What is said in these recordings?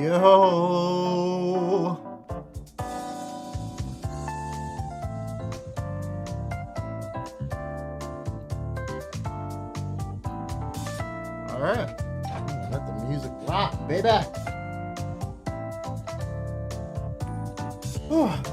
Yo. All right. Let the music rock, baby. Whew.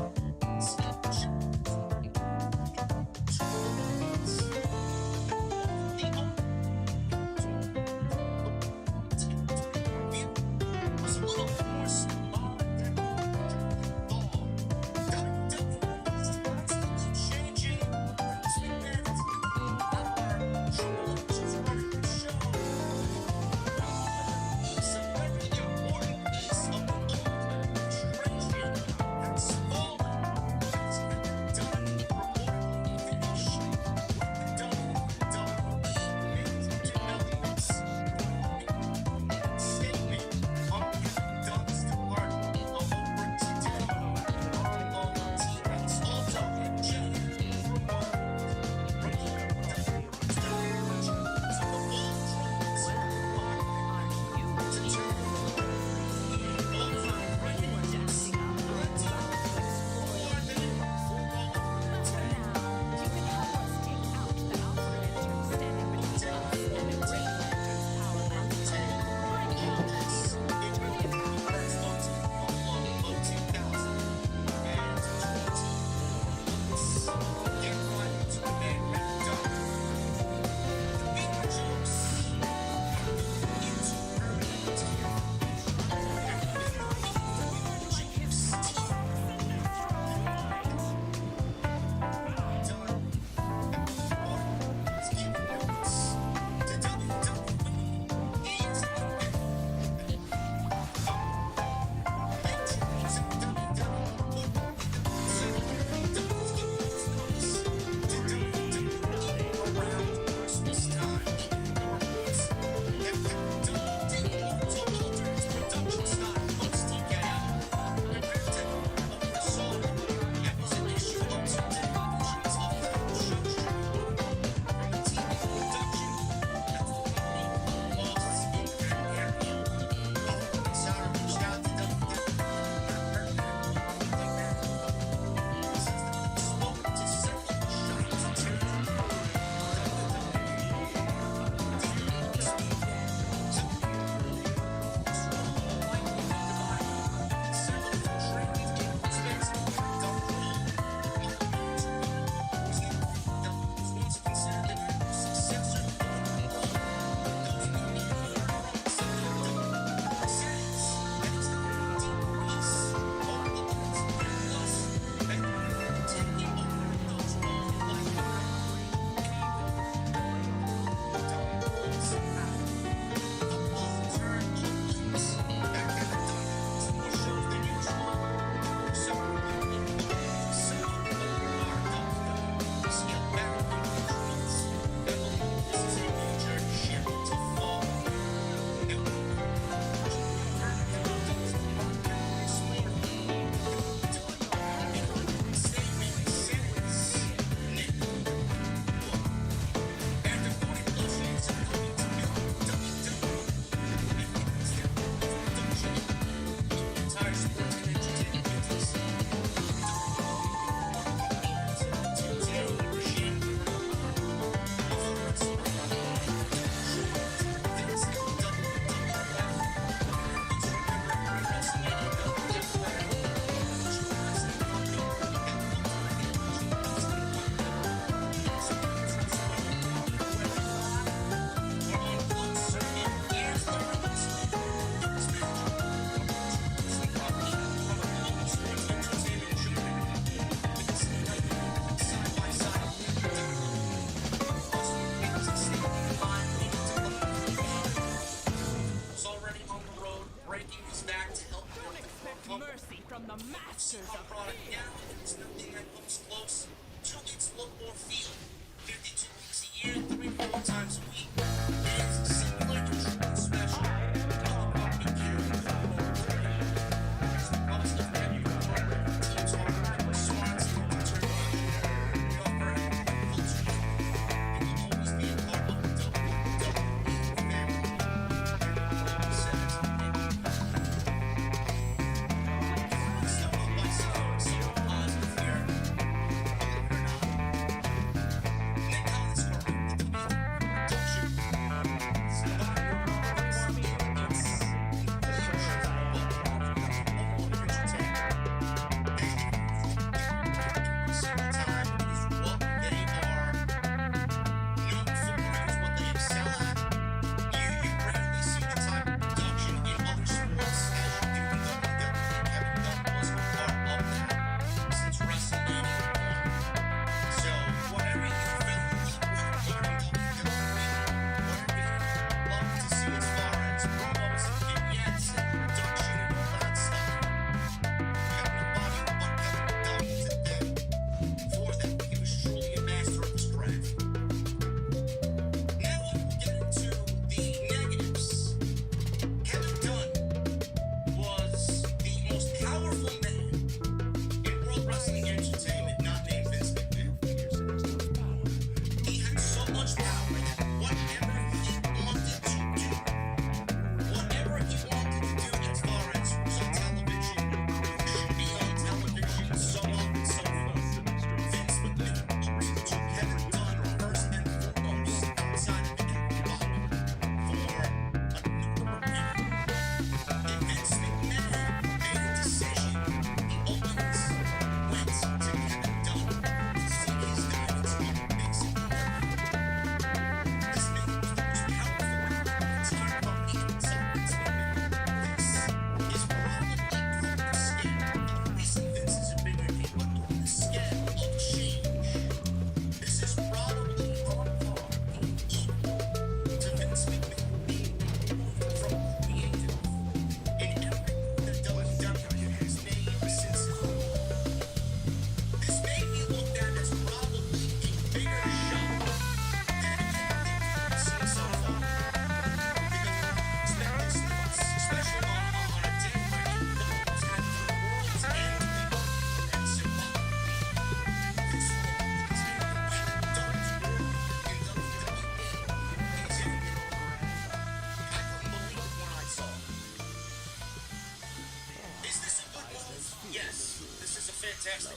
fantastic.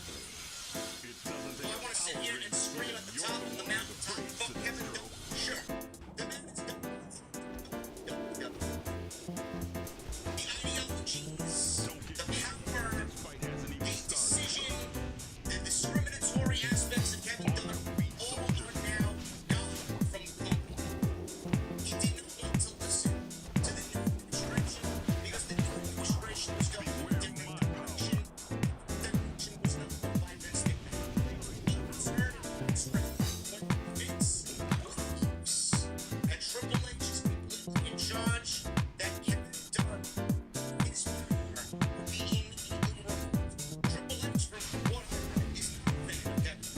Do I want to sit here and scream at the top of the mountaintop? Fuck Kevin Dunn. Sure. The man is done. The ideologies, the power, the decision, the discriminatory aspects of Kevin Dunn all are now gone from the company. He did not want to listen to the new administration because the new administration was going in a different direction. That direction was not run by Vince McMahon. He was heard and expressed what Vince believes. And Triple H is completely in charge. That Kevin Dunn is being removed. Triple H from water is not a fan of Kevin.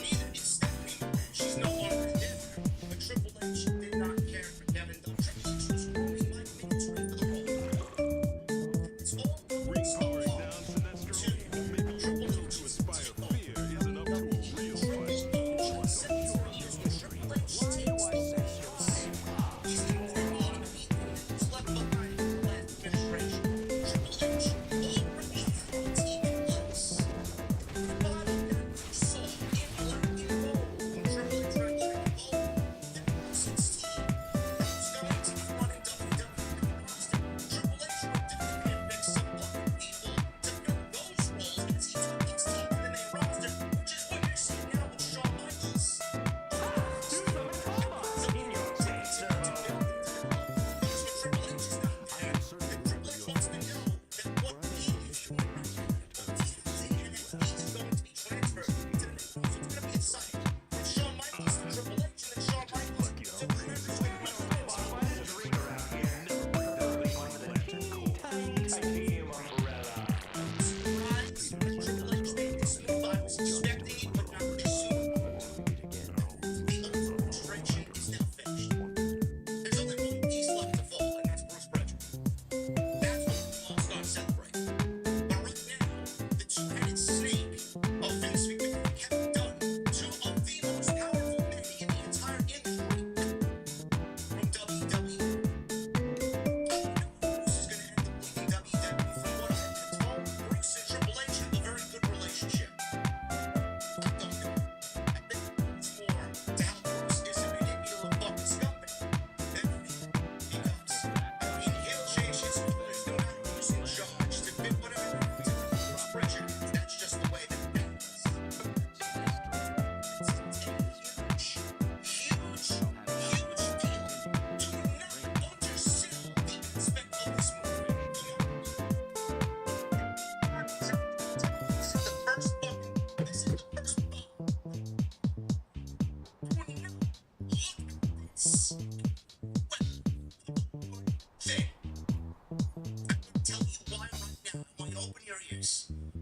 Neither is Stephanie McMahon. She's no longer there. But Triple H did not care for Kevin Dunn. Triple H was grooming like military for the role. It's all roads lead to Triple H was takeover.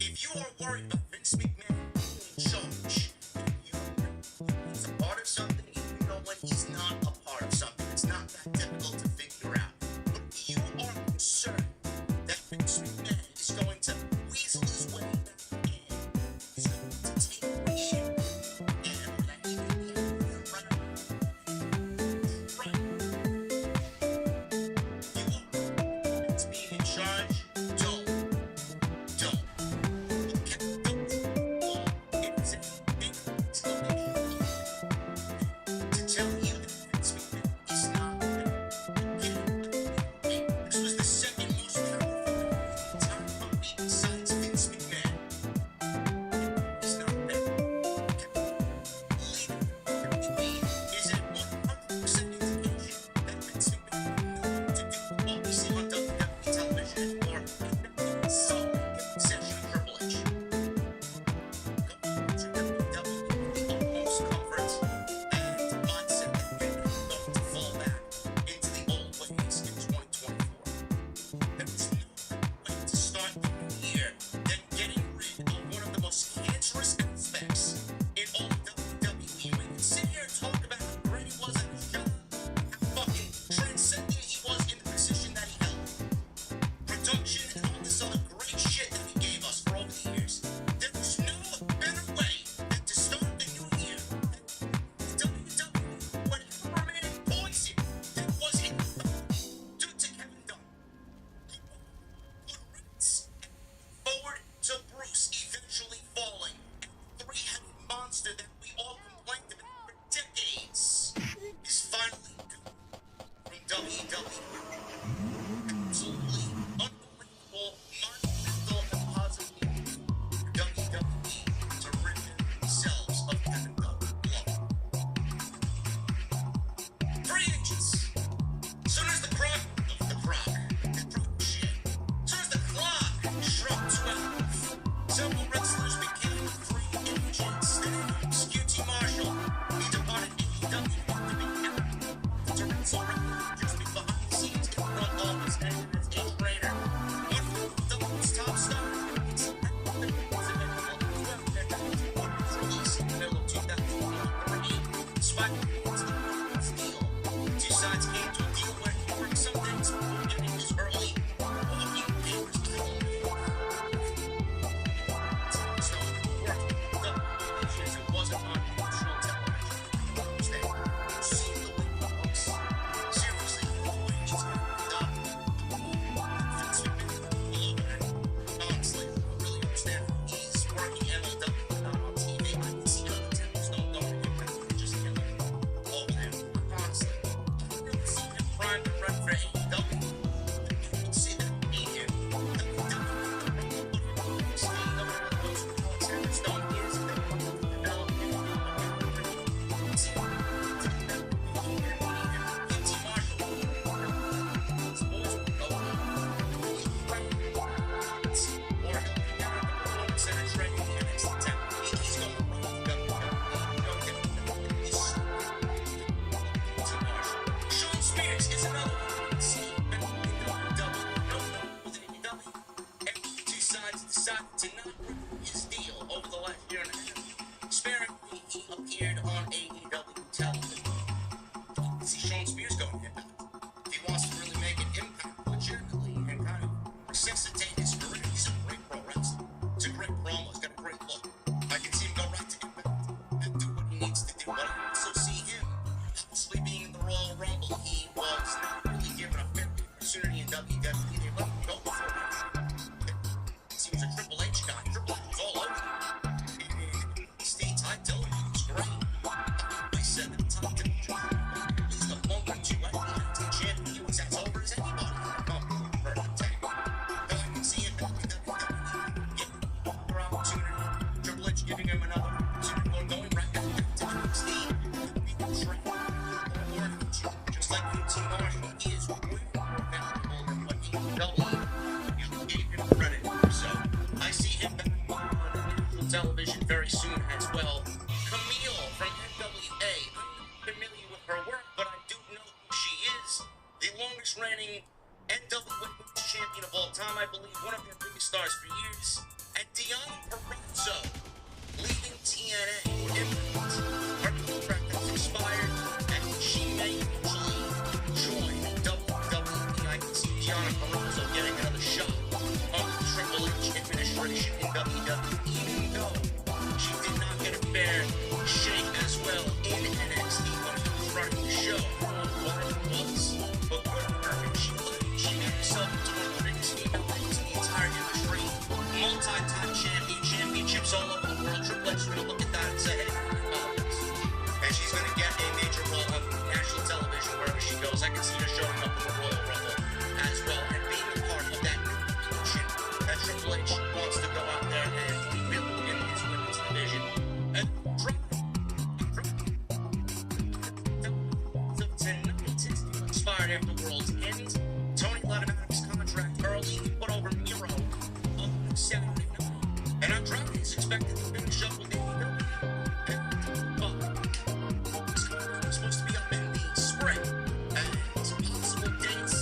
If you are worried about Vince McMahon being in charge, you know he's a part of something, even know when he's not a part of something. It's not that difficult to figure out. But if you are concerned that Vince McMahon is going to weasel his way back in, he's going to take the shit, and that he can be right. You are Vince being in charge. Don't. It's a big center trending in the next attempt. He's going to run the Sean Spears is another one. See, no with AEW. And the two sides decided to not renew his deal over the last year and a half. Sparingly, he appeared on AEW television. See Sean Spears going to Impact. If he wants to really make an impact legitimately and kind of resuscitate his career, he's a great pro wrestler. It's a great promo. He's got a great look. I can see him go right to Impact and do what he needs to do. But I also see him, obviously being in the Royal Rumble, he was not really given a fair opportunity in WWE. They let him go before that. It seems a Triple H guy. Triple H was all over him. Steve Ty Dillon was great. I said that Ty Dillon is the longer to champion. He was as over as anybody in the company for a tag. And I can see him getting another opportunity. Triple H giving him another opportunity, going right back to Steve. Just like T. Marshall, he is way more valuable than what AEW gave him credit for. So I see him back on national television very soon as well. Camille from NWA. I'm not familiar with her work, but I do know who she is. The longest reigning NWA champion of all time, I believe, one of their biggest stars for years. And Deanna Purrazzo, leaving TNA or Impact. Her contract has expired, and she may actually join WWE. I can see Deanna Purrazzo getting another shot on the Triple H administration in WWE, even though she did not get a fair shake as well in NXT when she was running the show. What it was, but good for her. She made herself into one of the biggest female names in the entire industry. Multi-time championships all over the world. Triple H is going to look at that and say, hey, and she's going to get a major role on national television wherever she goes. I can see her showing up in the Royal Rumble as well and being a part of that mission that Triple H wants to go out there and build in his women's division. And tonight expired after World's End. Tony let him out of his contract early. He put over Miro on Saturday night. And Andrade is expected to finish up with AEW. It's supposed to be up in the spring. And possible dates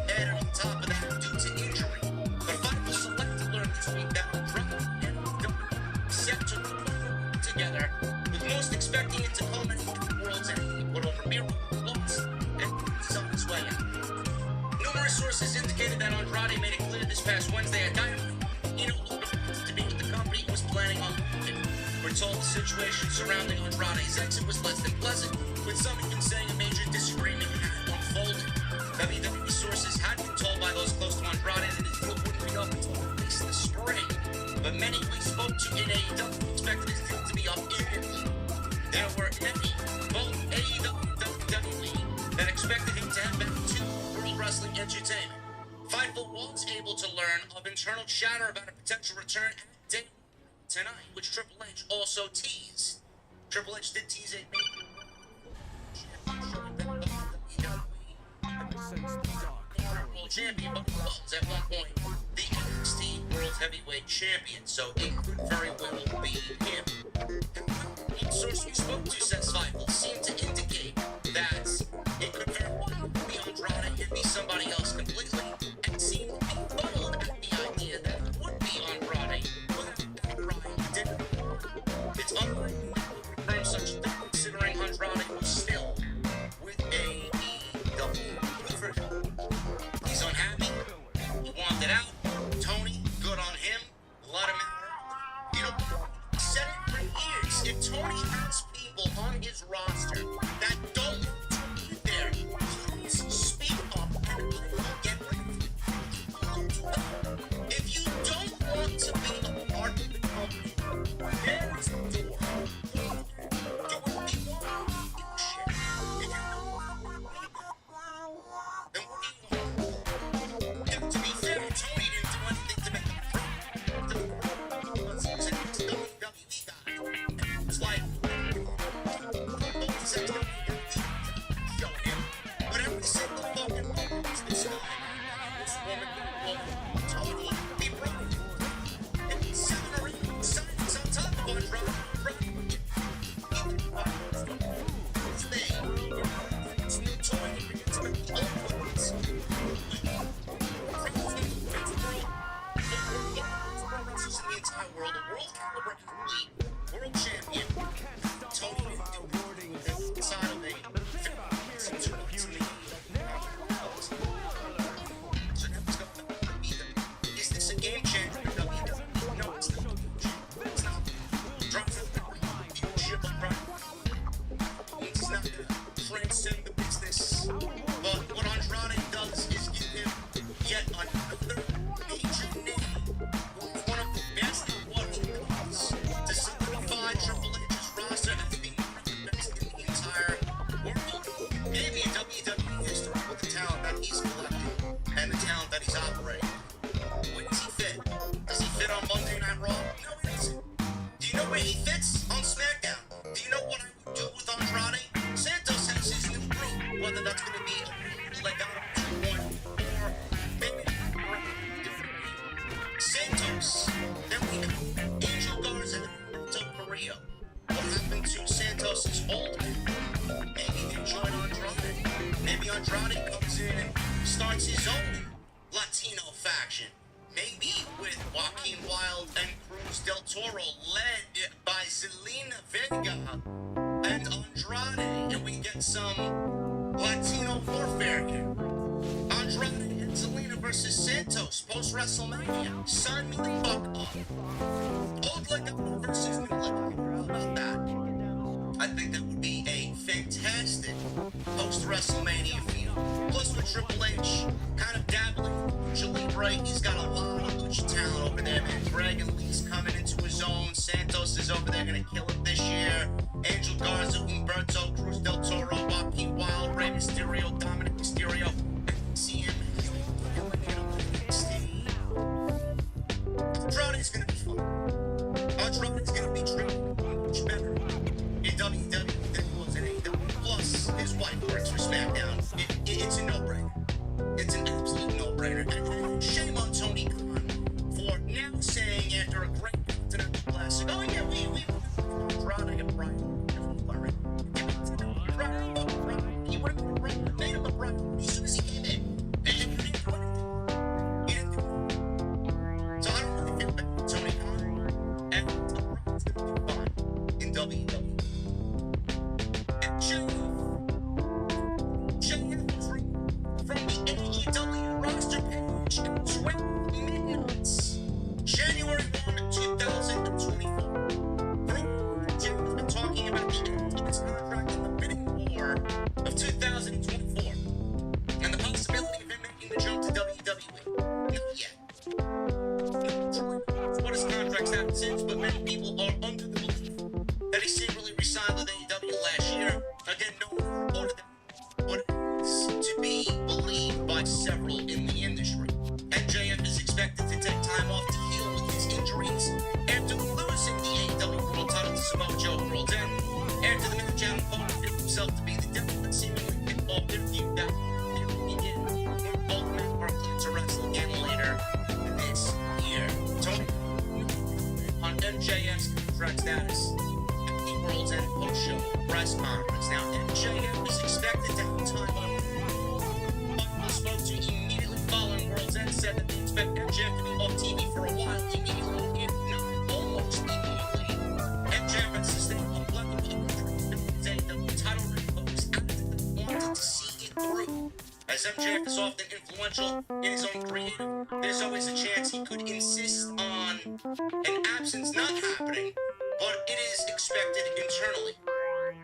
added on top of that due to injury. But Fightful Select learned this week that Andrade and AEW set to work together, with most expecting it to culminate in World's End. He put over Miro, lost, and he's on his way out. Numerous sources indicated that Andrade made it clear this past Wednesday at Dynamite he no longer wanted to be with the company he was planning on leaving. We're told the situation surrounding Andrade's exit was less than pleasant, with some even saying a major disagreement had unfolded. WWE sources had been told by those close to Andrade that his deal wouldn't be up until at least the spring, but many we spoke to in AEW expected his deal to be up imminently. There were many, both AEW and WWE, that expected him to head back to World Wrestling Entertainment. Fightful was able to learn of internal chatter about a potential return at Day tonight, which Triple H also teased. Triple H did tease a World Champion, but was at one point the NXT World Heavyweight Champion, so it could very well be him. One source we spoke to, says Fightful, seemed to indicate that it could very well be Andrade and be somebody else completely, and seemed to be bold at the idea that it would be Andrade without that Ryan did. It's unlikely to confirm such a thing, considering Andrade was still with AEW. He's unhappy. He wanted out. Tony, good on him. Let him out. You know, said it for years. If Tony has people on his roster that don't want to be there, please speak up and get rid of it. If you don't want to be a part of the company, there is the door. Do what you want. Shit. If you don't want to be then what do you want? And to be fair, Tony didn't do anything to make him WWE guy. It's like, arguably world champion Tony inside of a so now let's go. Is this a game changer for WWE? No, it's not. It's not. Drops it. Viewership of product. It's not gonna transcend the business. But what Andrade does is give him yet another major name. One of the best at what he does to solidify Triple H's roster as being one of the best in the entire world. Maybe in WWE history with the talent that he's collected and the talent that he's operating. Where does he fit? Does he fit on Monday Night Raw? No, he doesn't. Do you know where he fits? On SmackDown. Do you know what I would do with Andrade? Santos has his new group, whether that's going to be a Legado 2.1 or maybe Santos. Then we have Angel Garza and Roberto Carrillo. What happened to Santos' old man? Maybe they join Andrade. Maybe Andrade comes in and starts his own Latino faction. Maybe with Joaquin Wilde and Cruz del Toro, led by Zelina Vega and Andrade, and we get some Latino warfare here. Andrade and Zelina versus Santos post WrestleMania. Sign me the fuck up. Old Legado versus new Legado. How about that? I think that would be a fantastic post WrestleMania feud. Plus with Triple H kind of dabbling in Lucha Libre, he's got a lot of Lucha talent over there, man. Dragon Lee's coming into his own. Santos is over there gonna kill it this year. Angel Garza, Humberto, Cruz del Toro, Joaquin Wilde, Rey Mysterio, Dominic Mysterio. See him. Andrade's gonna be fun. Andrade's gonna be treated much better in WWE than he was in AEW. Plus, his wife works for SmackDown. It's a no-brainer. It's an absolute no-brainer. And shame on Tony Khan for now saying after a great Continental Classic, oh yeah, we Andrade and Bryan. He would have made him a Bryan as soon as he came in. And he didn't do anything. He didn't do it. So I don't really feel bad for Tony Khan. And Bryan's gonna be fine in WWE. And JF was from the AEW roster page at 12 midnights, January 1, 2024. Jim has been talking about the end of his contract in the bidding war of 2024 and the possibility of him making the jump to WWE. Not yet. What his contract's happened since, but many people are under the belief that he secretly resigned with AEW last year. Again, no one reported that. What is to be believed by several in the industry. And JF is expected to take time off to heal with his injuries after losing the AEW World title to Samoa Joe at World's End. After the match, Adam Cole revealed himself to be the devil that seemingly kicked off their feud that begin. Both men are cleared to wrestle again later this year. Tony on MJF's contract status at the World's End post-show press conference. Now, MJF is expected to have time off. Michael spoke to immediately following World's End said that they expect MJF to be off TV for a while, immediately, if not almost immediately. MJF has sustained a level of injury the title reign focus wanted to see it through. As MJF is often influential in his own creative, there's always a chance he could insist on an absence not happening, but it is expected internally.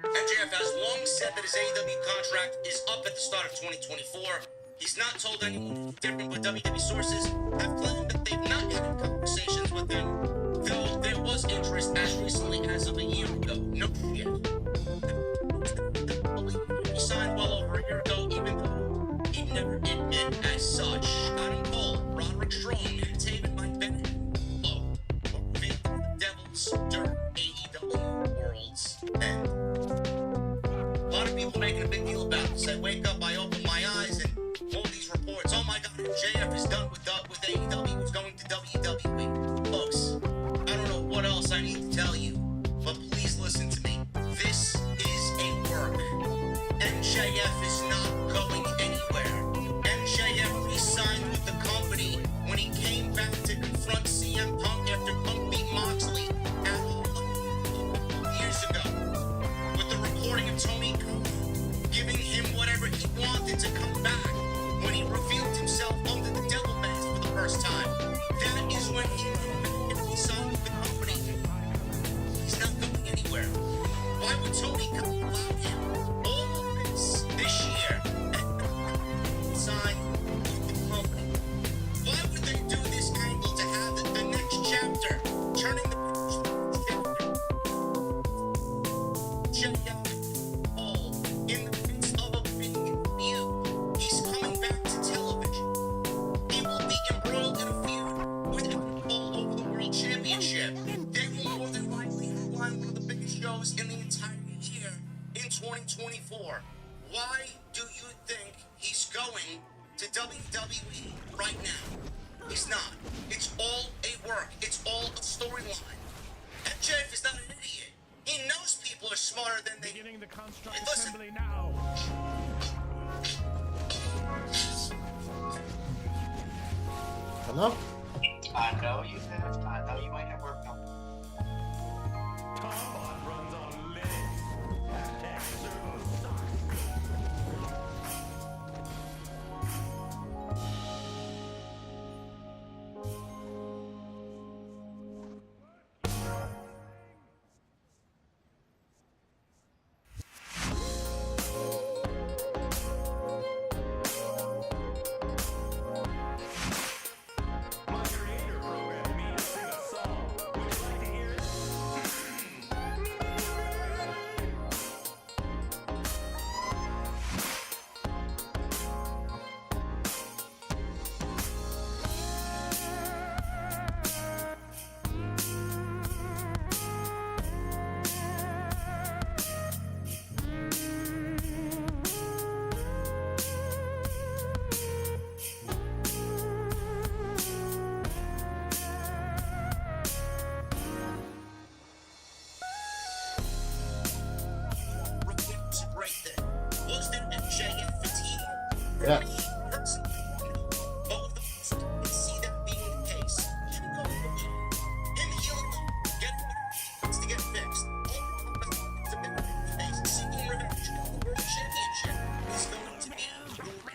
MJF has long said that his AEW contract is up at the start of 2024. He's not told anyone different, but WWE sources have claimed that they've not had conversations with him, though there was interest as recently as of a year ago. No shit. He signed well over a year ago, even though he never admitted as such. Adam Cole, Roderick Strong, and Taven Mike Bennett were revealed the Devils during AEW World's End. A lot of people making a big deal about this. I wake up, I open my eyes, and all these reports. Oh my God, MJF is done with AEW. What's going shows in the entire year in 2024. Why do you think he's going to WWE right now? He's not. It's all a work. It's all a storyline. MJF is not an idiot. He knows people are smarter than they. Beginning the construct Listen. assembly now. Hello? I know you might have work on. Tombot runs on legs. Hashtag servo sucks. My creator programmed me to sing a song. Would you like to hear it? It's a great thing. Was there MJF fatigue? Yeah. For me, personally, both of us can see that being the case. Him going away, him healing up, getting what needs to get fixed. All about to be face, seeking revenge for the World Championship is going to be good for him.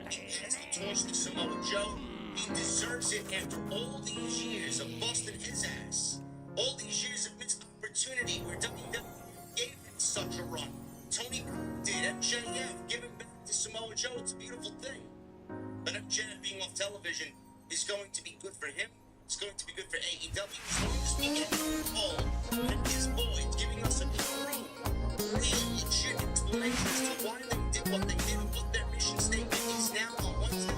He has to torch the Samoa Joe. He deserves it after all these years of busting his ass. All these years of missed opportunity where WWE gave him such a run. Tony Khan did, MJF, giving back to Samoa Joe, it's a beautiful thing. But MJF being off television is going to be good for him. It's going to be good for AEW. As long as we get Paul and his boys giving us a true, real, legit explanation as to why they did what they did and what their mission statement is now on Wednesday.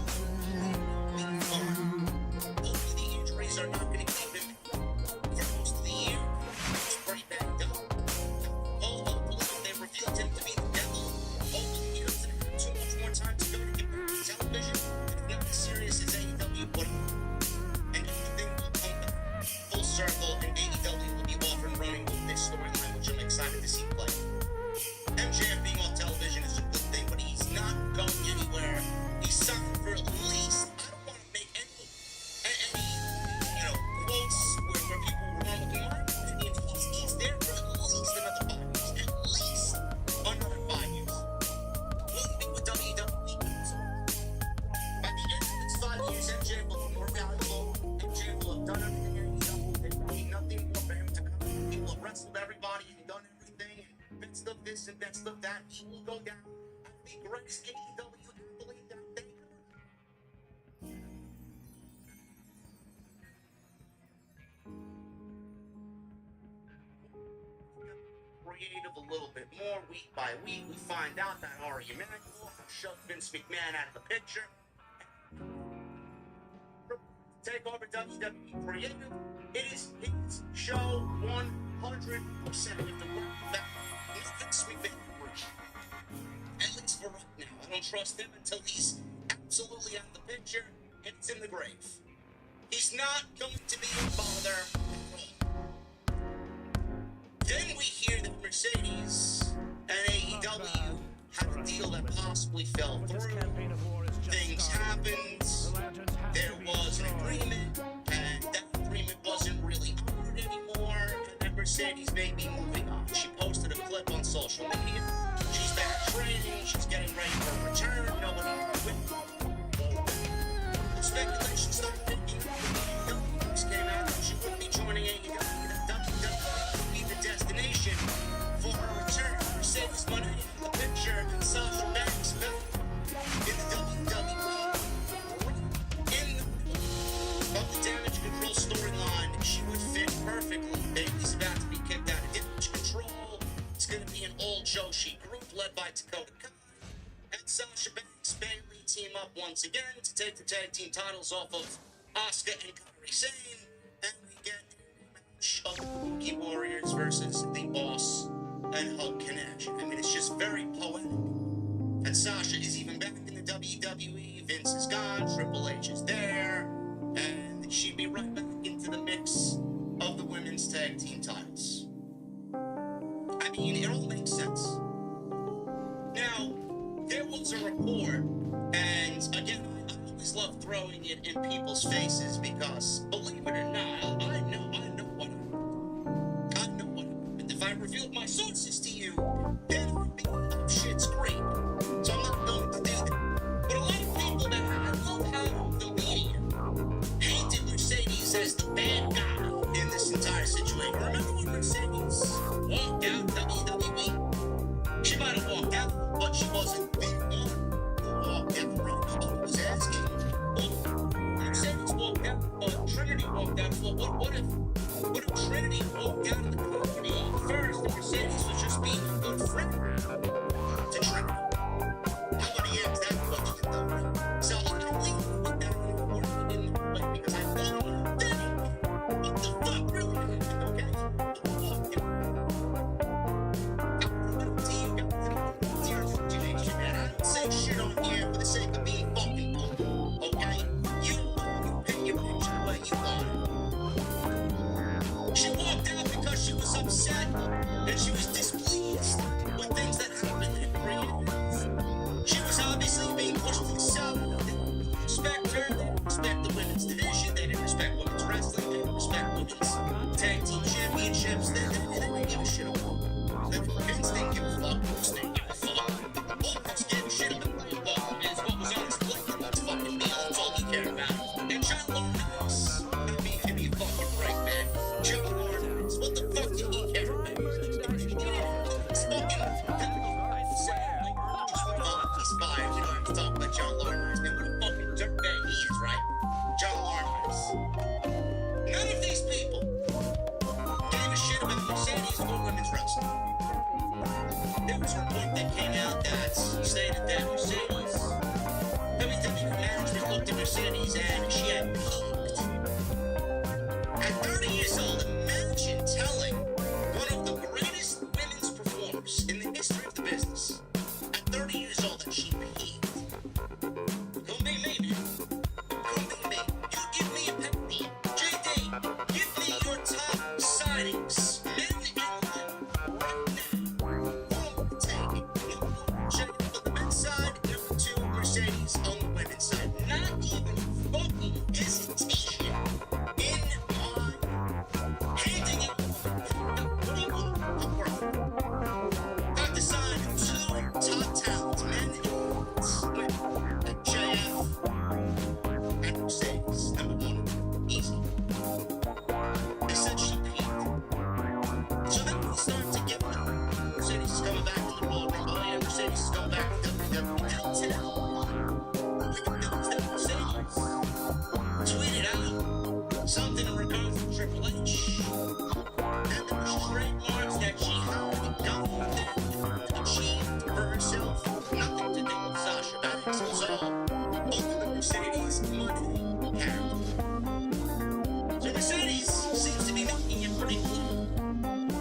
We'll be fine. Hopefully the injuries are not going to keep him for most of the year. He's pretty banged up. Hopefully they revealed him to be the devil. Hopefully he doesn't have too much more time to go to get back to television. It's not as serious as AEW put him. And everything will come back full circle, and AEW will be off and running with this storyline, which I'm excited to see play. MJF being off television is a good thing, but he's not going anywhere. He's signed for at least, I don't want to make any quotes where people were wrong with him. I mean, he's there for at least another 5 years. At least another 5 years. Will he be with WWE? By the end of these 5 years, MJF will be more valuable. MJF will have done everything AEW. There will be nothing more for him to come. He will have wrestled everybody and done everything. And best of this and best of that. He will go down as the greatest AEW athlete that they ever. Creative a little bit more week by week. We find out that Ari Emanuel shoved Vince McMahon out of the picture. Take over WWE Creative. It is his show 100%. If the work that Vince McMahon, at least for right now, I don't trust him until he's absolutely out of the picture and it's in the grave. He's not going to be a bother at all. Then we hear that Mercedes and AEW had a deal that possibly fell But this through. campaign of war is just Things starting. happened. The lanterns have There to be was an destroyed. agreement, and that agreement wasn't really honored anymore. And then Mercedes may be moving on. She posted a clip on social media. She's back training. She's getting ready for a return. Nobody knew it. Speculation started thinking WWE came out and she wouldn't be joining AEW. That WWE would be the destination for her return. Mercedes Moné in the picture and Sasha Banks back in the WWE. In the Damage Control storyline, she would fit perfectly. Bailey's about to be kicked out of Damage Control. It's going to be an old Joshi group led by Dakota Kai and Sasha Banks. Bailey team up once again to take the tag team titles off of Asuka and Kairi Sane, and we get a match of the Kabuki Warriors versus Triple H is there, and she'd be right back into the mix of the women's tag team titles. I mean, it all makes sense. Now, there was a report, and again, I always love throwing it in people's faces because, believe it or not, I know what happened. If I revealed my sources to you, then it would be shit's great. So I'm not going to do that. But a lot of people that I love how the media painted Mercedes as the bad guy in this entire situation. Remember when Mercedes walked out WWE? She might have walked out, but she wasn't the one who walked out. Right? Was asking. Mercedes walked out, but Trinity walked out. Well, what if Trinity walked out of the company first and Mercedes was just being a good friend to Trinity? Nobody asked that question though. So I leave with that report in the way because I thought, dang, what the fuck really happened, okay? It's your imagination, man. I don't say shit on here for the sake of being fucking cool, okay? You paint your picture the way you want it. She walked out because she was upset and she was displeased with things that happened in her years. She was obviously being pushed to the side. They didn't respect her. They didn't respect the women's division. They didn't respect women's wrestling. They didn't respect women's tag team championships. They didn't give a shit about them. Vince didn't give a fuck. Bruce didn't give a fuck. All Vince gave a shit about is what was on his plate and his fucking meal. That's all he cared about. And John Lawrence, I mean, give me a fucking break, man. John Lawrence, what the fuck did he care about? It's fucking he's fired. You don't have to talk about John Lawrence. And what a fucking dirtbag he is, right? John Lawrence. None of these people gave a shit about Mercedes or women's wrestling. There was a report that came out that stated that Mercedes, WWE management looked at Mercedes and she had peaked. At 30 years old, imagine telling one of the greatest women's performers in the history of the business at 30 years old that she peaked. Don't be me, man. Don't be me. You give me a penny. JD, give me your top signings. Men and women. Right now. Who will take it? Number 1, JD on the men's side. Number 2, Mercedes on the women's side. Not even fucking hesitation in my handing it. What do you want? I'm working. Got to sign 2 top talents, men and women, at JF and Mercedes. Number 1, easy. They said she peaked. So then we start to get Mercedes is coming back to the Royal Rumble. Oh yeah, Mercedes is coming back to WWE. Mercedes tweeted out something in regards to Triple H. And there was trademarks that she had done and achieved for herself. Nothing to do with Sasha Banks. It was all over the Mercedes money character. So Mercedes seems to be making it pretty clear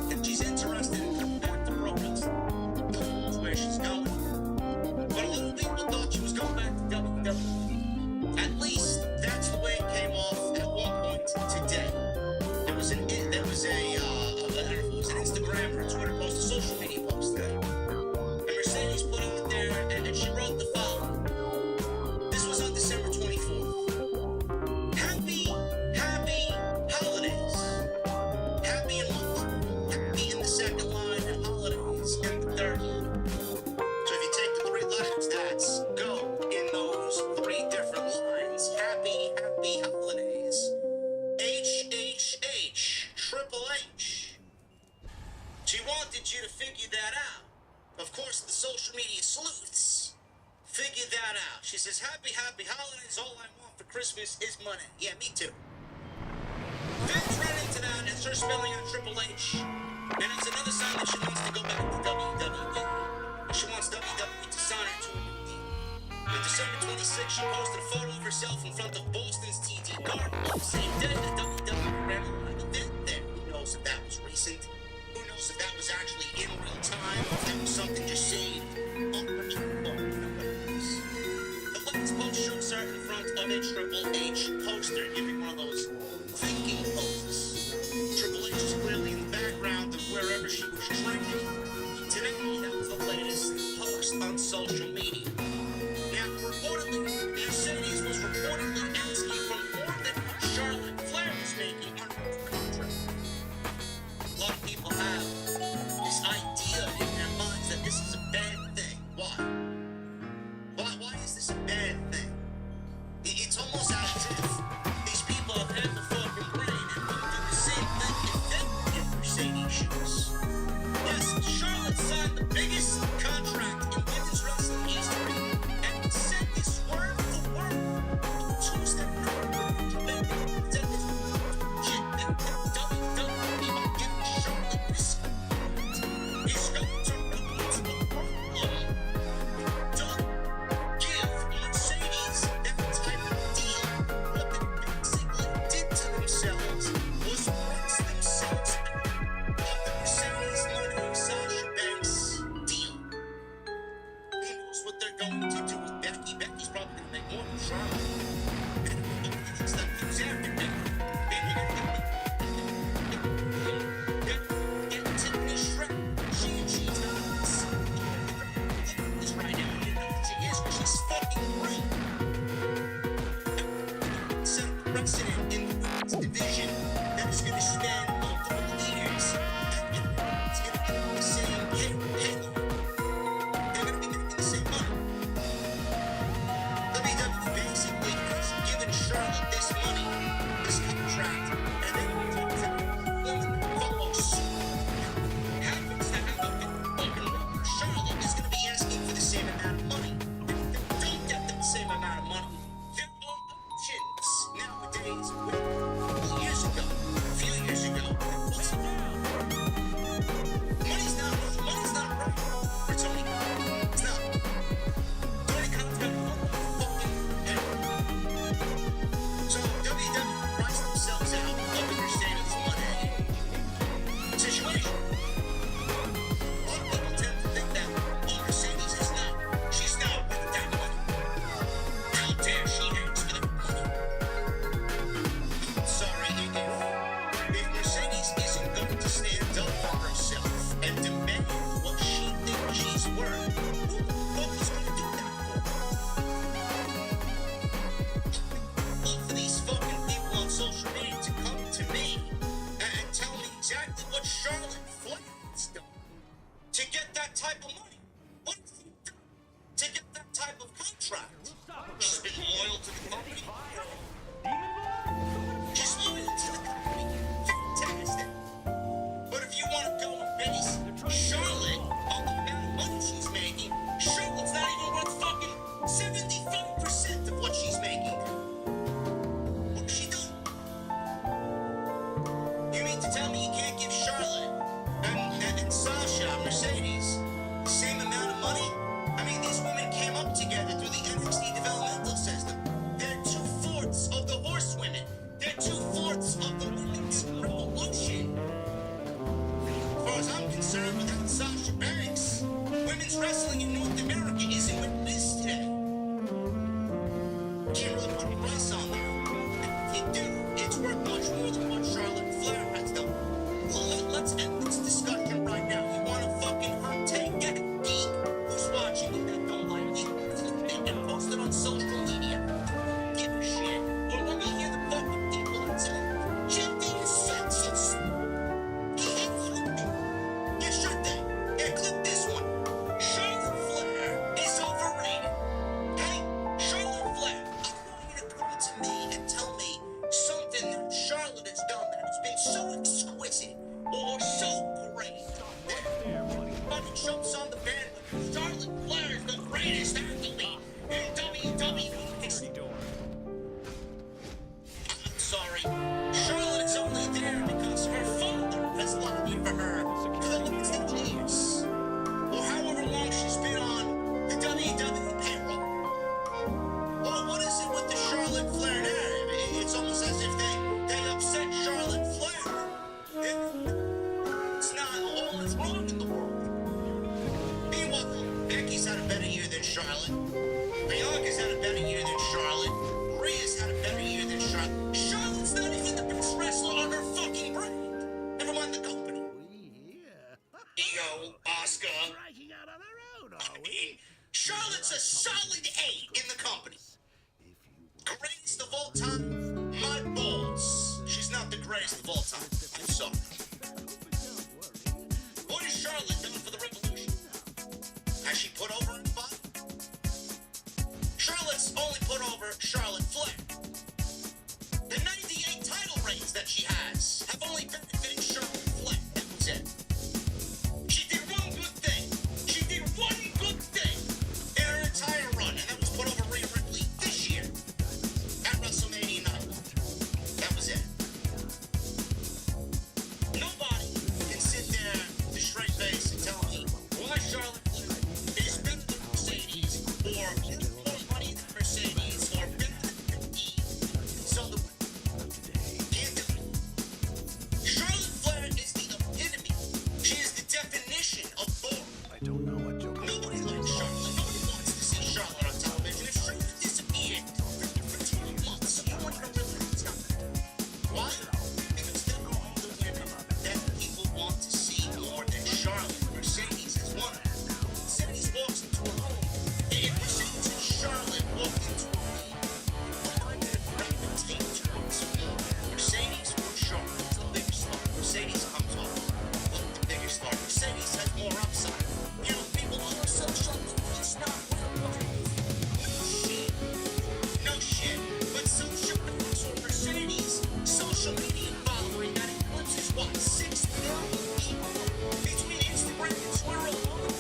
that she's interested in coming back to pro wrestling. That's where she's going. But a lot of people thought she was going back to WWE. At least that's the way it came off at one point today. There was a I don't know if it was an Instagram or a Twitter post, a social media post today. And Mercedes put on there and she wrote the following. This was on December 24th. Happy holidays. Happy in month. Happy in the second line and holidays in the third line. So if you take the 3 letters, that's go in those 3 different lines. Happy holidays. HHH, Triple H. She wanted you to figure that out. Of course, the social media sleuths figured that out. She says, happy holidays. All I want for Christmas is money. Yeah, me too. Vince ran into that and starts spelling out Triple H. And it's another sign that she wants to go back to WWE. She wants WWE to sign her to a new deal. On December 26th, she posted a photo of herself in front of Boston's TD Garden. On the same day, the WWE ran a live event there. Who knows if that was recent? Who knows if that was actually in real time? Or if that was something just saved on her phone? Nobody knows. The latest post shows her in front of of a Triple H poster, giving one of those thinking poses. Triple H is clearly in the background of wherever she was training. Today, that was the latest post on social media. Now, reportedly, Mercedes was reportedly asking for more than what Charlotte Flair was making under her contract. A lot of people have this idea in their minds that this is a bad thing. Why? Why is this a bad thing? It's almost as if these people have had the fucking brain and would do the same thing if they were in Mercedes shoes. Yes, Charlotte signed the biggest contract in women's wrestling history and said this word for word Tuesday night. Said this shit that WWE are giving Charlotte this is going to run into a problem. Don't give Mercedes that type of deal. What they basically did to themselves was rinse themselves out of the Mercedes money Sasha Banks deal. Who knows what they're going to do with Becky? Becky's probably going to make more than Charlotte. It's like who's after Becky? Get Tiffany Stratton. She's not this right now. You know what she is, but she's fucking great. Set a precedent in the women's division that is going to span multiple years. It's going to be the same payroll. They're going to be making the same money. WWE basically has given Charlotte this money, this contract, and then women follow suit. Happens to have a fucking rumor. Charlotte is going to be asking for the same amount of money. They don't get the same amount of money. There are options nowadays. A few years ago, it wasn't. Money's not a right for Tony Khan. It's not. Tony Khan's got a fucking head. So WWE priced themselves out of understanding this money situation. A lot of people tend to think that, oh, Mercedes is not. She's not with that money. How dare she ask for that money? Sorry, if Mercedes isn't going to stand up for herself and demand what she thinks she's worth, who the fuck is going to do that for? Look for these fucking people on social media to come to me and tell me exactly what Charlotte Flair has done to get that type of money. What has he done to get that type of contract? She's been loyal to the company. She's loyal to the company. Fantastic. But if you want to go and base Charlotte on the amount of money she's making, Charlotte's not even worth fucking 75% of what she's making. What's she done? You mean to tell me you can't give Charlotte and Sasha, Mercedes, the same amount of money? I mean, these women came up together through the NXT developmental system. They're 2/4 of the horsewomen. They're 2/4 of the women's revolution. As far as I'm concerned, without Sasha Banks, women's wrestling in North America isn't what it is today. Can't really put a price on that. And if you do, it's worth much more than what Charlotte Flair has done. Well, let's end this discussion right now. You want a fucking hot take? Get a geek who's watching it that don't like it and post it on social media. Give a shit. Or let me hear the fucking people that say, shit, these senses. Yeah, sure thing. Yeah, clip this one. Charlotte Flair is overrated. Hey, Charlotte Flair, I want you to come to me and tell me something that Charlotte has done that has been so exquisite or so great that everybody jumps on the bandwagon. Charlotte Flair is the greatest athlete in WWE history. I'm sorry. Charlotte is only there because her father has lobbied for her for the last 8 years. Or however long she's been on the WWE payroll. Well, what is it with the Charlotte Flair narrative? It's almost as if they upset Charlotte Flair. It's not all that's wrong in the world. Yo, Oscar. I mean, Charlotte's a solid A in the company. Greatest of all time, my balls. She's not the greatest of all time. I'm sorry. What has Charlotte done for the revolution? Has she put over anybody? Charlotte's only put over Charlotte Flair. The 98 title reigns that she has have only benefited Charlotte Flair. That was it. She did one good thing. She did one good thing in her entire run, and that was put over Rhea Ripley this year at WrestleMania 9. That was it. Nobody can sit there with a straight face and tell me why Charlotte Flair is better than Mercedes, or more money than Mercedes, or better than Eve. So the can't do it. Charlotte Flair is the epitome. She is the definition of boring. I don't know what you're Nobody likes Charlotte. Nobody wants to see Charlotte on television. If Charlotte disappeared for 12 months, you wouldn't have really happened. Why? Because there are other women that people want to see more than Charlotte. Mercedes is one of them. Mercedes walks into a home. If Mercedes and Charlotte walked into a room, who would gravitate towards more? Mercedes or Charlotte? It's the bigger star. Mercedes comes off with the bigger star. Mercedes has more upside. You know, people on social media, it's not real. No shit. No shit. But social media for Mercedes, social media following that eclipses what? 6 million people between Instagram and Twitter alone.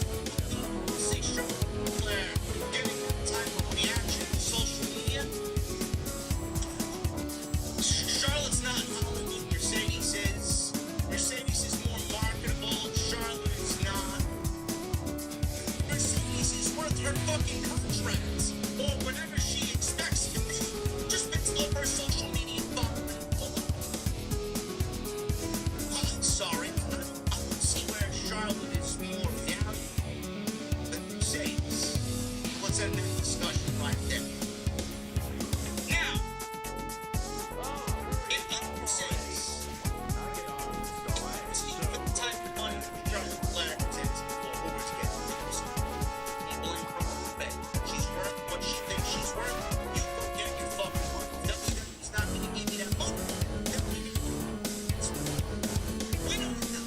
See Charlotte Flair getting that type of reaction on social media. Charlotte's not Hollywood. Mercedes is. Mercedes is more marketable. Charlotte is not. Mercedes is worth her fucking contract, or whatever she expects to be, just based on her social media following. I'm sorry, I don't see where Charlotte is more valuable than Mercedes. Let's end that discussion right there. Now, if I'm Mercedes, see for the type of money Charlotte Flair takes for who is getting those people in her bed. She's worth what she thinks she's worth. You go get your fucking money. WWE's not gonna give you that money. We don't know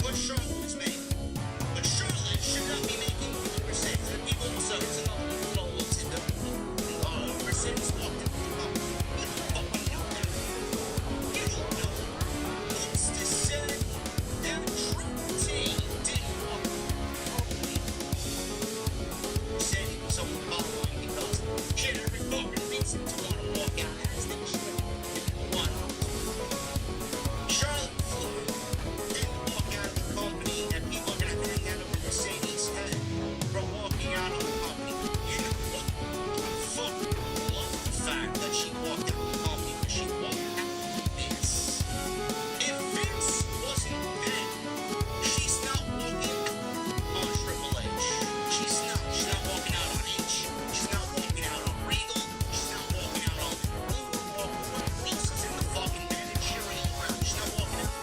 what Charlotte is making. But Charlotte should not be making Mercedes. And people will say it's another little looks at Mercedes walked into the company. You don't fucking know that. You don't know. It's to say that Trinity didn't walk into the company. Mercedes was only following because she had every fucking reason to want to walk out as they should. One. Charlotte Flair didn't walk out of the company, and people are gonna hang out over Mercedes' head for walking out of the company. You know what? I fucking love the fact that she walked out of the company, but she walked out of Vince. If Vince wasn't dead, she's not walking out on Triple H. She's not walking out on H. She's not walking out on Regal. She's not walking out on who else is in the fucking managerial realm. She's not walking out.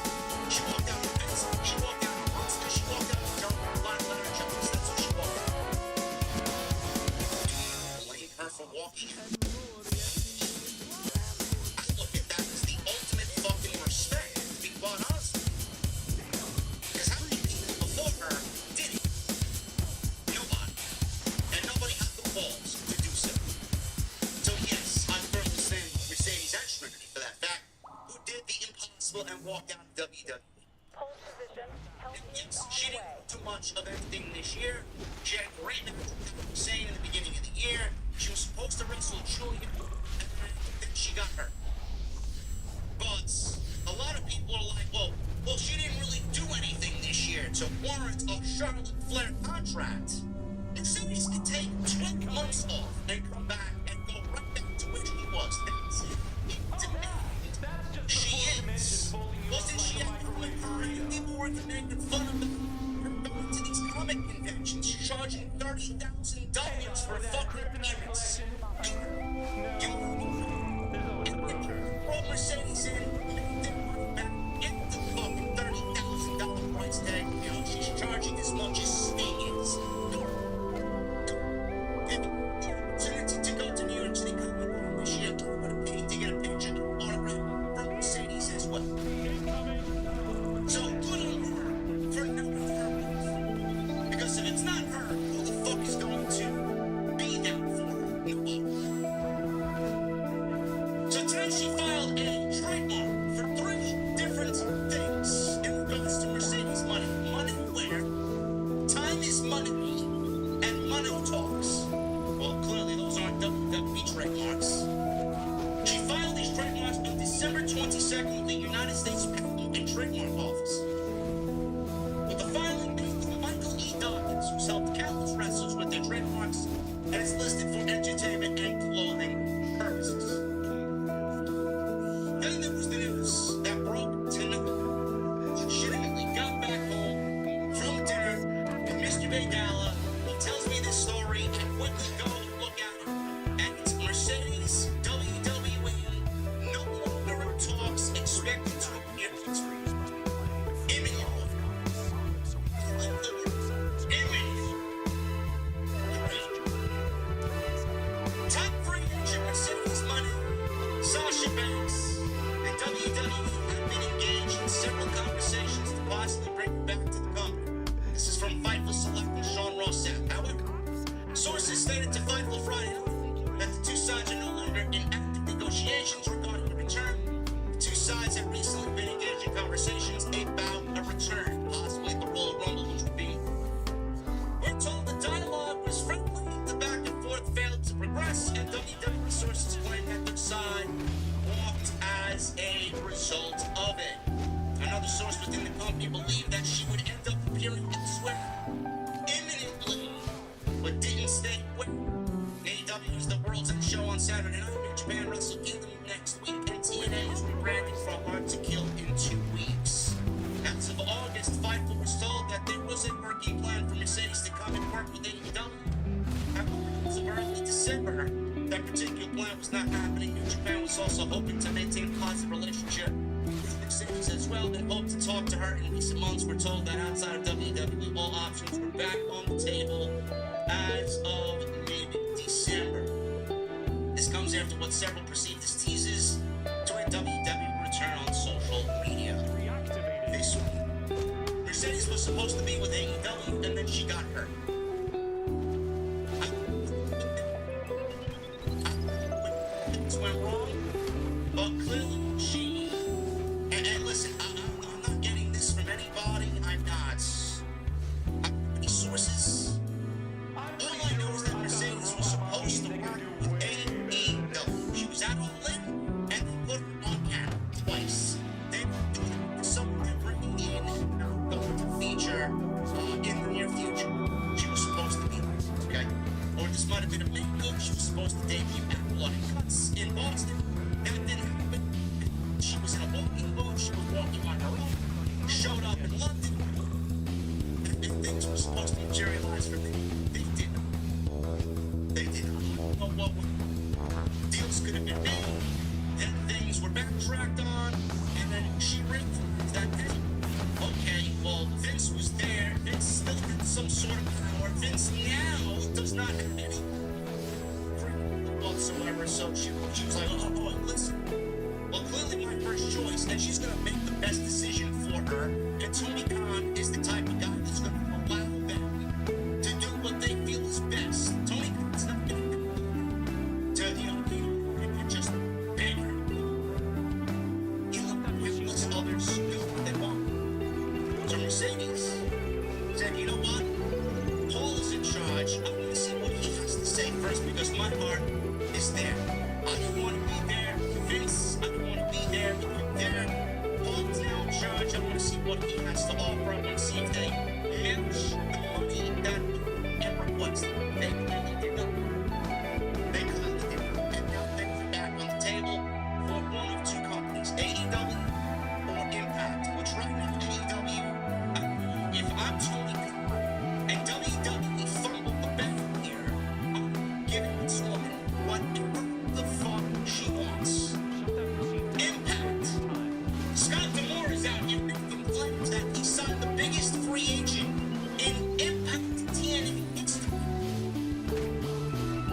She walked out on Vince. She walked out on Monster. She walked out on John Leonard Jones. That's what she walked out on. Blame her for walking out. I look at that as the ultimate fucking respect, to be quite honest. Because how many people before her did it? Nobody. And nobody had the balls to do so. So yes, I firmly stand with Mercedes and Trinity for that fact, who did the impossible and walked out of WWE. Yes, she didn't do much of anything this year. She had a great match with saying in the beginning of the year. She was supposed to wrestle Julia, and then she got hurt. But a lot of people are like, well, she didn't really do anything this year to warrant a Charlotte Flair contract. Mercedes could take 12 months off and come back and go right back to where she was. That's in demand. She is. Wasn't she at the parade? People were making fun of her going to these comic conventions, charging $30,000 for fucking appearance. Brought Mercedes in, made their money back, get the fucking $30,000 price tag. You know, she Ray Gala. He tells me this story. I quickly go and look at it. And it's Mercedes WWE. No longer talks expected to appear imminent. Top free agent Mercedes money. Sasha Banks and WWE have been engaged in several conversations to possibly bring her back to the company. This is from Fightful Select and Sean Ross Sapp. However, sources stated to Fightful Friday night that the two sides are no longer in active negotiations regarding a return. The two sides have recently been engaged in conversations about a return, possibly at the Royal Rumble, which would be. We're told the dialogue was friendly, the back and forth failed to progress, and WWE sources claim that their side walked as a result of it. Another source within the company believed that she would end up appearing elsewhere imminently, but didn't state where. AEW is the World's End show on Saturday night. New Japan Wrestle Kingdom next week, and TNA is rebranding from Hard to Kill in 2 weeks. As of August, Fightful was told that there was a working plan for Mercedes to come and work with AEW. As of early December, that particular plan was not happening. New Japan was also hoping to maintain a positive relationship with Mercedes as well, and hoped to talk to her in recent months. We're told that outside of WWE, all options were back on the table as of mid-December. This comes after what several perceived as teases to a WWE return on social media. This week, Mercedes was supposed to be with AEW, and then she got hurt. Things went wrong, but clearly she. And listen, I'm not getting this from anybody. I'm not. Any sources? All I know is that Mercedes was supposed to work with AEW. She was at All In, and they put her on camera twice. They were someone to bring in going to feature in the near future. She was supposed to be there, okay? Or this might have been a makeup. She was supposed to debut at Blood and Cuts in Boston. That didn't happen. She was in a walking boat. She was walking on her own. Showed up in London. And things were supposed to materialize for them. They didn't. They didn't know what deals could have been made. Then things were backtracked on. And then she realized that, hey, okay, well, Vince was there. Vince still had some sort of power. Vince now does not have any whatsoever. So she was like, oh, boy, listen. Well, clearly my first choice, and she's going to make the best decision for her. And Tony Khan is the type of guy that's going to allow them to do what they feel is best. Tony Khan's not going to the other and just bang her. He'll let others do what they want. So Mercedes said, you know what? Paul is in charge. I want to see what he has to say first because my heart is there. I don't want to be there with Vince. I don't want to be there with him there. Paul's now in charge. I want to see what he has to offer. I want to see if they match the money that and request. They clearly did not. They clearly did not. And now things are back on the table for one of two companies, AEW or Impact, which right now AEW, if I'm Tony Khan and WWE fumbled the bag here, I'm giving this woman whatever the fuck she wants. Impact. Scott D'Amore is out here making claims that he signed the biggest free agent in Impact TNA history.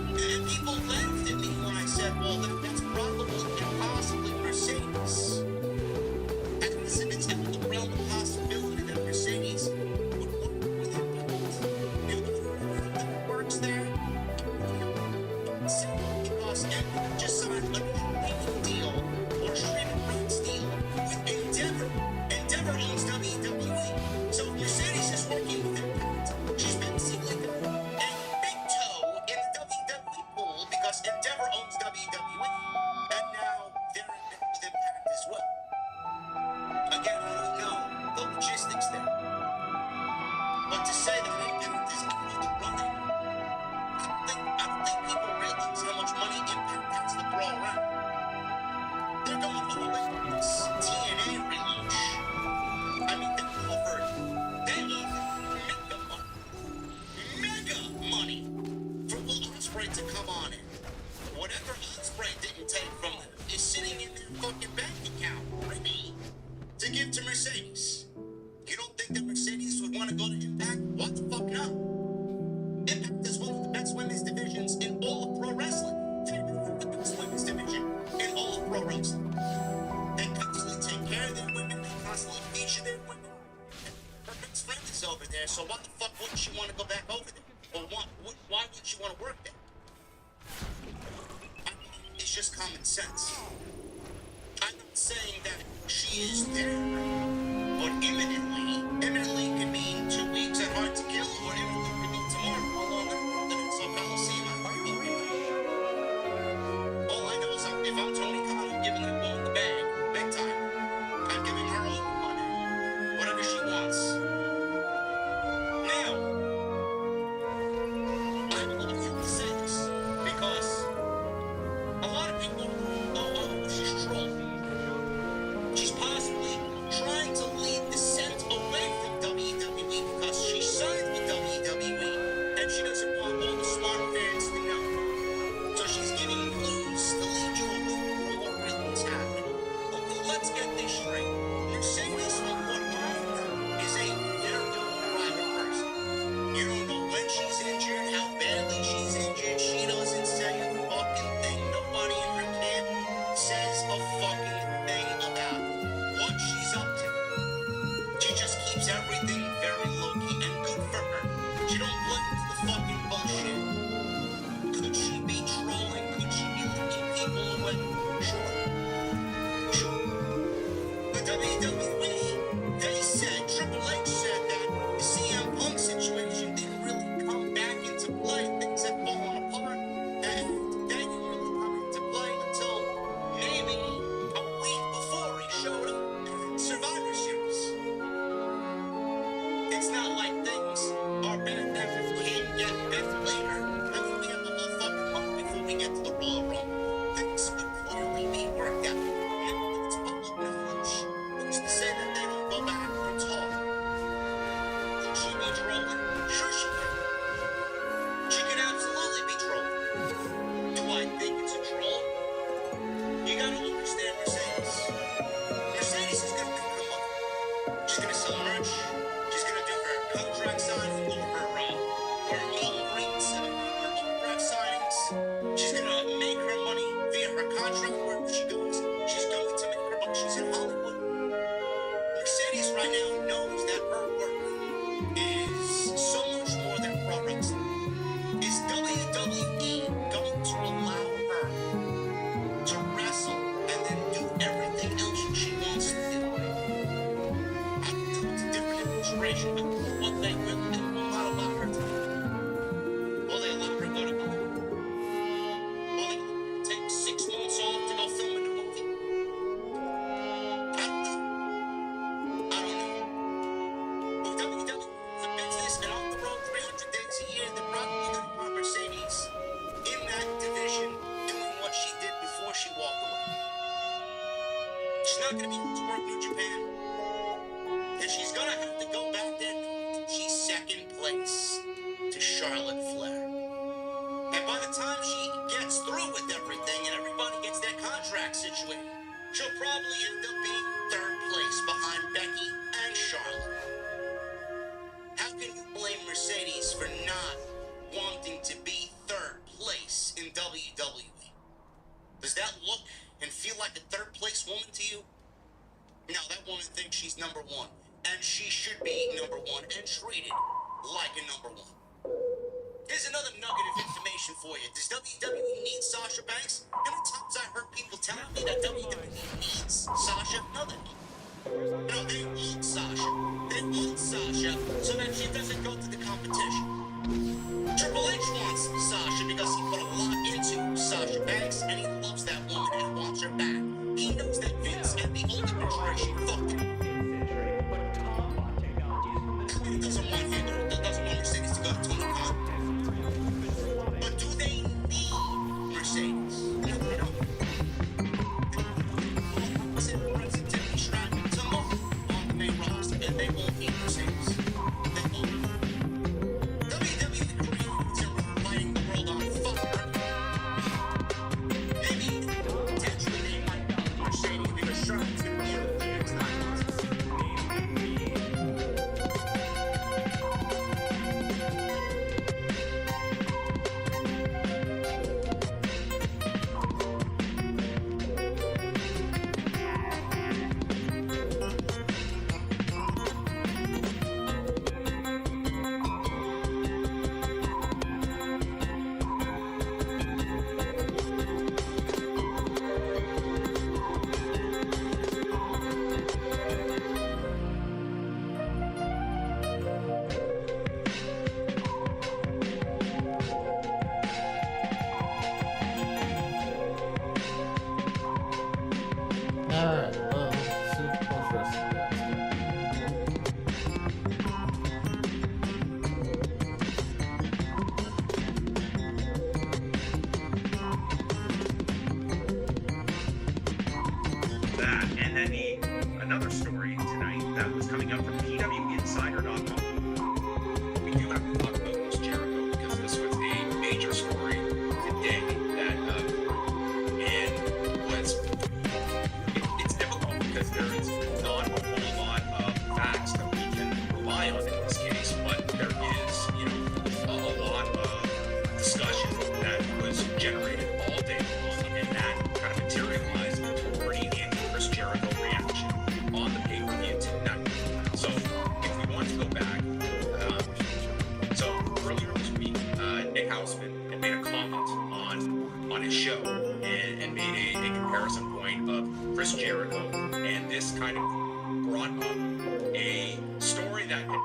And people laughed at me when I said, well, that's probably impossibly Mercedes. And listen, it's in the realm of possibility that Mercedes would work with Impact. And that works there. Because Impact just signed a new deal or streaming rights deal with Endeavor. Endeavor owns WWE. So if Mercedes is working with Impact, she's basically got a big toe in the WWE pool because Endeavor owns WWE. And now they're in Impact as well. Again, I don't know the logistics there. But to say that Impact is out of the running, I don't think people realize how much money Impact has to throw around. They're going all in on this TNA relaunch. I mean, they offered makeup money. think that Mercedes would want to go to Impact? What the fuck not? Impact is one of the best women's divisions in all of pro wrestling. They have the best women's division in all of pro wrestling. They constantly take care of their women. They constantly feature their women. Her best friend is over there, so why the fuck wouldn't she want to go back over there? Or why wouldn't she want to work there? I mean, it's just common sense. I'm not saying that she is there, but imminently can mean 2 weeks at Hard to Kill, or imminently could mean tomorrow, no longer than in SoCal Coliseum. All I know is if I'm Tony Khan, I'm giving that woman the bag, big time. I'm giving her all the money, whatever she wants. Now, I'm a little quick to say this, because a lot of people, she's trolling. She's possibly trying to lead the scent away from WWE because she signed with WWE and she doesn't want all the smart fans to know. So she's giving clues to lead you away from what really is happening. But let's get this straight. Mercedes McCourt is a very private person. You don't know when she's injured, how badly she's injured. She doesn't say a fucking thing. Nobody in her camp says a fucking thing about what she's up to. She just keeps everything very low-key and good for her. She don't blend into the fucking bullshit. Could she be trolling? Could she be leading people away? Sure. The WWE, they said, Triple H said that the CM Punk situation didn't really come back into play. Things had fallen apart. And they didn't really come into play until maybe a week before he showed up at Survivor Series. It's not like things are bad after we can't get better later. I mean, we have a whole fucking month before we get to the Royal Rumble. Things could clearly be worked out. And it's public knowledge. Who's to say that they don't go back and talk? Could she be trolling? Sure she can. She could absolutely be trolling. Do I think it's a troll? You gotta understand Mercedes. Mercedes is gonna make her money. She's gonna sell merch. She's gonna do her contract signing or her meet her contract signings. She's gonna make her money via her contract wherever she goes. She's going to make her money. She's in Hollywood. Mercedes right now knows that her work is so much more than pro wrestling. Is WWE going to allow her to wrestle and then do everything else she wants to do? I don't know, it's a different administration, but what they will not allow her to do. Will they allow her to go to Hollywood? Will they take 6 months off to go film a new movie? I don't know. With WWE, the business and on the road 300 days a year, they're probably going to want Mercedes in that division doing what she did before she walked away. She's not going to be able to work New Japan. And she's going to have to go back there. She's second place to Charlotte Flair. And by the time she gets through with everything and everybody gets their contract situated, she'll probably end up being third place behind Becky and Charlotte. How can you blame Mercedes for not wanting to be third place in WWE? Does that look and feel like a third place woman to you? No, that woman thinks she's number one, and she should be number one and treated like a number one. Here's another nugget of information for you. Does WWE need Sasha Banks? How many times I heard people telling me that WWE needs Sasha? No, they don't. No, they want Sasha. They want Sasha so that she doesn't go to the competition. Triple H wants Sasha because he put a lot into Sasha Banks and he loves that woman and wants her back. He knows that Vince and the old administration fucked him. He doesn't want him, doesn't want Mercedes to go to Tony Khan. But do they need Mercedes? No, they don't. Representative Stratton tomorrow on the main roster, and they won't need Mercedes. They won't. WWE created to lighting the world on fire. Maybe potentially they might not Mercedes because Charlotte's gonna be in the next time.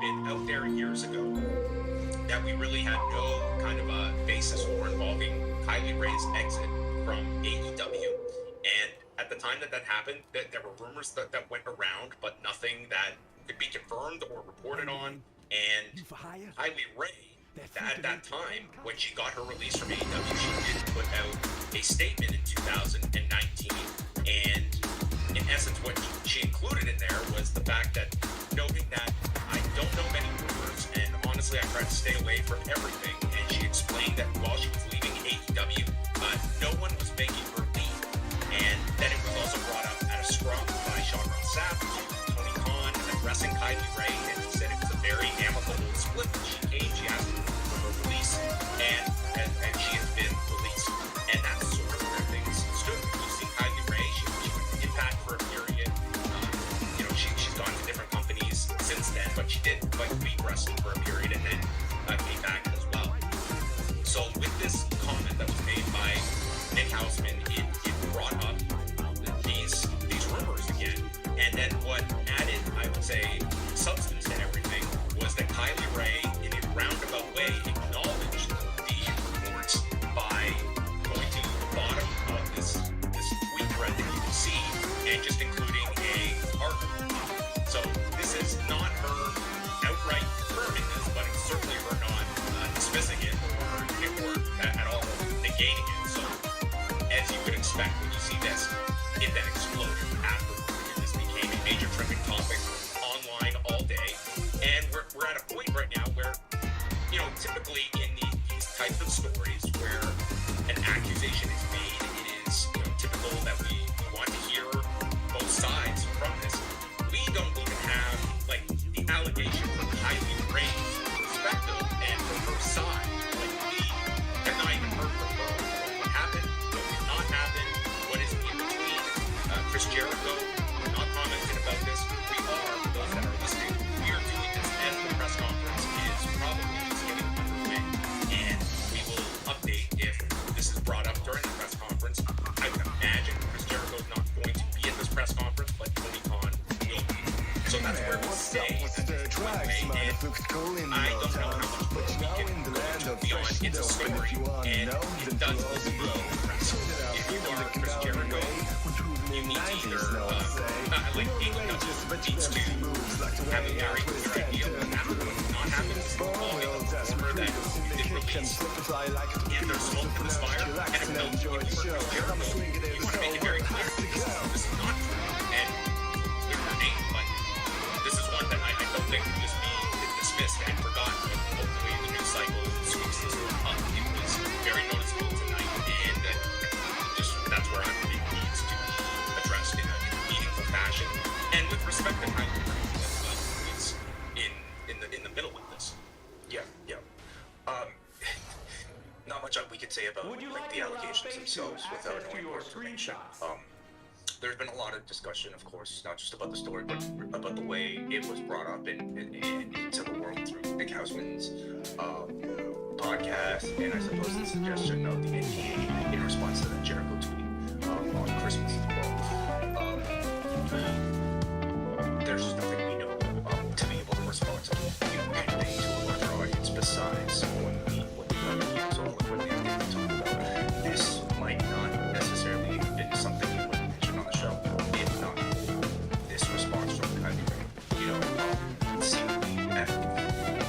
been out there years ago that we really had no kind of a basis for involving Kylie Ray's exit from AEW. And at the time that happened, there were rumors that went around, but nothing that could be confirmed or reported on. And Kylie Ray, at that time, when she got her release from AEW, she did put out a statement in 2019. And in essence, what she included in there was the fact that, noting that I don't know many rumors, and honestly, I tried to stay away from everything. And she explained that while she was leaving AEW, no one was making her leave. And then it was also brought up at a scrum by Shotgun Savage, Tony Khan, addressing Kylie Ray, and he said it was a very amicable split when she came. She asked for her release, and she has been released. And that's sort of where things stood. We've seen Kylie Ray, she went to Impact for a period. She's gone to different companies since then, but she did leave wrestling for a period and then came back as well. So with this comment that was made by Nick Hausman, it brought up these rumors again. And then what added, I would say, substance to everything was that Kylie Ray, in a roundabout way, acknowledged the reports by going to the bottom of this tweet thread that you can see and just including a heart. So this is not her outright confirming this, but it's certainly her not dismissing it or at all negating it. So as you would expect when you see this, it then exploded afterwards. This became a major trending topic online all day. And we're at a point right now where, typically in these types of stories where an accusation is made, it is typical that we want to hear both sides from this. We don't even have the allegation from Kylie Ray's perspective and from her side. We have not even heard from her what happened, what did not happen, what is in between. Chris Jericho not commenting about this. We are, for those that are listening, we are doing this as the press conference is probably just getting underway, and we will update if this is brought up during the press conference. I would imagine Chris Jericho is not going to be at this press conference, but Tony Khan will be. So that's where we'll stay at this point, and I don't know how much more we can go into beyond it's a story, and it does need to be press. If you are Chris Jericho, you need to either, AEW needs to have a very clear idea of what happened, what not happened, involving the rumor that you did release. If there's smoke from this fire, and if no, if you were Chris Jericho, you want to make it very clear, this is not true, and give her name, but this is one that I don't think can just be dismissed and forgotten, but hopefully the news cycle sweeps this one up. It was very noticeable tonight, and that's where I think it needs to be addressed in a meaningful fashion. And with respect to Kylie Ray, who's in the middle of this. Yeah. Not much we could say about the allegations themselves without knowing more information. There's been a lot of discussion, of course, not just about the story, but about the way it was brought up into the world through Nick Hausman's podcast, and I suppose the suggestion of the NPA in response to that Jericho tweet on Christmas as well. There's just nothing we know to be able to respond to anything to a larger audience besides what the government is all equipment is talking about. This might not necessarily have been something you would mention on the show if not this response from Kylie Ray. Seemingly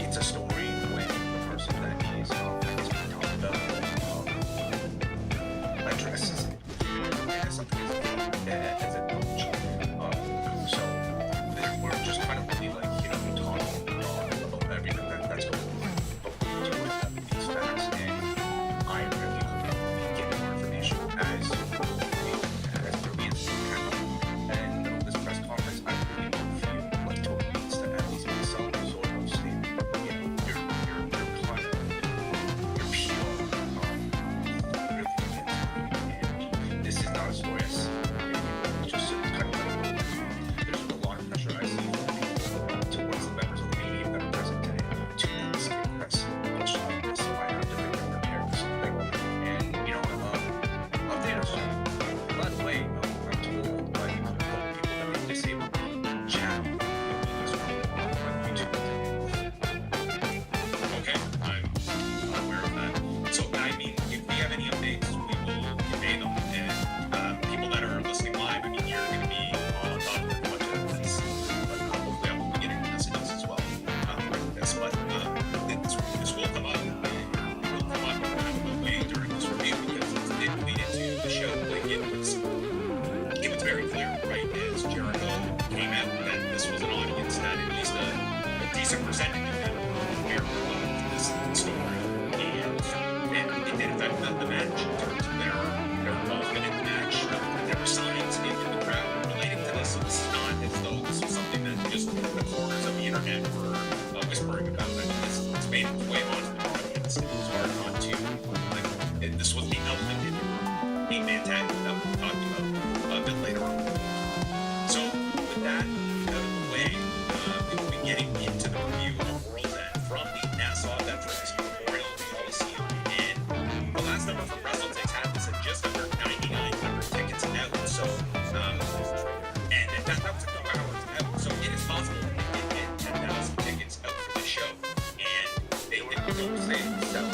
it's a story when the person that is being talked about addresses it as something to presenting them here this story, and it did affect the match in terms of their involvement in the match. There were signs in the crowd relating to this. It's not as though this was something that just the corners of the internet were whispering about. I mean, it's made its way onto the audience. It was hard not to. This was the element in the room. 8-man tag that we'll be talking about a bit later on. So with that out of the way, we will be getting into the review of World's End from the Nassau Veterans Memorial Coliseum. And the last number from WrestleTix had this at just under 9,900 tickets out. So, and that was a couple hours out. So it is possible that they did get 10,000 tickets out for the show. And they didn't say sell.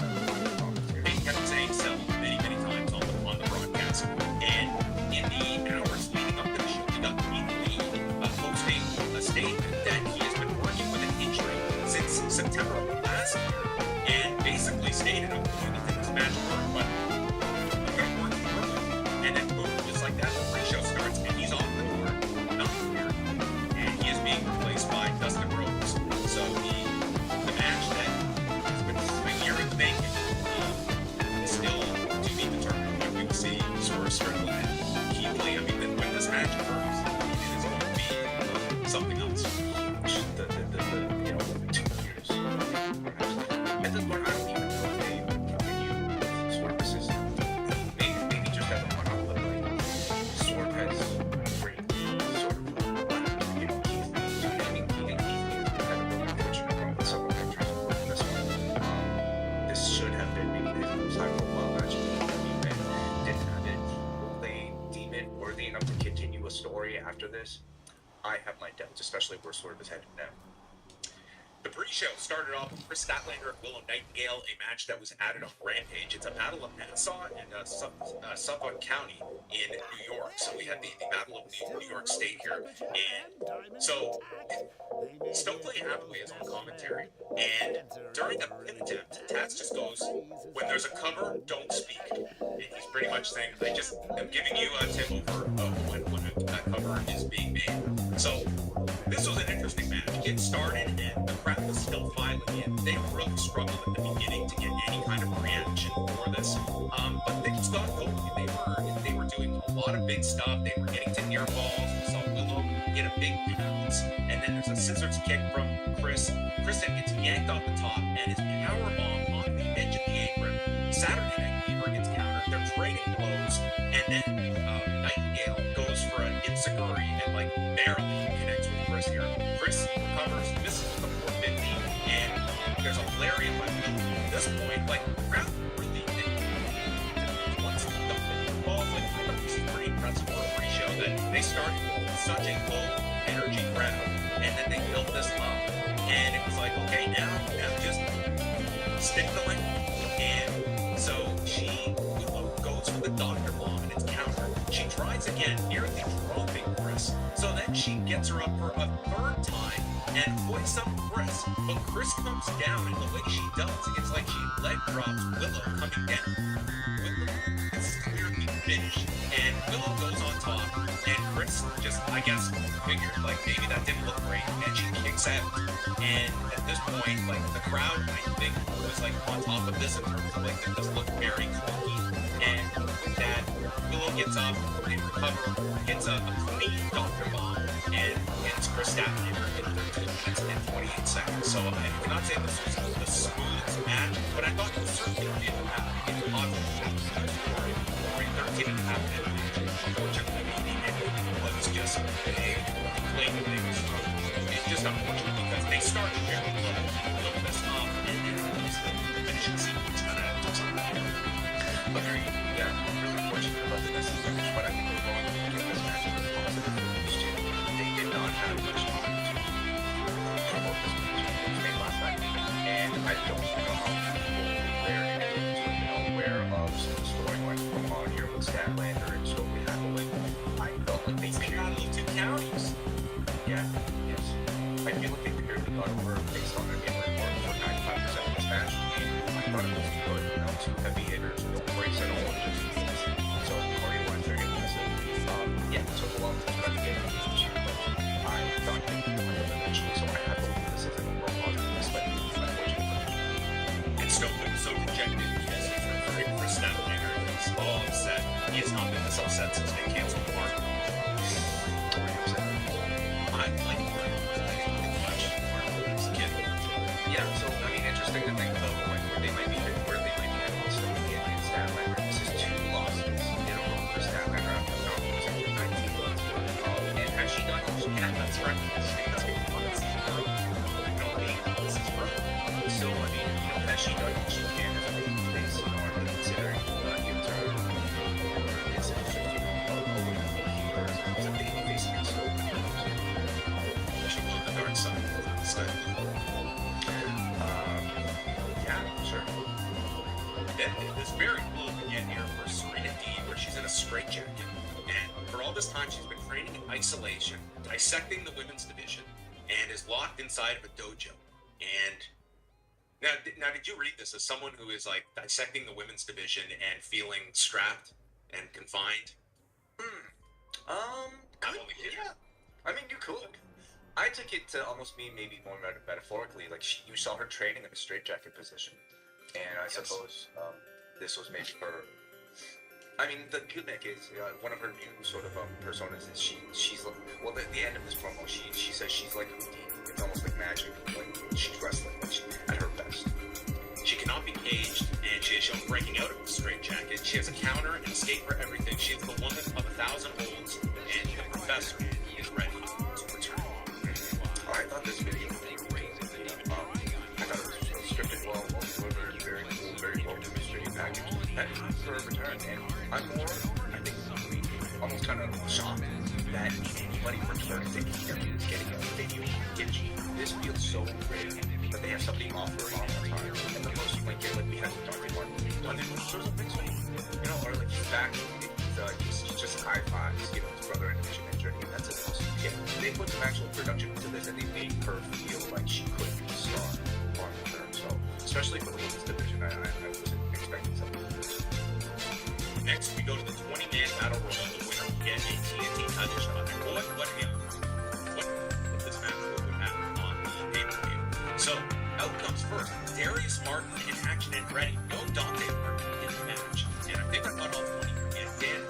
They kept saying sell many times on the broadcast. And in the hours leading up to the show, we got the posting a statement that he has been working with an injury since September of last year, and basically stated, I'm going to this match work, but I'm going to work through it. And then boom, just like that, the pre-show starts, and he's off the door, nothing weird, and he is being replaced by Dustin Rhodes. So the match that has been a year in the making is still to be determined when we will see Strickland and Keith Lee. I mean, when this match occurs, it is going to be something else. The 2 years. At this point, I don't even know if they continue Swerve versus maybe just have a one-off, but like Swerve has great sort of run. Keith Lee, I mean, Keith Lee has been kind of really fortunate run with several countries in this one. This should have been maybe the most high-profile match didn't have it. Will they deem it worthy enough to continue a story after this? I have my doubts, especially where Swerve is headed now. The pre-show started off with Chris Statlander and Willow Nightingale, a match that was added on Rampage. It's a battle of Nassau and Suffolk County in New York. So we had the Battle of New York State here. And so Stokely Hathaway is on commentary. And during a pin attempt, Taz just goes, when there's a cover, don't speak. And he's pretty much saying, I'm giving you a tip over when a cover is being made. So this was an interesting match. It started and the crowd was still filing in. They really struggled at the beginning to get any kind of reaction for this. But things got going. They were doing a lot of big stuff. They were getting to near falls. We saw Willow get a big bounce. And then there's a scissors kick from Chris. Chris then gets yanked off the top and his powerbomb on the edge of the apron. Saturday Night Fever gets countered. They're trading blows. And then Nightingale goes for an enziguri and barely connects with Chris here. Chris recovers, misses with the 450, and there's a lariat by Willow. At this point, the crowd really didn't want to dump it. Balls, I thought this is pretty impressive for a pre-show that they started with such a low energy crowd, and then they built this up, and it was okay, now just stick the landing. And so Willow goes for the Dr. Bomb, and it's countered. She tries again, nearly dropping Chris. So then she gets her up for a third time and hoists up Chris. But Chris comes down, and the way she does, it's like she leg drops Willow coming down. Willow is clearly finished, and Willow goes on top, and Chris just, I guess, figured maybe that didn't look great, and she kicks out. And at this point, the crowd, I think, was on top of this in terms of that this looked very clunky. And with that, Willow gets up, they recover, hits a clean Dr. Bomb, and hits Chris Statlander in 13 minutes and 28 seconds. So I cannot say this was the smoothest match, but I thought it was certainly in the positive story. 13 and a half minutes. Unfortunately, the ending was just a blatant thing. It's just unfortunate because they started very low, built this up, and then the finishing sequence kind of took some time. Agreed. Yeah, I'm really fortunate about the message finish, but I think we're going to get this match as positive for these two. They did not have much time to promote this match. It was made last night, and I don't know how people there and aware of some of the storyline going on here with Statlander and Stokely Hathaway. I felt like they Out of 2 counties. yeah, yes. I feel like they clearly got over based on their game report for 95% of this match. I thought it was good, 2 heavy hitters, no breaks at all, just so Corey went very impressive. Yeah, it took a long time to get to the but I thought they would eventually, so I have to look at this as an overall positive. since they canceled Mark. I like Mark. I didn't watch Mark as a kid. Yeah, so I mean, interesting to think though, like where they might be having also in stat line. This is 2 losses in a row for stat line after losing to 19 months. And has she done all she can? That's right. That's been months. This is rough. So I mean, has she done all she can as a baby face? Are they considering giving her it's a baby face against her? She won the dark side of the study. Yeah, sure. This very cool again here for Serena Deeb, where she's in a straitjacket, and for all this time she's been training in isolation, dissecting the women's division, and is locked inside of a dojo. And now, did you read this as someone who is like dissecting the women's division and feeling strapped and confined? Yeah. I mean, you could. I took it to almost mean maybe more metaphorically, like you saw her training in a straitjacket position, and I suppose this was maybe her. I mean, the good thing is one of her new sort of personas is she's well at the end of this promo she says she's like Houdini. It's almost like magic when she's wrestling, like at her best. She cannot be caged, and she is shown breaking out of the straitjacket. She has a counter and escape for everything. She is the woman of 1,000 holds, and the professor is ready to return. I thought this video was amazing. I thought it was scripted well delivered, very cool, very well demonstrated package. And for a return, and I'm more, I think, almost kind of shocked that anybody returning to AEW is getting a video package. This feels so great that they have something offered all the time. And the most like we had with Dante Martin. Dante Martin shows up next week, or like he's back. He's just high fives, his brother in Division injury, and that's it. Yeah, they put some actual production into this, and they made her feel like she could be a star long term. So, especially for the women's division, I wasn't expecting something like this. Next, we go to the 20-man battle royal. The winner will get a TNT title shot. And what this match would happen on the pay-per-view. So, out comes first Darius Martin and Action and Ready. No Dante Martin in the match. And I think I got all 20 and Dan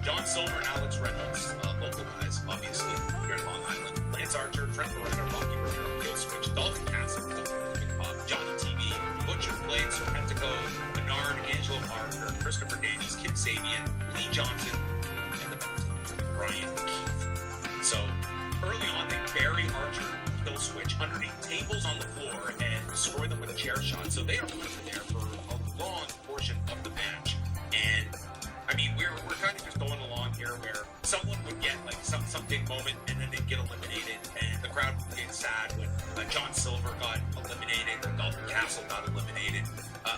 John Silver and Alex Reynolds, local guys, obviously, here in Long Island. Lance Archer, Trent Beretta, Rocky Romero, Kill Switch, Dolphin Castle, Johnny TV, Butcher Blade, Serpentico, Bernard, Angelo Parker, Christopher Davies, Kid Sabian, Lee Johnson, and the Brian Keith. So, early on, they bury Archer, Kill Switch underneath tables on the floor and destroy them with a chair shot. So they are there for a long portion of the match. And I mean, we're kind of just going along here where someone would get like some big moment and then they'd get eliminated, and the crowd would get sad when John Silver got eliminated or Dolphin Castle got eliminated.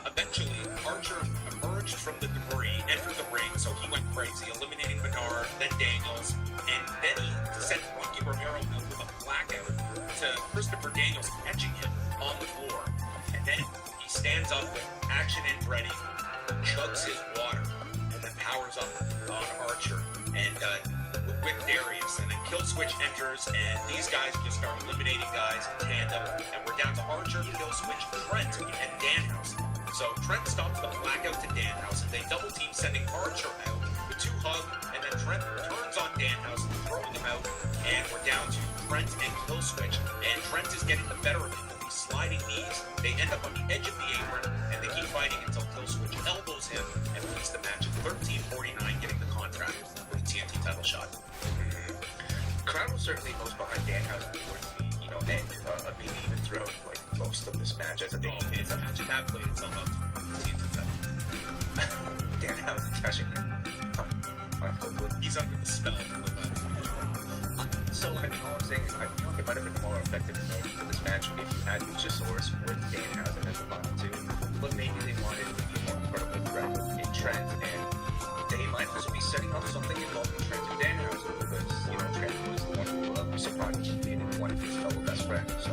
Eventually, Archer emerged from the debris, entered the ring, so he went crazy, eliminating Bernard, then Daniels, and then he sent Rocky Romero out with a blackout to Christopher Daniels, catching him on the floor. And then he stands up with Action and Ready, chugs his water, powers up on Archer and with Darius, and then Kill Switch enters, and these guys just start eliminating guys in tandem, and we're down to Archer, Kill Switch, Trent, and Danhausen. So Trent stops the blackout to Danhausen. They double team, sending Archer out. The two hug, and then Trent turns on Danhausen, throwing him out, and we're down to Trent and Kill Switch, and Trent is getting the better of him with these sliding knees. They end up on the edge of the apron, and they keep fighting until Kill Switch elbows him and wins the match at 13:49, getting the contract for the TNT title shot. Crowd was certainly most behind Danhausen towards the end, maybe even throughout like most of this match as a big. It's a match that played itself out to the TNT title. Danhausen catching him. He's under the spell of So I mean, all I'm saying is I feel like it might have been more effective for this match if you had Luchasaurus with Danhausen as the final two. But maybe they wanted to be more incredible threat in Trent, and they might also be setting up something involving Trent and Danhausen because Trent was the one who surprised and created one of his fellow best friends. So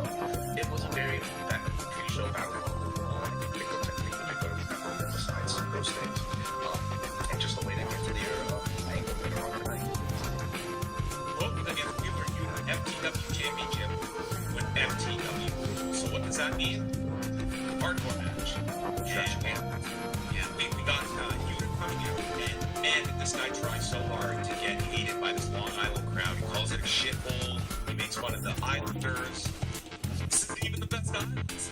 it was a very pre-show battle. I think they could remember besides those things, and just the way they went to the angle later on tonight. Well, again, we were FTW Championship with FTW. So what does that mean? Hardcore match. And we got Unit coming out, and this guy tries so hard to get hated by this Long Island crowd. He calls it a shithole. He makes fun of the Islanders. This isn't even the best Islanders.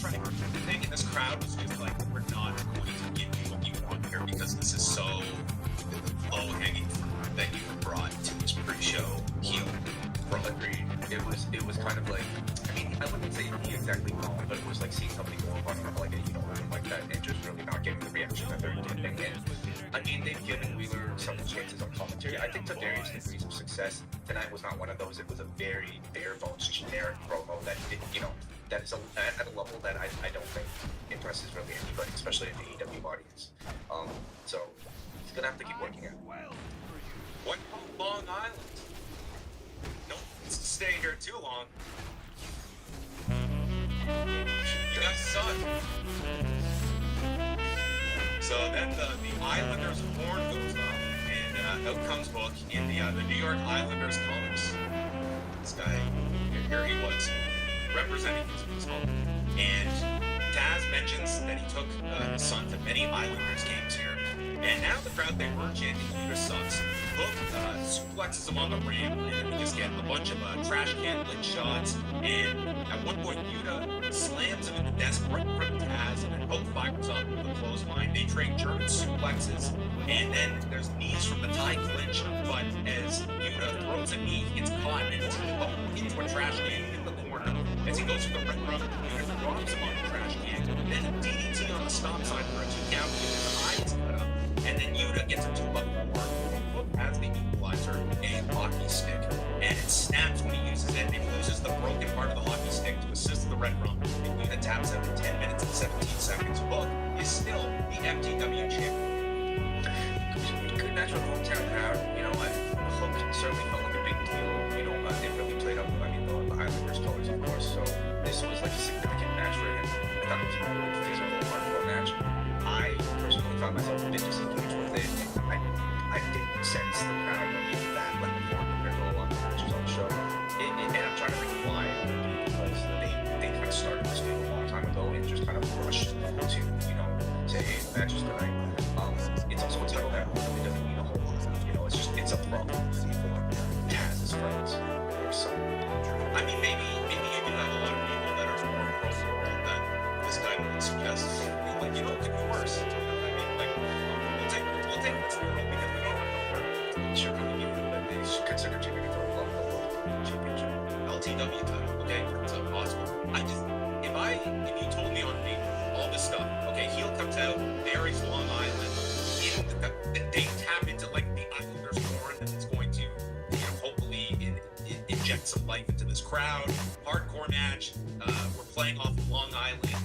Right. The thing in this crowd was just like, we're not going to give you what you want here because this is so low-hanging fruit that you were brought to this pre-show heel. Bro, agreed. It was kind of like, I mean, I wouldn't say he exactly wrong, but it was like seeing somebody go up on like a, you know, like that and just really not getting the reaction that they're getting. And I mean, they've given Wheeler some chances on commentary. I think to various degrees of success, tonight was not one of those. It was a very bare bones, generic promo that did, you know, that is at a level that I don't think impresses really anybody, especially in the AEW audience. So he's gonna have to keep working at it. What Long Island? No one's to stay here too long. You guys suck. So then the Islanders horn goes off, and out comes Book in the New York Islanders colors. This guy, here he was, representing his home. And Taz mentions that he took his son to many Islanders games here. And now the crowd, they were chanting, Yuta sucks. Book suplexes him on the ramp, and we just get a bunch of trash can lid shots. And at one point, Yuta slams him in the desk right in front of Taz, and then Hope fires up with a clothesline. They trade German suplexes, and then there's knees from the tie clinch. But as Yuta throws a knee, he gets caught and into a trash can in the corner. As he goes for the red run, Yuta drops him on the trash can. Then a DDT on the stop sign for a 2 count with his eyes cut up. And then Yuta gets a 2-up forward, has the equalizer, a hockey stick, and it snaps when he uses it, and he loses the broken part of the hockey stick to assist the red rum. And Yuta taps out in 10 minutes and 17 seconds. Book is still the FTW champion. Good match with hometown crowd. You know, Hook certainly felt like a big deal. You know, they really played up, I mean, the Islanders colors, of course. So this was like a significant match for him. I thought it was a really physical, hardcore match. I personally found myself a bit disengaged with it. I didn't sense the crowd being that like before compared to a lot of matches on the show. And I'm trying to think why, because they kind of started this game a long time ago and just kind of rushed to, you know, say, hey, the match is tonight. It's also a title that really doesn't mean a whole lot. You know, it's a problem for Taz's friends or something. I mean, maybe you do have a lot of people that are more pro that this guy would suggest. Like, you know, it could be worse. I mean, like, we'll take what's real because we don't know. Sure, you know, that they should consider taking it for the championship. LTW title, okay, it's possible. If you told me on paper all this stuff, okay, heel comes out, buries Long Island, they tap into like the Islanders' horn, and it's going to, you know, hopefully inject some life into this crowd. Hardcore match, we're playing off of Long Island.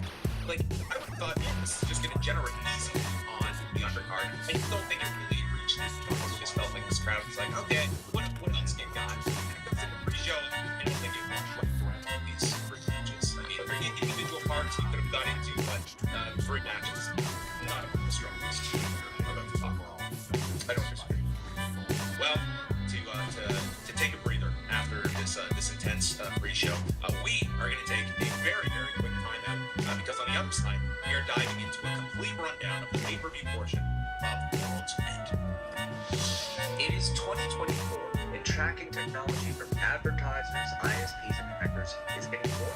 Like, I would have thought, man, this is just going to generate easily on the undercard. I just don't think it really reached this point. It just felt like this crowd was like, okay, what else can got? Because in the pre-show, I don't think it went for all these free matches. I mean, individual parts you could have got into, but free matches, not the strongest about the top roll. I don't disagree. Well, to take a breather after this intense pre-show, we are going to take a very, very quick time out because on the other side, we are diving into a complete rundown of the pay-per-view portion of World's End. It is 2024, and tracking technology from advertisers, ISPs, and hackers is getting more.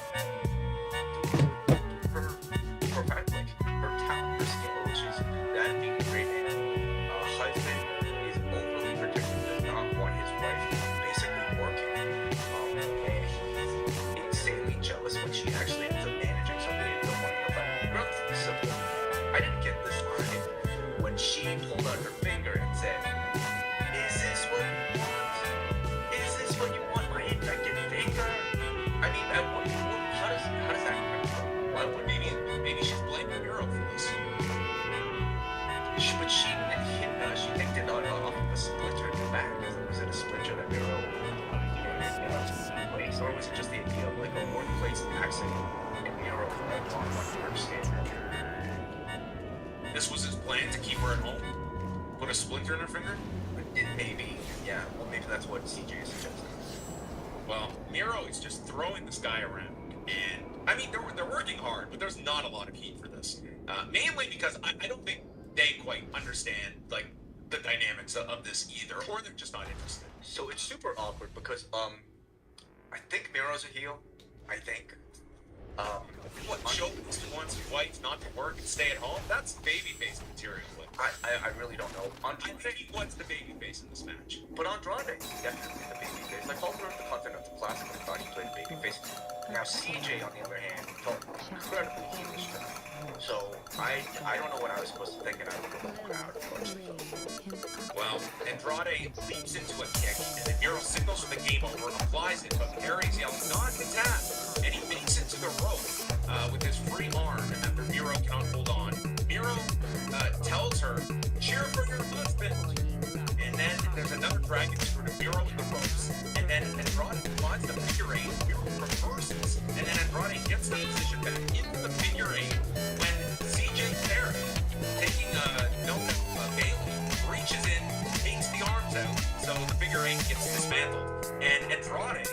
For Redlick, her talent for skill, which is that being a great man, husband is overly protective, does not want his wife basically working. And he's insanely jealous when she actually ends up managing somebody and don't want to know about it. Relatively simple. I didn't get this line when she pulled out her finger and said, "Is this what you want? Is this what you want, my infected finger?" I mean, how does that happen? Well, maybe she's blaming Miro for this. But she picked it off of a splinter in the back. Was it a splinter that Miro placed, or was it just the idea of like a workplace accident and Miro like on one workstation? This was his plan to keep her at home? Put a splinter in her finger? Maybe, yeah. Well, maybe that's what CJ suggested. Well, Miro is just throwing this guy around, and I mean they're working hard, but there's not a lot of heat for this. Mainly because I don't think they quite understand like the dynamics of this either, or they're just not interested. So it's super awkward because I think Miro's a heel. I think. What, chauvinist who wants his wife not to work and stay at home? That's babyface material. I really don't know. I think he was the babyface in this match. But Andrade, definitely the babyface. Like all throughout the Continental Classic, I thought he played babyface. Now CJ, on the other hand, felt incredibly heelish tonight. So I don't know what I was supposed to think, and I don't know the crowd unfortunately. Well, Andrade leaps into a kick, and then Miro signals for the game over, applies it, but Perry's yelling, not the tap, and he makes it to the rope with his free arm, and after Miro cannot hold on, Miro tells her, cheer for your husband. And then there's another dragon screw to Miro with the ropes, and then Andrade finds the figure eight, Miro reverses, and then Andrade gets the position back into the figure eight when CJ Perry, taking a note of Bailey, reaches in, takes the arms out, so the figure eight gets dismantled, and Andrade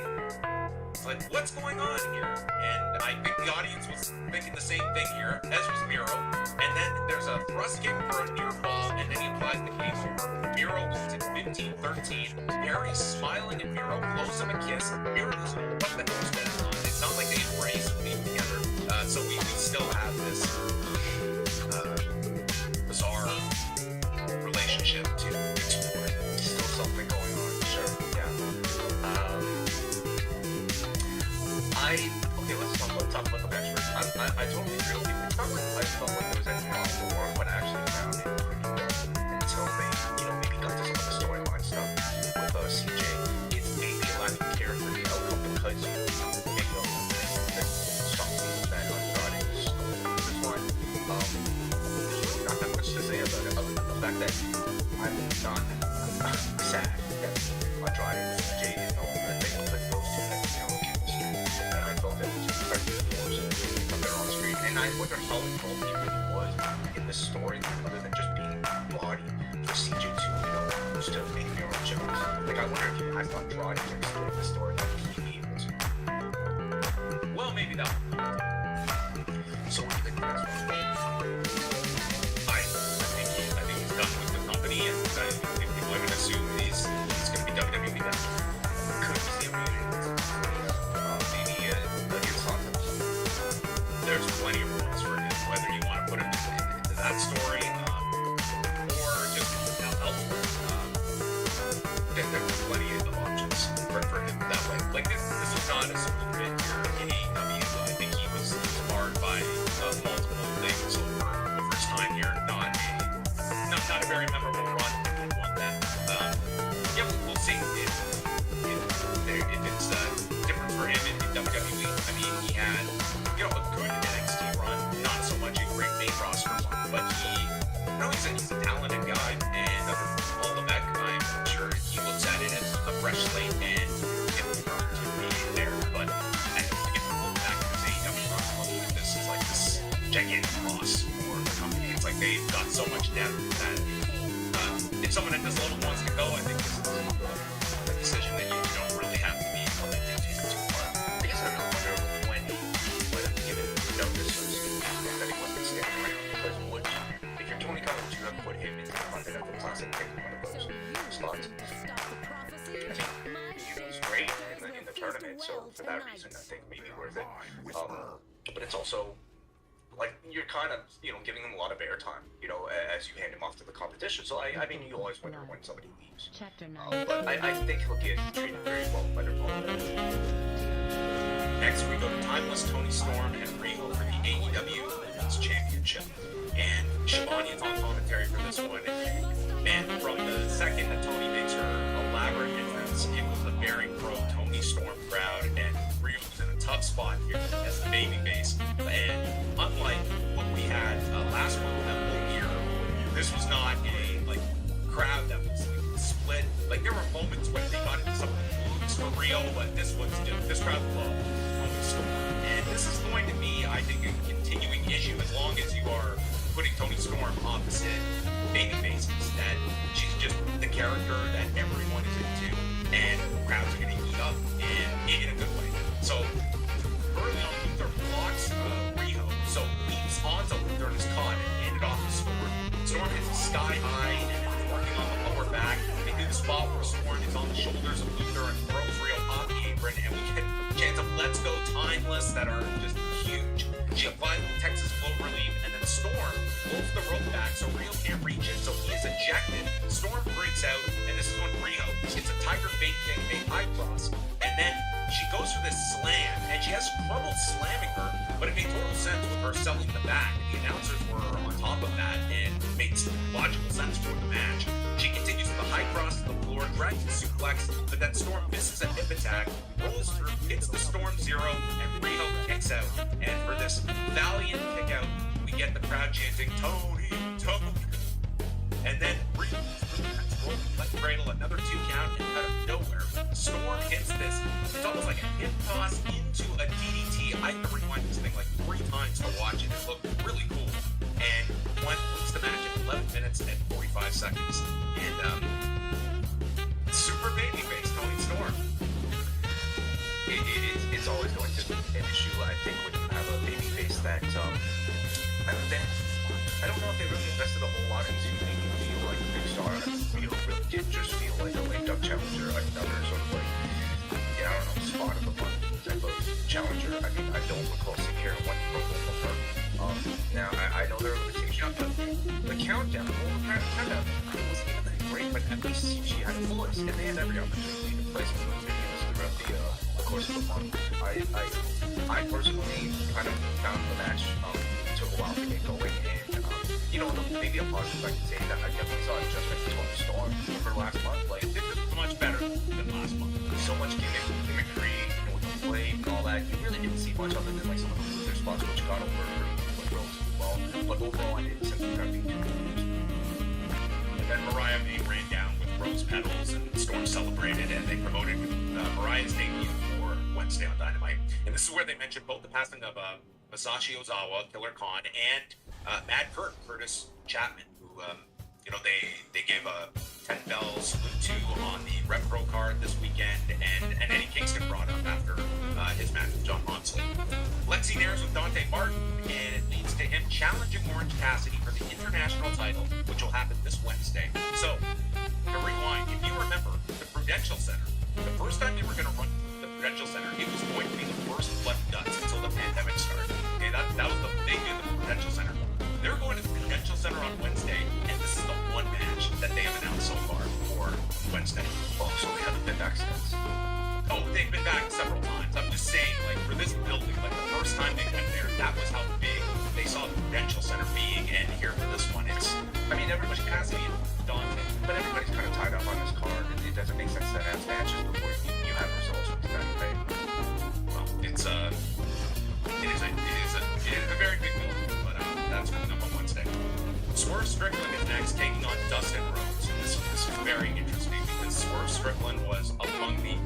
is like, what's going on here? And I think the audience was thinking the same thing here, as was Miro, and then there's a thrust kick for a near fall, and then he applies the game over. Miro goes at 15-13, Perry smiling at Miro, blows him a kiss, Miro doesn't know what the hell's going on. It's not like they embrace and leave together, so we still have this bizarre relationship to explore. Still something going on, sure, yeah. Okay, let's talk about the match first. I totally agree with you. It's not like I felt like there was anything wrong or what I actually found it until they, maybe got to some of the storyline stuff with CJ. It's maybe a lacking character the outcome because you maybe don't think that something that Andrade is this one. Not that much to say about it other than the fact that I'm not sad that Andrade and CJ is no longer a thing because those two had chemistry, and I felt that it was incredibly forced from their on screen. And I wonder how involved he really was in the story, other than just being body for CJ to, just to make Miro jealous. Like I wonder if he has Andrade in the story like he was. Well, maybe that. So what do you think of this one? I think he's done with the company, and I think people are going to assume he's going to be WWE then. Could we see a reunion? Maybe a Insanta? There's plenty of roles for him, whether you want to put him into that story or just elsewhere. There's plenty of options for him that way. Like this was not a smooth bit here in AEW. I think he was marred by multiple things over the first time here. Not a very memorable run. I want that. Yeah, we'll see if it's different for him in WWE. I mean, he had a good NXT run, not so much a great main roster one, but he's a talented guy, and all of that, I'm sure he looks at it as a fresh slate and it will learn to be there. But I don't think it's going back to his AEW run. Looking at this as like this gigantic loss for the company. It's like they've got so much depth that if someone at this level wants to go, I think this is a decision that you don't really have to be committed to too far. I guess I wonder when he would have given notice, so to speak, that he wasn't standing around. Because if you're Tony Khan, would you have put him into the Continental Classic taking one of those spots? I think he was great in the tournament, so for that reason, I think maybe worth it. But it's also like you're kind of giving them a lot of airtime, as you hand him off to the competition. So I mean, you always wonder when somebody leaves. But I think he'll get treated very well by their opponent. Next, we go to Timeless Tony Storm and Riho for the AEW Women's Championship. And Shivani is on commentary for this one. And from the second that Tony makes her elaborate entrance, it was a very pro-Tony Storm crowd, and Riho was in a tough spot here as the babyface. And unlike what we had last month, that whole year, this was not a crowd that was split. Like there were moments when they got into some moves for Riho, but this crowd loved Tony Storm. And this is going to be, I think, a continuing issue as long as you are putting Tony Storm opposite babyfaces. That she's just the character that everyone is into, and crowds are going to eat up in a good way. So early on, Luther blocks Riho, so leaps onto Luther and is caught and handed off to Storm. Storm that are just huge. She applies Texas flow relief, and then Storm pulls the rope back so Rio can't reach it, so he is ejected. Storm breaks out, and this is when Rio hits a Tiger Bait kick, a high cross, and then she goes for this slam, and she has trouble slamming her, but it made total sense with her selling the back. The announcers were on top of that and made logical sense for the match. She continues with a high cross to the floor, drags the suplex, but then Storm misses a hip attack, rolls through, hits the Storm Zero, and Rio kicks out. And for this valiant kick out, we get the crowd chanting, Tony, Tony. And then Rio let cradle another 2 count, and out of nowhere, Storm hits this. It's almost like a hip toss into a DDT. I had to rewind this thing like 3 times to watch it. It looked really cool. And wins the match in 11 minutes and 45 seconds. And super babyface Tony Storm. It's always going to be an issue, I think, when you have a babyface that I don't know if they really invested a whole lot into making him feel like a big star. Really did just feel like a lame duck challenger, like another sort of like, I don't know, spot of the month type of challenger. I mean, I don't recall seeing here one promo from her. Now, I know there are limitations, but the countdown, it wasn't even that great, but at least she had a voice, and they had every opportunity to play some of those videos throughout the course of the month. I personally kind of found the match took a while to get going, and maybe a positive I can say that I definitely saw adjustment to Tony Storm for last month. Like, this is much better than last month. So much gimmickry, with the flame and all that. You really didn't see much other than like some of the loser spots, which got over like Rose as well. But overall, I didn't sense that being too good. And then Mariah May ran down with rose petals, and Storm celebrated, and they promoted Mariah's debut for Wednesday on Dynamite. And this is where they mentioned both the passing of Masashi Ozawa, Killer Khan, and Mad Curtis Chapman, who they gave a 10 bell salute to on the Rep Pro card this weekend, and Eddie Kingston brought up after his match with John Moxley. Lexi Nares with Dante Martin, and it leads to him challenging Orange Cassidy for the international title, which will happen this Wednesday. So, to rewind, if you remember the Prudential Center, the first time they were going to run the Prudential Center, it was going to be the first blood and guts until the pandemic started. Okay, that was the big in the Prudential Center. They're going to the Prudential Center on Wednesday, and this is the one match that they have announced so far for Wednesday. Oh, so they haven't been back since. Oh, they've been back several times. I'm just saying, like, for this building, like, the first time they went there, that was how big they saw the Prudential Center being, and here for this one, everybody has to be daunting. But everybody's kind of tied up on this card. It doesn't make sense to have matches before you have results with that, right? Well, it is a very big building, but that's coming up on Wednesday. Swerve Strickland is next, taking on Dustin Rhodes. This is very interesting because Swerve Strickland was among the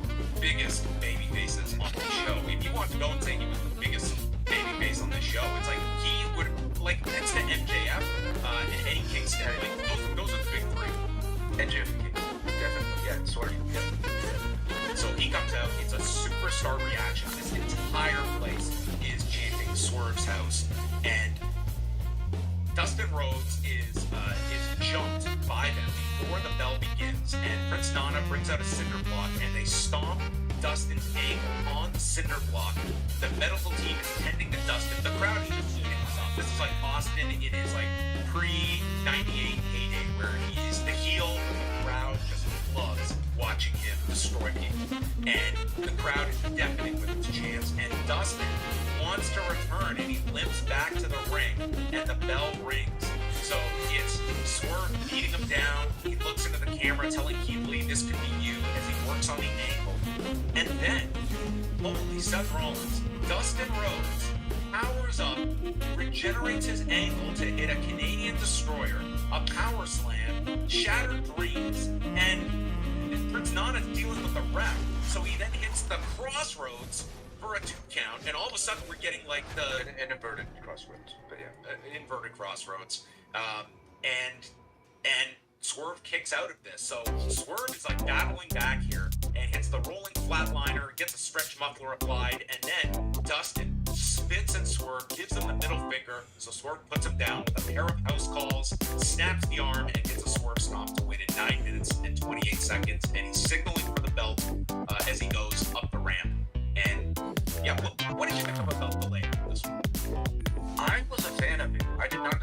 biggest baby faces on the show. If you want to go and say he was the biggest baby face on the show, it's like he would, like, next to MJF and Eddie Kingston, like, those are the big 3. MJF and Kingston, definitely, yeah, sort of, yeah. So he comes out, it's a superstar reaction. This entire place is chanting Swerve's house, and Dustin Rhodes is jumped by them before the bell begins, and Prince Nana brings out a cinder block, and they stomp Dustin's ankle on the cinder block. The medical team is tending to Dustin. The crowd is just eating this up. This is like Austin in his like pre-98 heyday, where he's the heel, the crowd just loves watching him destroy people. And the crowd is deafening with its chants, and Dustin wants to return, and he limps back to the ring, and the bell rings. So it's Swerve beating him down. He looks into the camera, telling Keith Lee this could be you as he works on the ankle. And then, holy Seth Rollins, Dustin Rhodes powers up, regenerates his ankle to hit a Canadian destroyer, a power slam, shattered dreams, and Prince Nana's dealing with the ref. So he then hits the crossroads for a 2 count, and all of a sudden we're getting like the An inverted crossroads, but yeah. Inverted crossroads. And Swerve kicks out of this. So Swerve is like battling back here and hits the rolling flatliner, gets a stretch muffler applied, and then Dustin spits at Swerve, gives him the middle finger. So Swerve puts him down with a pair of house calls, snaps the arm, and gets a Swerve stomp to win in 9 minutes and 28 seconds. And he's signaling for the belt as he goes up the ramp. And yeah, what did you think about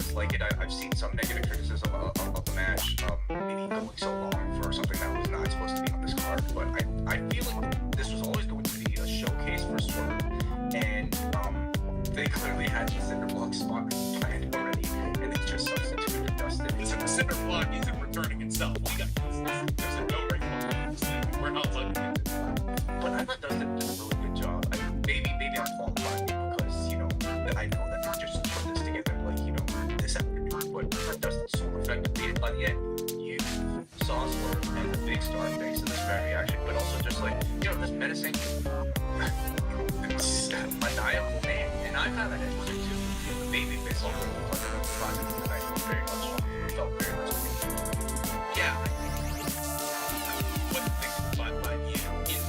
dislike it. I've seen some negative criticism of the match, maybe going so long for something that was not supposed to be on this card. But I feel like this was always going to be a showcase for Swerve, and they clearly had the cinder block spot planned already, and they just substituted Dustin. So the cinder block isn't returning itself. We got there's a no right now. We're not allowed to do this. But I thought Dustin did a really good job. Maybe I'm qualified because, you know, that I know that they just put this together, like, you know, this afternoon. But I thought Dustin so effectively, and by the end, you saw Swerve as a big star thanks to this crowd reaction, but also just like, you know, this menacing, maniacal man. And I found that interesting too. The baby face all over the clutter of the process tonight was very much, felt very much like it. Yeah. What the thing about you is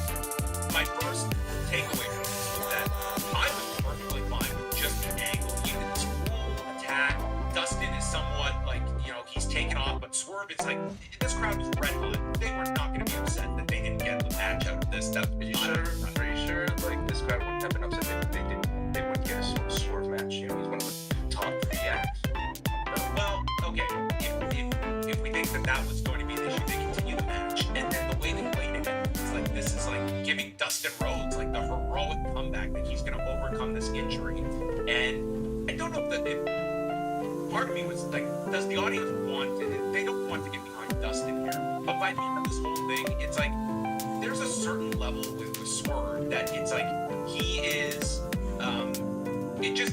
my first takeaway from this was that I was perfectly fine with just the angle. Even this cool attack. Dustin is somewhat like, you know, he's taken off, but Swerve is like, this crowd was red hot. They were not going to be upset that they didn't get the match out of this. That Are you sure? Pretty sure? Like, this crowd wouldn't have been upset if they wouldn't get a Swerve match. You know, he's one of the top 3 acts. Well, okay. If we think that was going to be the issue, they continue the match, and then the way they played it, it's like this is like giving Dustin Rhodes like the heroic comeback that he's going to overcome this injury. And I don't know if part of me was like, does the audience want to? They don't want to get behind Dustin here, but by the end of this whole thing, it's like there's a certain level with Swerve that it's like he is.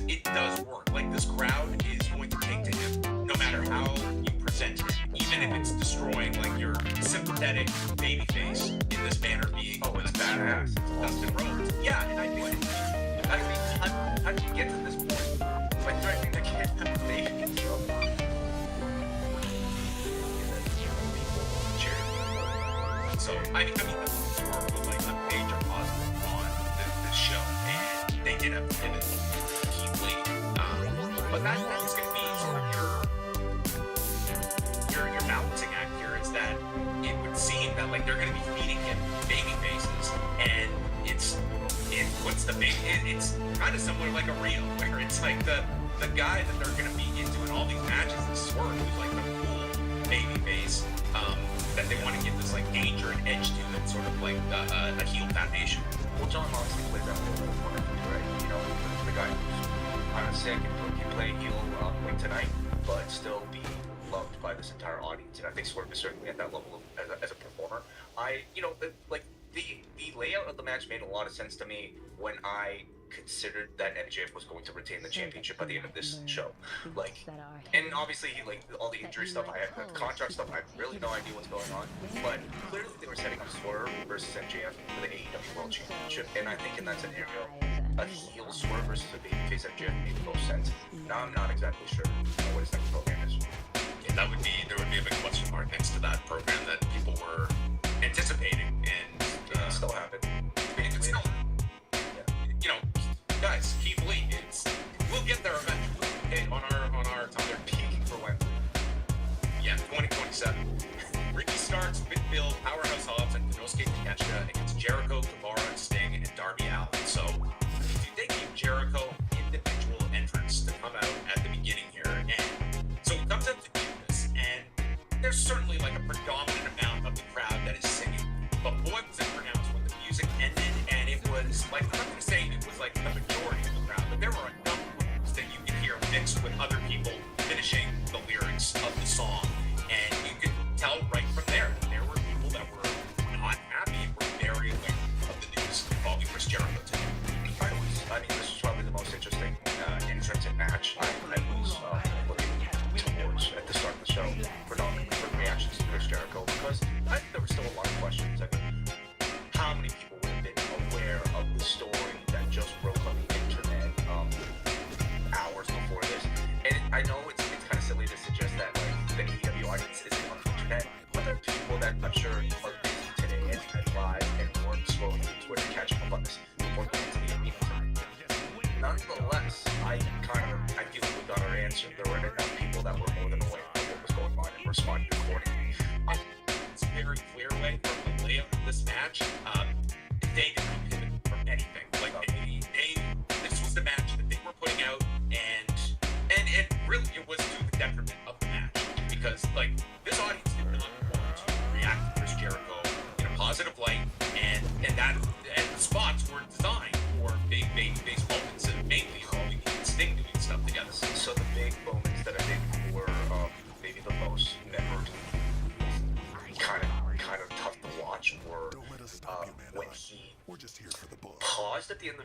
It does work. Like this crowd is going to take to him, no matter how you present it, even if it's destroying like your sympathetic babyface in this manner being. Oh, it's badass. Dustin Rhodes. Yeah, and I think how did you get to this point? By threatening the kid to have a baby in trouble. so. I mean, the Swerve was like a major positive on this show, and they did have to pivot keenly. But that is going to be sort of your balancing act here. Is that it would seem that like they're going to be feeding him baby faces, and it's kind of similar like a reel where it's like the guy that they're going to be into in all these matches is Swerve, who's like the cool baby face that they want to give this like danger and edge to, and sort of like a heel foundation. Well, John Moxley played that role wonderfully, right? You know, the guy who's kind of sick and can play heel wing tonight, but still be loved by this entire audience. And I think Swerve is certainly at that level as a performer. The layout of the match made a lot of sense to me when I considered that MJF was going to retain the championship by the end of this show. Like, and obviously he all the injury stuff, the contract stuff, I have really no idea what's going on. But clearly they were setting up Swerve versus MJF for the AEW World Championship, and I think in that scenario, a heel Swerve versus a babyface MJF made the most sense. Now I'm not exactly sure what his next program is. Yeah, there would be a big question mark next to that program that people were anticipating, and It still happened. it's still, you know, guys, Keith Lee, we'll get there eventually. Okay, on our time, they're peaking for when? Yeah, 2027. Ricky Starks, Big Bill, Powerhouse Hobbs, and Konosuke Takeshita against Jericho, Guevara, Sting, and Darby Allin. So they gave Jericho individual entrance to come out at the beginning here, and so it comes out to do this, and there's certainly like a predominant amount of the crowd that is singing, but boy was it pronounced when the music ended, and it was like, I'm not going to say it was like the majority of the crowd, but there were a number of words that you could hear mixed with other people finishing the lyrics of the song, and you could tell right from there that there were people that were not happy, were very aware of the news involving Chris Jericho today. I mean, this was probably the most interesting entrance and match I was looking towards at the start of the show, predominantly for reactions to Chris Jericho, because I think there were still a lot of questions. I mean, how many people would have been aware of the story that just broke on the internet hours before this? And I know it's kind of silly to suggest that like the AEW audience isn't on the internet, but there are people that I'm sure are busy today and live and weren't scrolling through Twitter catching up on this before going to the arena tonight. Nonetheless, I feel like we got our answer. There were enough people that were more than aware of what was going on and responded accordingly. It's a very clear way from the layout of this match. They did not pivot from anything. Like this was the match that they were putting out, and really it was to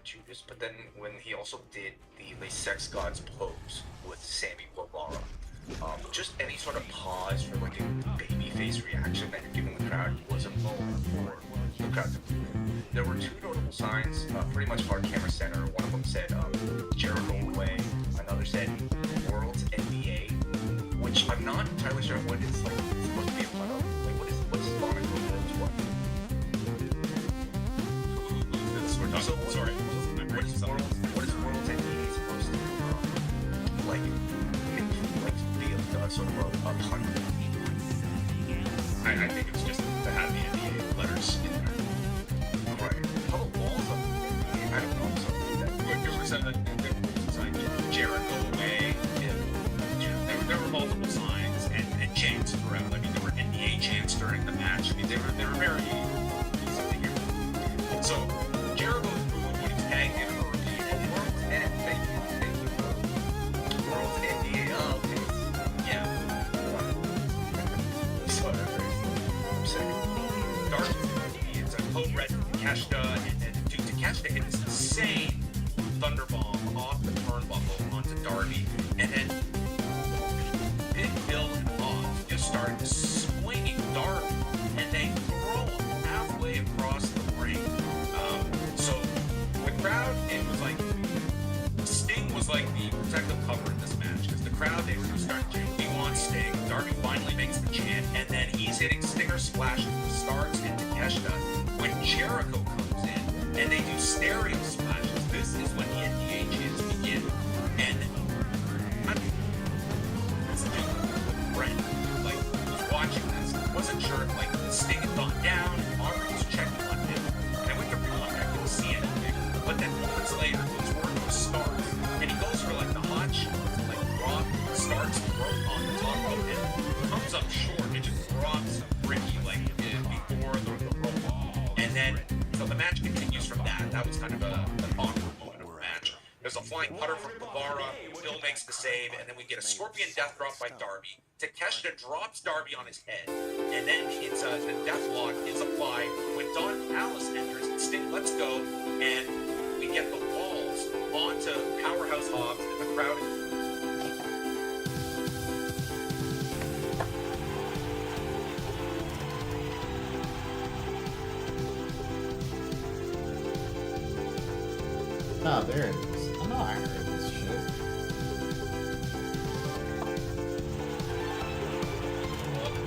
with Judas, but then when he also did the Sex Gods pose with Sammy Guevara, just any sort of pause for like a babyface reaction that you're giving the crowd was a moment for the crowd to believe. There were two notable signs, pretty much hard camera center. One of them said Jericho away, another said World's NBA, which I'm not entirely sure what it's like. It's supposed to be a pun of. Like, what's Sonic World's what? So, sorry. What is World's NBA supposed to like be a sort of a pun? I think it's just to have the NBA letters in there. Right. How about walls of the NBA? I don't know. There was a sign, Jericho away. There were multiple signs and chants throughout. I mean, there were NBA chants during the match. I mean, they were very easy to hear. And so Jericho's booed when he's tagged in or repeated. World's End. Thank you. World's NBA. Oh, okay. Yeah. So I'm saying. Darby is a co-bred Takeshita, and dude, Takeshita hit this insane thunderbomb off the turnbuckle onto Darby, and then Big Bill and Oz just started swinging Darby, and they throw him halfway across the ring. So the crowd, it was like Sting was like the protective cover in this match because the crowd, they were starting to chanting, "We want Sting." Darby finally makes the chant, and then he's hitting stinger splashes with Starks and Takeshita when Jericho comes in, and they do stereo splashes. This is when the NBA chants begin, and I mean, this dude, Brent, like, was watching this, wasn't sure if, like, Sting had gone down, Aubrey was checking on him, and I went to rewind, I couldn't see anything, but then moments later, he's working with Starks, and he goes for, like, the hot shot to, like, drop Starks' throat on the top rope, and comes up short, and just drops Ricky, like, before the rope, and then, so the match continues from that. That was kind of an awkward moment of the match. There's a flying putter from Guevara, Bill makes the save, and then we get a scorpion death drop by Darby. Takeshita drops Darby on his head, and then it's the death lock is applied when Don Callis enters and Sting lets go, and we get the walls onto Powerhouse Hobbs, and the crowd is Oh, there it is. I know I heard this shit.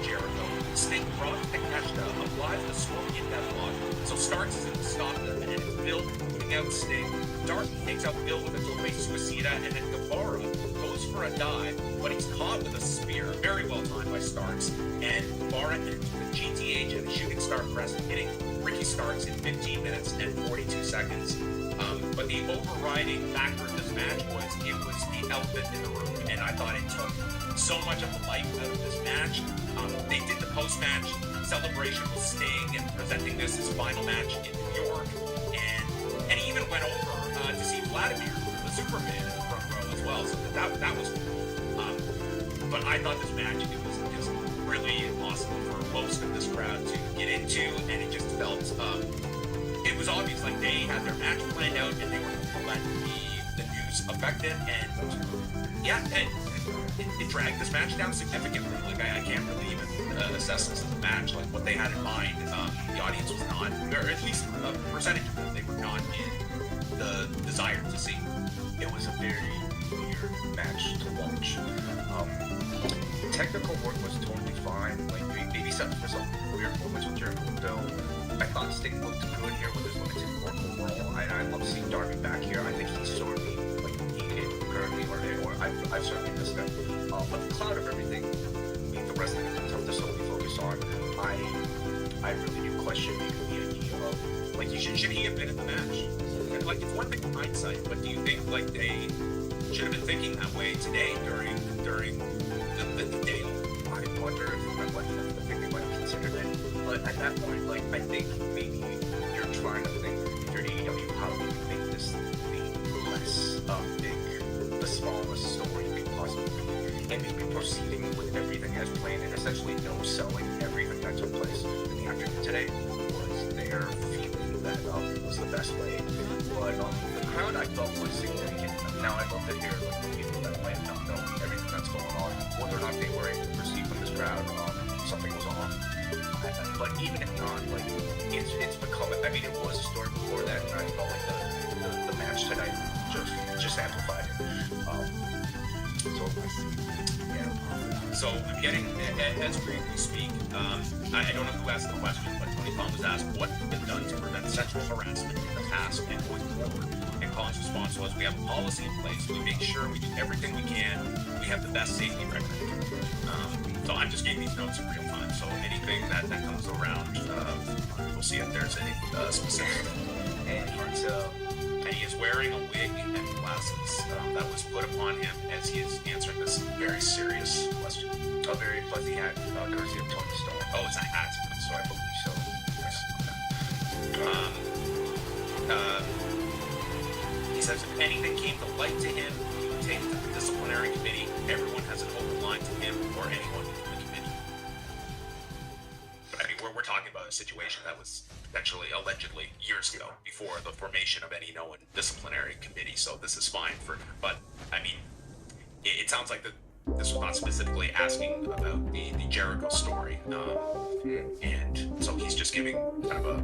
Jericho. Sting drops Takeshita, applies the scorpion deathlock, so Starks is in to stop them, and it's Bill putting out Sting. Darby takes out Bill with a tope suicida, and then Guevara goes for a dive, but he's caught with a spear, very well timed by Starks, and Guevara ends with GTH and a shooting star press, hitting Ricky Starks in 15 minutes and 42 seconds. But the overriding factor of this match was it was the elephant in the room, and I thought it took so much of the life out of this match. They did the post-match celebration with Sting and presenting this as final match in New York, and he even went over to see Vladimir, the Superman, in the front row as well. So that was cool. But I thought this match, it was just really awesome for most of this crowd to get into, and it just felt it was obvious like they had their match planned out and they were going to let the news affect it, and yeah, it dragged this match down significantly. Like I can't really even assess this as a match. Like what they had in mind, the audience was not, or at least a percentage of them, they were not in the desire to see. It was a very weird match to watch. Technical work was totally fine. Like maybe except for some weird moments with Jericho and Bill. I thought Sting looked good here with his limited work overall. I love seeing Darby back here. I think he's sorely like needed currently, or I've certainly missed him. But the cloud of everything, the wrestling is tough to solely focus on. I really do question the idea of Like, should he have been in the match? And, like, it's one thing in hindsight, but do you think like they should have been thinking that way today during the day? I wonder if they might have considered it. But at that point, like, I think maybe you're trying to think, if you're AEW, how do you make this the less big, the smallest story you could possibly be? And maybe proceeding with everything as planned and essentially no selling everything that took place in the afternoon today was their feeling that was the best way. But the crowd I felt was significant. Now I'd love to hear like the people that might not know everything that's going on, whether or not they were able to perceive from this crowd something was off. But even if not, like it's become. I mean, it was a story before that, and I felt like the match tonight just amplified it. So I'm getting, as we speak, I don't know who asked the question, but Tony Khan was asked what has been done to prevent sexual harassment in the past and going forward. And Khan's response was, we have a policy in place. We make sure we do everything we can. We have the best safety record. So I'm just getting these notes in real time. So anything that comes around, we'll see if there's any specific. And he is wearing a wig and glasses that was put upon him as he is answering this very serious question. A very fuzzy hat, courtesy of Tony Stone. Oh, it's a hat. So I believe so. Yes. He says if anything came to light to him, he would take it to the disciplinary committee. Everyone has an open line to him or anyone in the committee. But I mean, we're talking about a situation that was potentially, allegedly, years ago, before the formation of any known disciplinary committee. So this is fine but I mean, it sounds like this was not specifically asking about the Jericho story, and so he's just giving kind of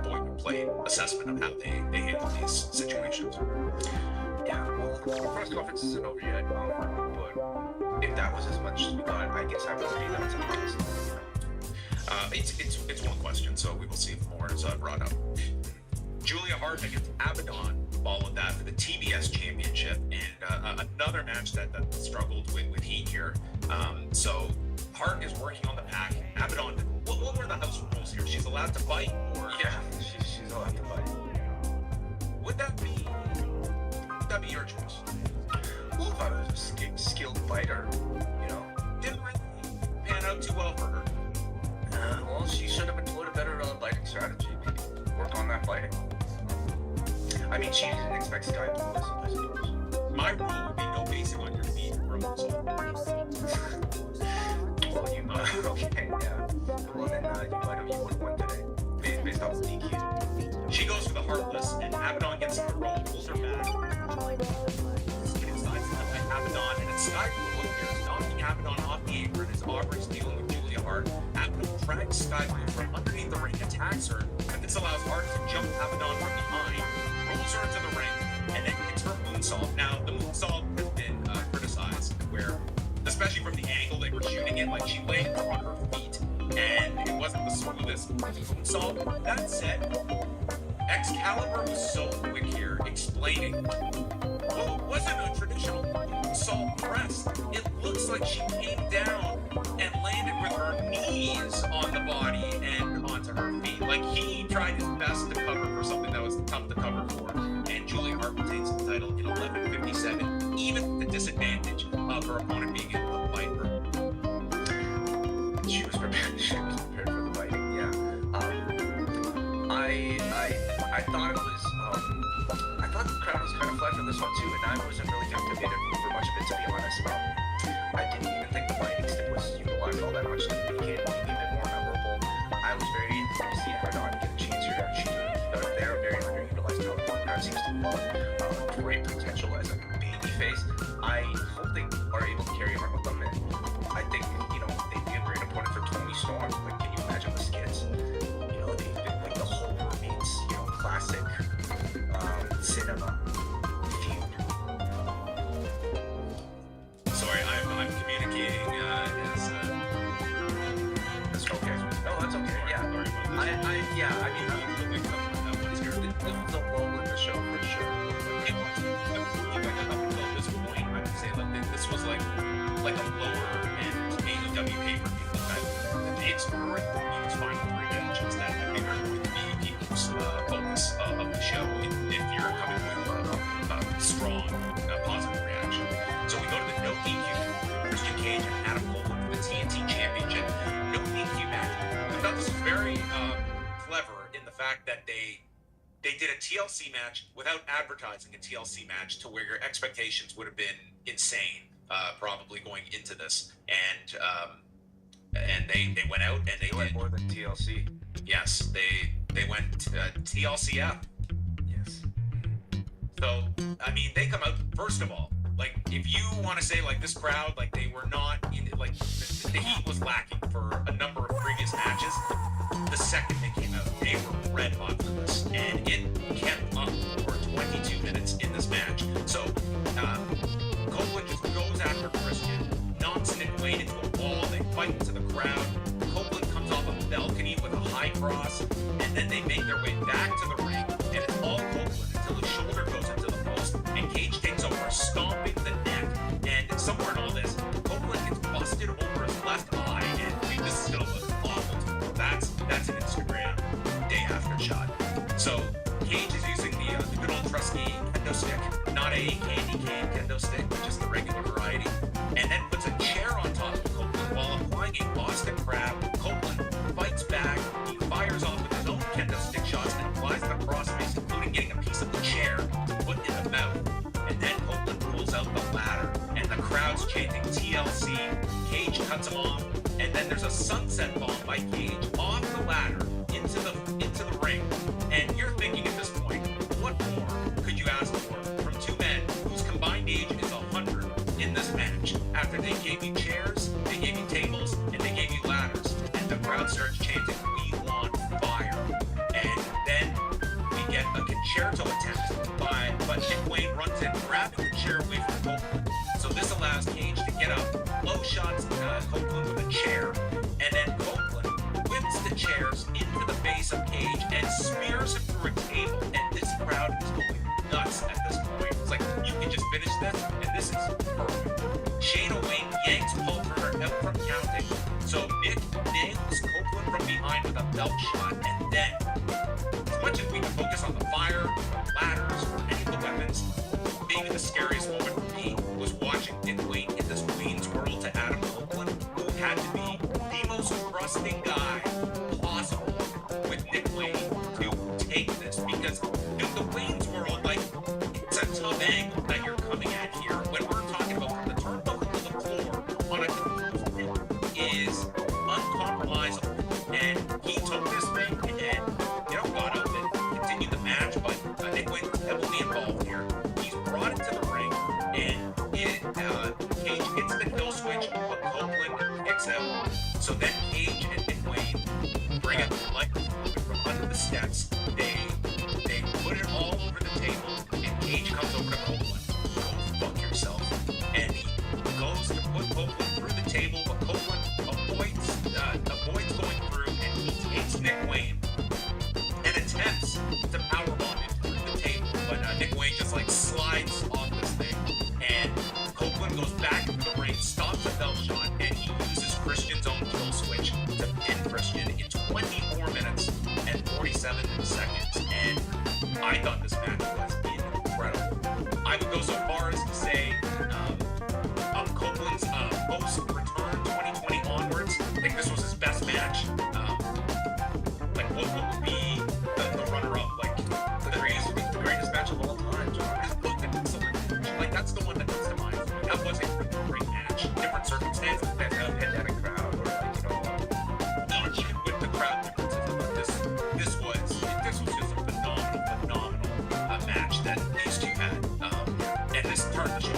boilerplate assessment of how they handle these situations. Yeah, well, the press conference isn't over yet, but if that was as much as we got, I guess I would say that's a honest. It's one question, so we will see if more is brought up. Julia Hart against Abaddon followed that for the TBS Championship, and another match that struggled with heat here. So Hart is working on the pack. Abaddon, what were the house rules here? She's allowed to bite, or Yeah, she's allowed to bite. would that be your choice? Well, if I was a skilled biter, Didn't really pan out too well for her. well, she should have employed a better biting strategy. Maybe work on that biting. I mean, she didn't expect Sky to listen, I suppose. My rule would be no basing on your feet for a muscle. Well, you okay, yeah. Well, then you would have won today, based off of DQ. She goes for the Heartless, and Abaddon gets the roll, pulls her back. Inside by Abaddon, and it's Sky Blue here, knocking Abaddon off the apron as Aubrey's dealing with Julia Hart. Abaddon drags Sky Blue from underneath the ring, attacks her, and this allows Hart to jump Abaddon from behind, rolls her into the ring, and then hits her moonsault. Now, the moonsault has been criticized, where, especially from the angle they were shooting it, like she laid on her feet, and it wasn't the smoothest moonsault. That said, Excalibur was so quick here explaining, well, it wasn't a traditional moonsault press. It looks like she came down and landed with her knees on the body and onto her feet. Like, he tried his best to cover for something that was tough to cover for. And Julia Hart retains the title in 11:57, even with the disadvantage of her opponent being able to bite her. She was prepared. She was prepared for the biting. Yeah. I thought it was. I thought the crowd was kind of flat for this one too, and I wasn't really captivated for much of it, to be honest. I didn't even think the biting stick was utilized all that much to make it a bit more memorable. I was very interested to see Abaddon get a chance here. They're very underutilized talent. The crowd seems to love. Great potential as a baby face. I hope they are able to carry on with them, and I think they'd be a great opponent for Tony Storm. Like, can you imagine the skits? They've been like the horror meets classic cinema feud. Sorry, I'm communicating as That's okay. No, that's okay. Yeah. Sorry about this. I mean, the lull in the show for sure. It was. Up until this point, I would say this was like a lower end AEW pay-per-view. It's current news final three matches that I think are going to be people's focus of the show if you're coming with a strong positive reaction. So we go to the no DQ. Christian Cage and Adam Cole for the TNT Championship. No DQ match. I thought this was very clever in the fact that they did a TLC match without advertising a TLC match to where your expectations would have been insane, probably going into this. And they went out and they They went did more than TLC. Yes, They went TLCF. Yes. So, I mean, they come out, first of all, like, if you want to say, like, this crowd, like, they were not, like, the heat was lacking for a number of previous matches, the second they came out, they were red hot for this, and it kept up for 22 minutes in this match. So, Copeland just goes after Christian, knocks Nick Wayne into a wall, they fight into the crowd, Copeland comes off a balcony with a high cross, and then they make their way back to the ring, and it's all Copeland until his shoulder goes into the post, and Cage takes over, stomping the neck, and somewhere in all this, Copeland gets busted over his left eye, and I mean, this is gonna look awful. That's an Instagram day after shot. So Cage is using the good old trusty kendo stick, not a candy cane kendo stick, but just the regular variety, and then puts a chair on top of Copeland while applying a Boston Crab. Copeland fights back, he fires off with his own kendo stick shots and applies the crossface, including getting a piece of the chair to put in the mouth. And then Copeland pulls out the ladder, and the crowd's chanting TLC. Cage cuts him off, and then there's a sunset bomb by Cage off the ladder into the ring. And you're thinking at this point, what more could you ask for from two men whose combined age is 100 in this match? After they gave you chairs, they gave you tables, and they gave you ladders, and the crowd starts chanting, "We want fire." And then we get a concerto attempt but Nick Wayne runs in, grabbing the chair away from Copeland. So this allows Cage to get up, low shots Copeland with a chair, and then Copeland whips the chairs into the face of Cage and smears him through a table. And this crowd is going nuts at this point. It's like, you can just finish this, and this is perfect. Shayna Wayne yanks Paul Turner out from counting. So Nick nails Copeland from behind with a belt shot, and then, as much as we can focus on the fire, ladders, or any of the weapons, maybe the scariest moment for me was watching Nick Wayne in this Wayne's World to Adam Copeland, who had to be the most trusting guy possible with Nick Wayne to take this, because in the Wayne's World, like, it's a tough angle that you're coming at here. When we're talking about from the turnbuckle to the floor on a controlled floor is uncompromisable, and he took this thing and, you know, got up and continued the match, but Nick Wayne was heavily involved here. He's brought it to the ring, and Cage hits the kill switch, but Copeland kicks out. So then Cage and Nick Wayne bring up the microphone from under the steps. They put it all over the table, and Cage comes over to Copeland. Go fuck yourself. And he goes to put Copeland through the table, but Copeland avoids going through, and he takes Nick Wayne and attempts to powerbomb him through the table, but Nick Wayne just like slides off this thing, and Copeland goes back into the ring, stops a belt shot, and he uses Christian's own kill switch to pin Christian in 24 minutes and 47 seconds, and I thought this match was incredible. I would go so far as to say Copeland's post-return 2020 onwards, I think this was his best match. Like, what would be the runner-up? Like, the greatest match of all time, John. Just look at excellent. Like, that's the one that comes to mind for me. That was a great match. Different circumstances, that pandemic crowd, or like, you know, not even with the crowd differences. But this was just a phenomenal match that these two had, and this turned the show.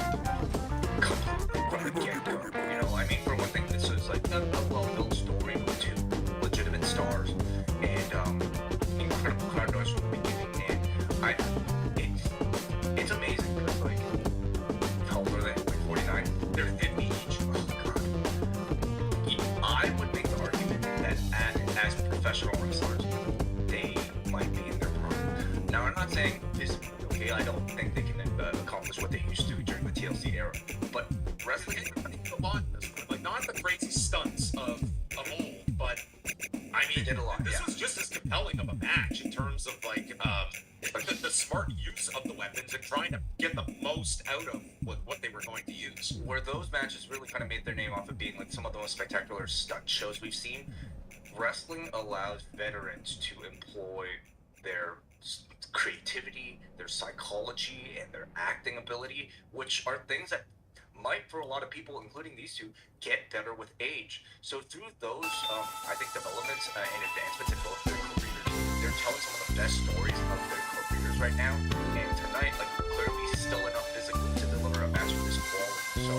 From the get-go, you know, I mean, for one thing, this is like a well-built story with two legitimate stars, and incredible crowd noise from the beginning, and it's amazing because, like, how old are they? Like 49? They're 50 each. Oh my god. I would make the argument that as professional wrestlers, they might be in their prime. Now, I'm not saying this, okay, I don't think they can accomplish what they used to during the TLC era, but wrestling is a lot. Like, not the crazy stunts of old, but I mean, did a lot, this yeah. was just as compelling of a match in terms of like the smart use of the weapons and trying to get the most out of what they were going to use. where those matches really kind of made their name off of being like some of the most spectacular stunt shows we've seen. Wrestling allows veterans to employ their creativity, their psychology, and their acting ability, which are things that might, for a lot of people, including these two, get better with age. So through those, I think, developments and advancements in both their careers, they're telling some of the best stories of their careers right now. And tonight, like, clearly still enough physically to deliver a match of this quality. So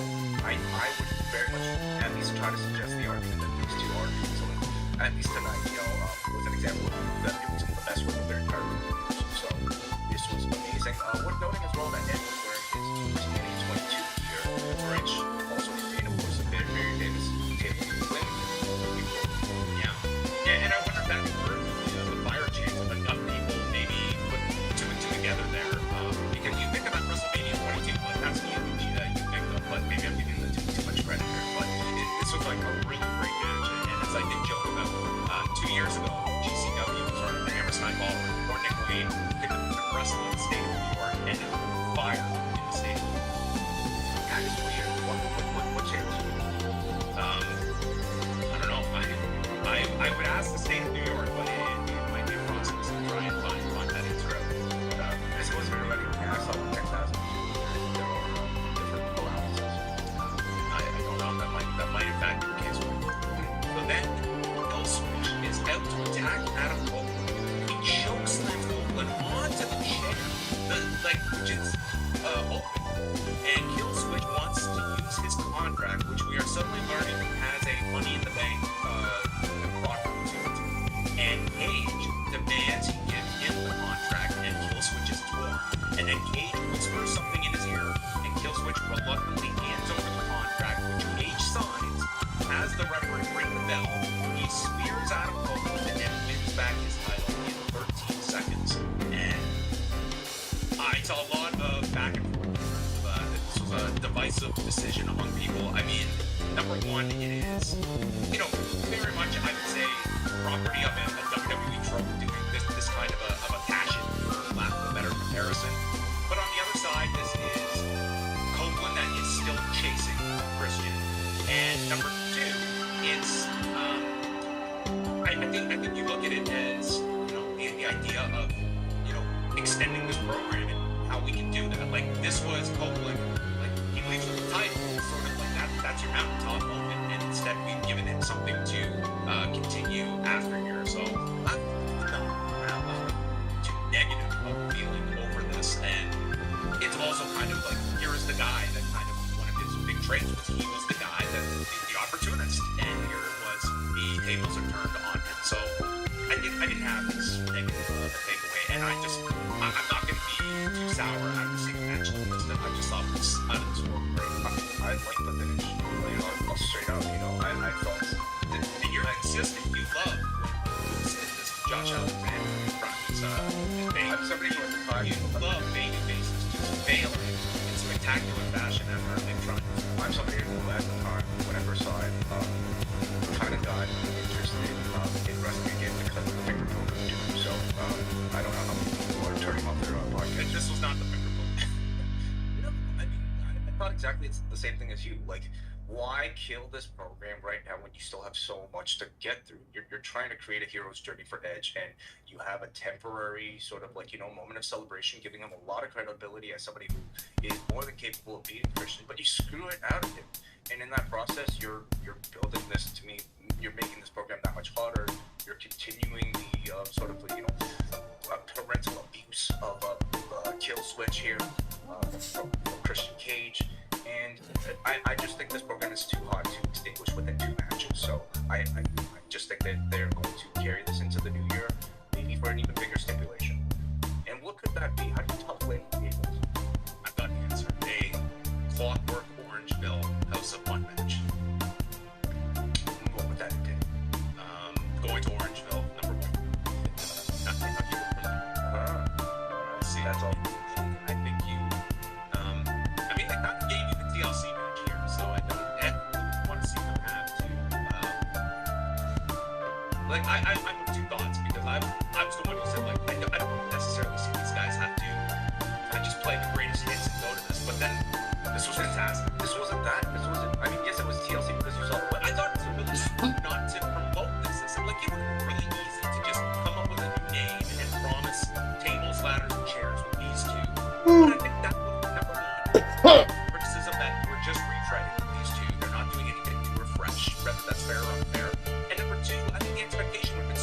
I would very much at least try to suggest the argument that these two are easily, at least tonight, was an example of them doing some of the best work of their entire careers. So this was amazing. Worth noting as well that Ed was wearing his WrestleMania 22 gear, which also contained, of course, a very, very famous table win. Yeah, and I wonder if that were the fire chance of enough people maybe put two and two together there. Because you think about WrestleMania 22, but that's the image you think of. But maybe I'm giving them too much credit there. But this was like a really great match. And as I did joke about 2 years ago, GCW was running the Hammerstein Ballroom, or Nick Wayne picked up the wrestle in the state of New York, and it was fire in the state. That is weird. What changed? I don't know. I would ask the state of New York, but it might be a process to try and find that answer out. This was very ready. Yeah, I saw 10,000. There are different allowances. I don't know. That might in fact be the case. But then Bill Switch is out to attack Adam Cole. He chokes Copeland onto the chair, which is open. And Kill Switch wants to use his contract, which we are suddenly learning has a Money in the Bank profit to it. And Cage demands he give him the contract, and Kill Switch is torn. And then Cage whispers something in his ear, and Kill Switch reluctantly hands over the contract, which Cage signs. As the referee rings the bell, he spears Adam Copeland and then wins back his title in 13 seconds. And I saw a lot of back and forth. This was a divisive decision among people. I mean, number one, it is, very much, I would say, property of a WWE trope doing this kind of a passion, for lack of a better comparison. But on the other side, this is Copeland that is still chasing Christian. And number two, it's, I think you look at it as, the idea of, extending this program and how we can do that. Like, this was Copeland, he leaves with the title, sort of like that's your mountaintop moment, and instead we've given him something to continue after here. So I'm not too negative of a feeling over this, and it's also kind of like, here is the guy that kind of, one of his big traits was he was the guy that the opportunist, and here it was, the tables are turned on him. So I didn't have this negative takeaway, and I'm not going to be too sour after seeing the match list. I just thought this out of this world great. I like the finish. I'll straight up, I felt. And you're consistent. You love when this Josh Alexander in front of his baby. I'm somebody who at the time. You love baby faces just failing in spectacular fashion after a big run. I'm somebody who at the time, when I first saw it, kind of got interested in wrestling again because of the finger poke of doom. So I don't know how many people are turning off their podcast. This was not the finger poke. I thought exactly it's the same thing as you. Like, why kill this program right now when you still have so much to get through? You're trying to create a hero's journey for Edge, and you have a temporary sort of moment of celebration, giving him a lot of credibility as somebody who is more than capable of beating Christian, but you screw it out of him. And in that process, you're building this, to me, you're making this program that much harder. You're continuing the sort of parental abuse of Kill Switch here from Christian Cage. And I just think this program is too hard to extinguish within 2 matches. So I just think that they're going to carry this into the new year, maybe for an even bigger stipulation. And what could that be? How do you top Lady Gables? I've got the answer. A Clockwork Orangeville House of One match. What would that entail? Going to Orangeville, number 1. See, That's all. I think you. They kind of gave you the TLC match here, so I don't want to see them have to. I'm of 2 thoughts, because I was the one who said I don't necessarily see these guys have to. I just play the greatest hits and go to this, but then this was fantastic. This wasn't that. This wasn't. I mean, yes, it was TLC because you saw the. But I thought it was really smart not to promote this. It would have been really easy to just come up with a new name and promise tables, ladders, and chairs with these 2. But I think that would be number 1. Criticism that we're just retreading with these 2. They're not doing anything to refresh, whether that's fair or unfair. And number 2, I think the expectation would have been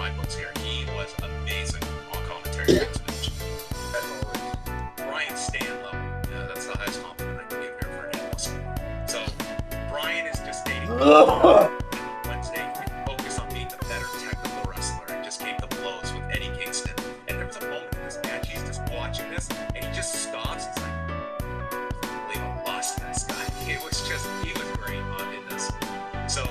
my books here. He was amazing on commentary for this match. As always. Brian Stan level. That's the highest compliment I can give here for an analyst. So Brian is just stating Wednesday can focus on being the better technical wrestler and just gave the blows with Eddie Kingston. And there was a moment in this match, he's just watching this and he just stops. He's like, believe I lost this guy. He was great in this. So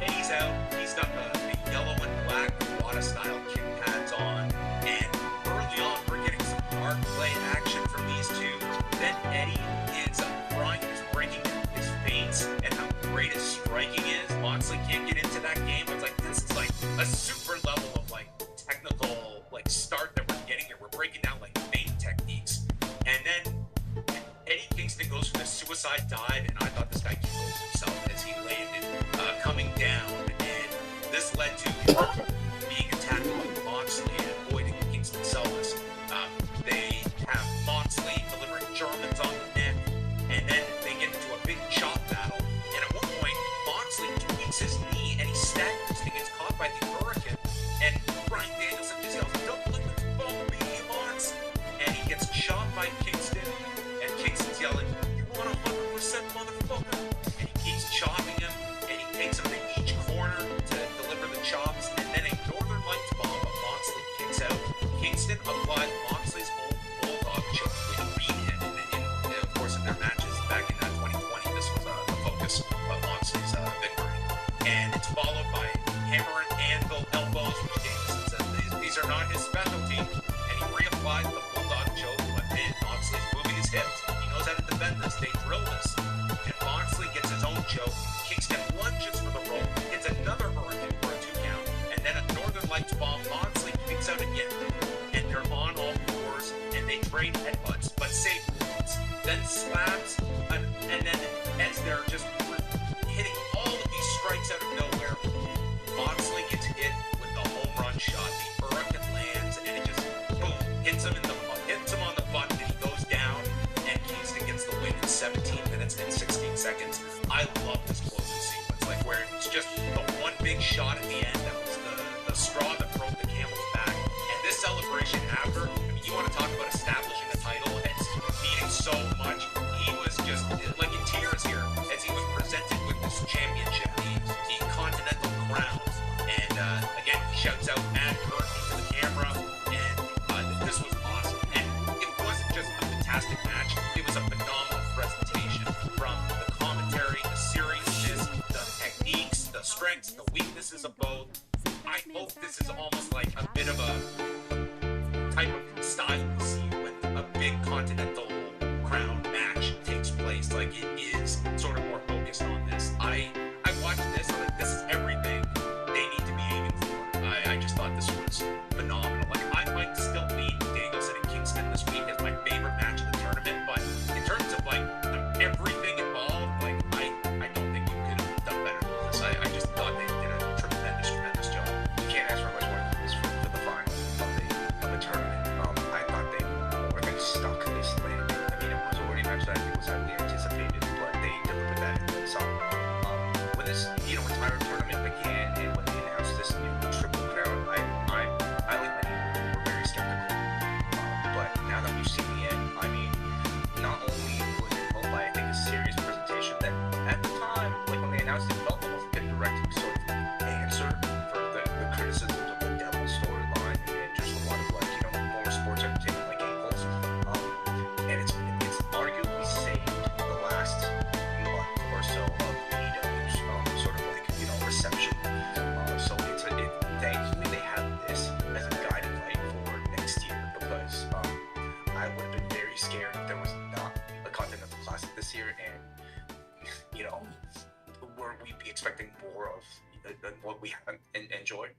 Eddie's out. He's got the yellow and black Wada style kick pads on. And early on, we're getting some hard play action from these two. Then Eddie is Brian is breaking his feints and how great his striking is. Moxley can't get into that game. It's like this is like a super level of like technical like start that we're getting here. We're breaking down like feint techniques. And then Eddie Kingston goes for the suicide dive, and I thought this guy killed himself as he landed coming down. And this led to him being attacked by Moxley and avoiding Kingston's Elvis. They have Moxley delivering Germans on the neck, and then they get into a big chop battle. And at one point, Moxley tweaks his knee and he staggers and gets caught by the hurricane. And Bryan Danielson just yells, "Don't let the phone be Mox!" And he gets shot by Kingston, and Kingston's yelling, "You want 100% motherfucker?" And he keeps chopping him, and he takes him to each corner to deliver the chops, and then a Northern Lights bomb of Moxley kicks out. Kingston applied Moxley's old bulldog choke with a beat him, and of course in their matches back in 2020, this was the focus of Moxley's victory. And it's followed by hammer and anvil elbows, which Danielson said these are not his specialty, and he reapplied the bulldog choke, but then Moxley's moving his hips. He knows how to defend this. They drill this. And Moxley gets his own choke. Kingston lunges for the rope, hits another hurricane for a 2 count, and then a Northern Lights bomb. Moxley kicks out again. And they're on all fours, and they trade headbutts, but safe ones. Then slaps, and then as they're just hitting all of these strikes out of nowhere, Moxley gets hit with the home run shot. The hurricane lands, and it just boom hits him on the butt, and he goes down. And Kingston gets the win in 17 minutes and 16 seconds. I love this closing sequence, like where it's just the one big shot at the end that was the straw that broke the camel's back. And this celebration after, I mean, you want to talk about establishing a title and meaning so much. He was just like in tears here as he was presented with this championship, the Continental Crown. And again, he shouts out "Mad Kurt" into the camera, and this was awesome. And it wasn't just a fantastic match; it was a phenomenal presentation from the commentary, the seriousness, the techniques, the strengths, the weaknesses of both. I hope this is almost like a bit of a type of style we see when a big Continental Crown match takes place. Like it is sort of more focused on this. I watched this, I'm like, this is everything they need to be aiming for. I just thought this was phenomenal. Like I might still lean Danielson and Kingston this week as my favorite match of the tournament, but in terms of like everything involved, like I don't think you could have done better than this. I just thought they did a tremendous job. You can't ask for much more than this for the final of the tournament. I thought they more than stuck this landing. I mean, it was already a match that was heavily anticipated, but they delivered that in some. When this entire tournament began and when they announced this new Triple Crown, I like many were very skeptical. But now that we've seen the end, I mean, not only was it held by I think a serious presentation that at the time, like when they announced it, felt almost like a direct sort of answer for the criticisms of the Devil storyline and just a lot of more sports entertainment like angles. And it's arguably saved the last month or so of AEW's sort of like reception. So thankfully they have this as a guiding light for next year because I would have been very scared if there was not a Continental Classic this year and were we be expecting more of than what we have enjoyed.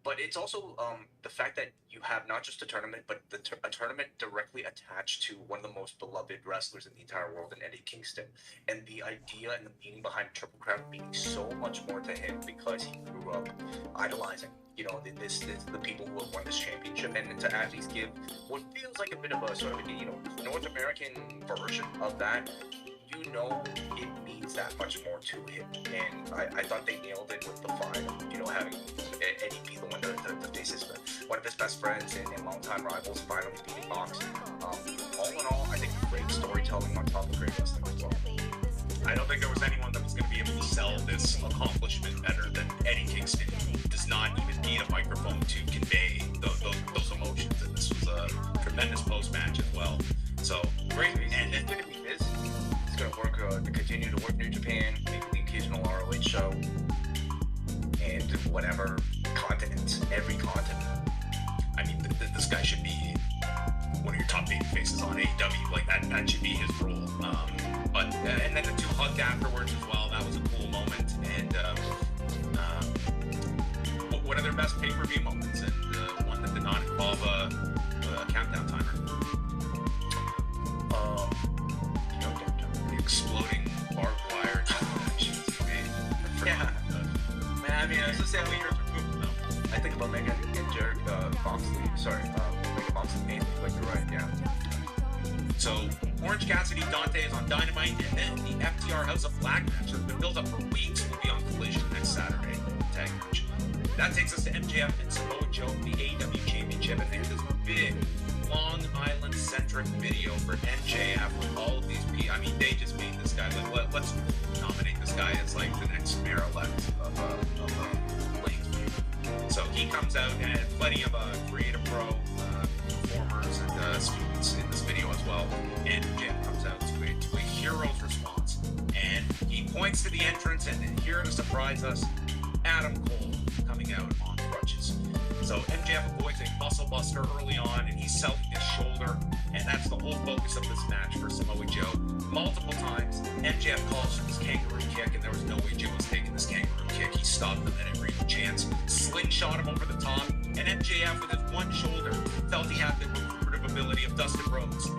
But it's also the fact that you have not just a tournament, but a tournament directly attached to one of the most beloved wrestlers in the entire world, in Eddie Kingston. And the idea and the meaning behind Triple Crown meaning so much more to him because he grew up idolizing, the people who have won this championship, and to at least give what feels like a bit of a sort of, North American version of that. It means that much more to him, and I thought they nailed it with the final. Having Eddie be the one to face his best friends and longtime rivals finally beating Box. All in all, I think great storytelling on top of great wrestling as well. I don't think there was anyone that was going to be able to sell this accomplishment better than Eddie Kingston, who does not even need a microphone to convey those emotions. And this was a tremendous post-match as well. So, great. And it's going to be this. It's going to work to continue to work New Japan, maybe the occasional ROH show, and whatever continent, every continent. I mean, this guy should be one of your top baby faces on AEW. Like, that should be his role. And then the two hugged afterwards as well. That was a cool moment. And one of their best pay-per-view moments, and one that did not involve a countdown timer. The exploding barbed wire. Yeah. Man, I mean, it's the same way I think about Mega and Jared Moxley. Sorry, Mega Moxley name. Like, you're right, yeah. So, Orange Cassidy, Dante is on Dynamite, and then the FTR House of Black match that's been built up for weeks will be on Collision next Saturday. Tag match. That takes us to MJF and Samoa Joe for the AEW Championship, and there's this big Long Island-centric video for MJF with all of these people. I mean, they just made this guy. Like, let's nominate this guy as like the next mayor-elect of Lakeview. So he comes out, and plenty of creative pro performers and students in this video as well. And MJF comes out to a hero's response, and he points to the entrance, and here to surprise us, Adam Cole coming out on crutches. So MJF avoids a muscle buster early on, and he's selling his shoulder, and that's the whole focus of this match for Samoa Joe. Multiple times, MJF calls for this kangaroo kick, and there was no way Joe was taking this kangaroo kick. He stopped him at every chance, slingshot him over the top, and MJF with his one shoulder felt he had the recuperative ability of Dustin Rhodes.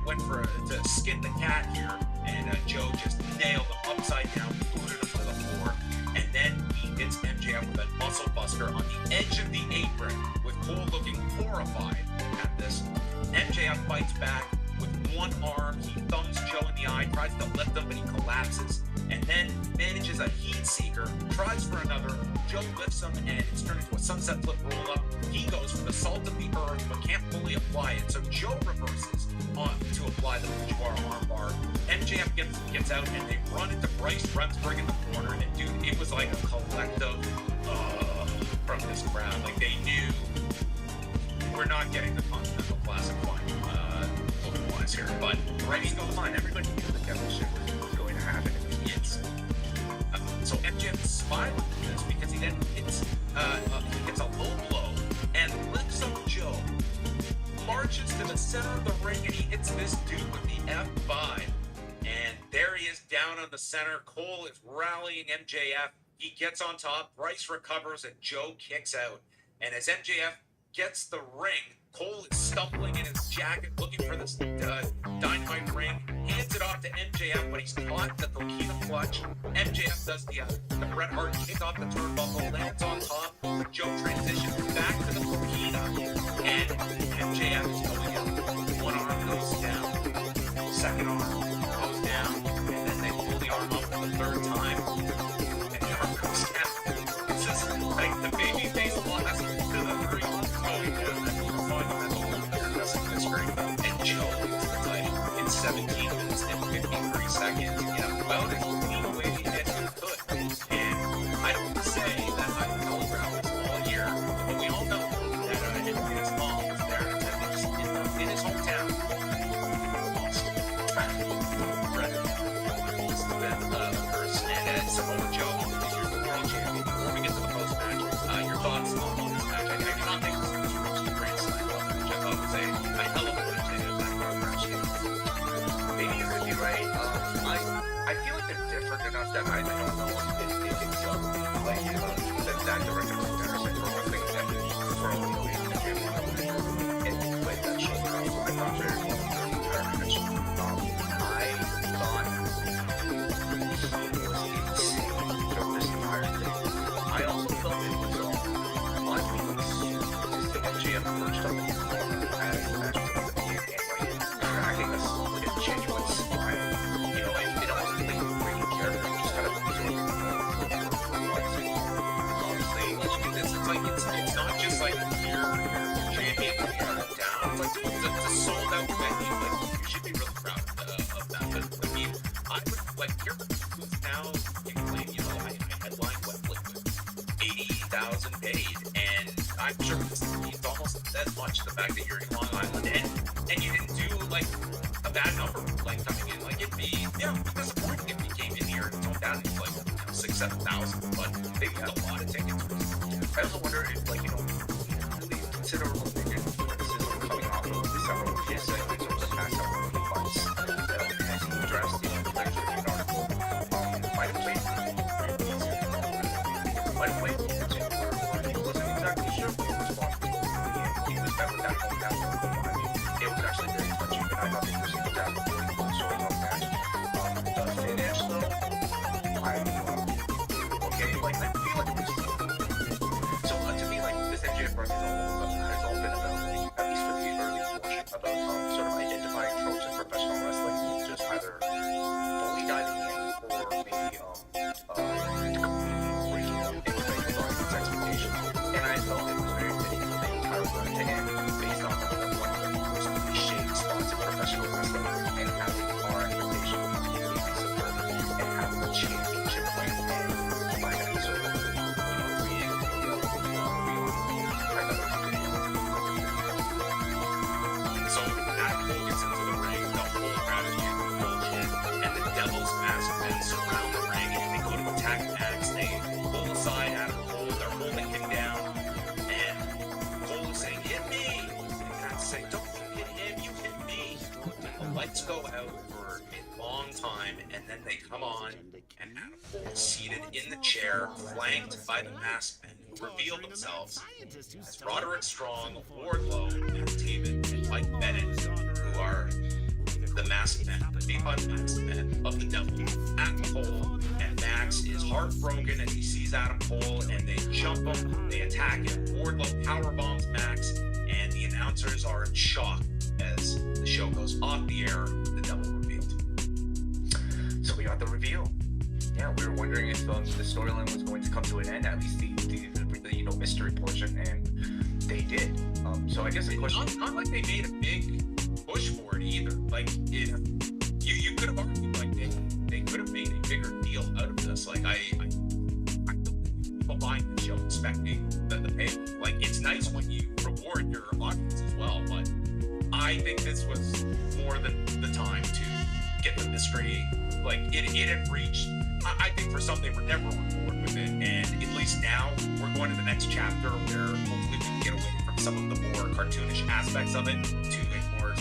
Went for to skin the cat here, and Joe just nailed him upside down, booted him to the floor, and then he hits MJF with a muscle buster on the edge of the apron, with Cole looking horrified at this. MJF fights back with one arm. He thumbs Joe in the eye, tries to lift him, but he collapses, and then manages a heat seeker, tries for another. Joe lifts him, and it's turned into a sunset flip roll up. He goes for the salt of the earth, but can't fully apply it, so Joe reverses on to apply the Fujiwara armbar. MJF gets out, and they run into Bryce Remsburg in the corner, and dude, it was like a collective from this crowd. Like, they knew we're not getting the Continental Classic final booking-wise here, but Bryce goes on. Everybody knew the chemistry was going to happen. yes. So MJF is smiling at this because he then hits a low blow and lifts up Joe, marches to the center of the ring, and he hits this dude with the F5. And there he is down on the center. Cole is rallying MJF. He gets on top. Bryce recovers, and Joe kicks out. And as MJF gets the ring, Cole is stumbling in his jacket looking for this dynamite ring. Hands it off to MJF, but he's caught the coquina clutch. MJF does the Bret Hart kick off the turnbuckle, lands on top. But Joe transitions back to the coquina, and MJF is going out. One arm goes down, second arm goes down, and then they pull the arm up for the third time, and the arm goes down. It's just like the baby face blast to the three arms going down. That's great. And Joe wins the title in 17 minutes and 53 seconds. About as clean a way as you could. And I don't want to say that I would telegraph this all year, but we all know that his mom was there in attendance in his hometown. Lost. This is the first. And Samoa Joe is your world champion. Before we get to the post-match, your thoughts on this match? I do not think this was a great slam, which I thought was a hell of a match. Maybe you're going to be right. I feel like they're different enough that I don't know if it's that direct of a comparison for one thing that for a little bit of gym and with that shoulder out. I thought very well in the entire match. I thought he was insane for this entire thing. I also felt it was oddly to see MJF perched up in the corner as the match was about to begin and cracking a genuine smile. You know, it almost like a great character, just kind of absorbing honestly, It's like it's not just like you're like here now you claim, you know, I headlined Wembley with 80,000 paid, and I'm sure it's almost as much the fact that you're in Long Island and you didn't do like a bad number like coming in. Like it'd be, you know, disappointing if you came in here and toned down to like 6,000-7,000, but they got a lot of tickets. I also wonder if, like, you know, really considerable criticism coming off of several of his segments over the past several months as he addressed the Players Tribune article, might have played where he wasn't exactly sure what the response was going to be, and he was met with that hometown article. I mean, it was actually very touching, and I thought they received that really good story on that. The finish, though, okay, like, I feel like it was so to me, like, this MJF run has all been about, at least for the early portion, about sort of identifying tropes in professional wrestling, just either fully diving in or maybe completely breaking into the audience expectations. And I felt it was very fitting for the entire run to end based on one of the most cliche spots in professional wrestling and having our expectations completely subverted and having a championship reign by that sort of So Adam Cole gets into the ring, the whole crowd is using bullshit, and the Devil's Mask men surround the ring, and they go to attack Max. They pull aside Adam Cole, they're holding him down, and Cole is saying, "Hit me!" And Max saying, "Don't you hit him, you hit me!" And the lights go out for a long time, and then they come on, and Adam Cole is seated in the chair, flanked by the Masked Men, who reveal themselves as Roderick Strong, Wardlow, Matt Taven, and Mike Bennett, who are the Masked Men, the defunct Masked Men of the Devil. Adam Cole, and Max is heartbroken as he sees Adam Cole, and they jump him, they attack him. Wardlow powerbombs Max, and the announcers are in shock as the show goes off the air. The Devil revealed. So we got the reveal. Yeah, we were wondering if the storyline was going to come to an end, at least the you know, mystery portion, and they did. So I guess the question, not like they made a big push for it either. Like if you could have argued like they could have made a bigger deal out of this. Like I don't think people buying the show expecting the pay. Like it's nice when you reward your audience as well, but I think this was more than the time to get the mystery. Like it had reached. I think for some they were never on board with it, and at least now we're going to the next chapter where hopefully we can get away from some of the more cartoonish aspects of it to a more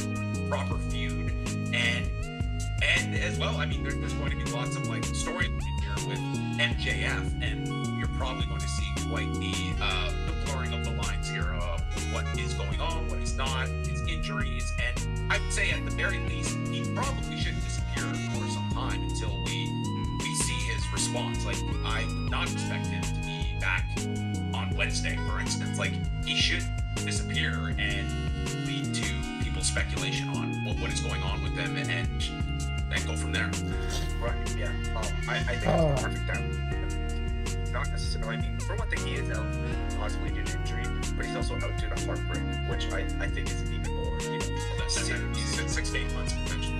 proper feud, and as well, I mean, there's going to be lots of like story here with MJF, and you're probably going to see quite the blurring of the lines here of what is going on, what is not, his injuries, and I would say at the very least he probably should disappear for some time until we see his response. Like I would not expect him to be back on Wednesday, for instance. Like he should disappear and lead to people's speculation on what is going on with him, and then go from there. right? Yeah. I think it's the perfect time. Not necessarily. I mean, for one thing, he is out possibly due to injury, but he's also out due to heartbreak, which I think is even more. You know, That's he's 6 to 8 months potentially.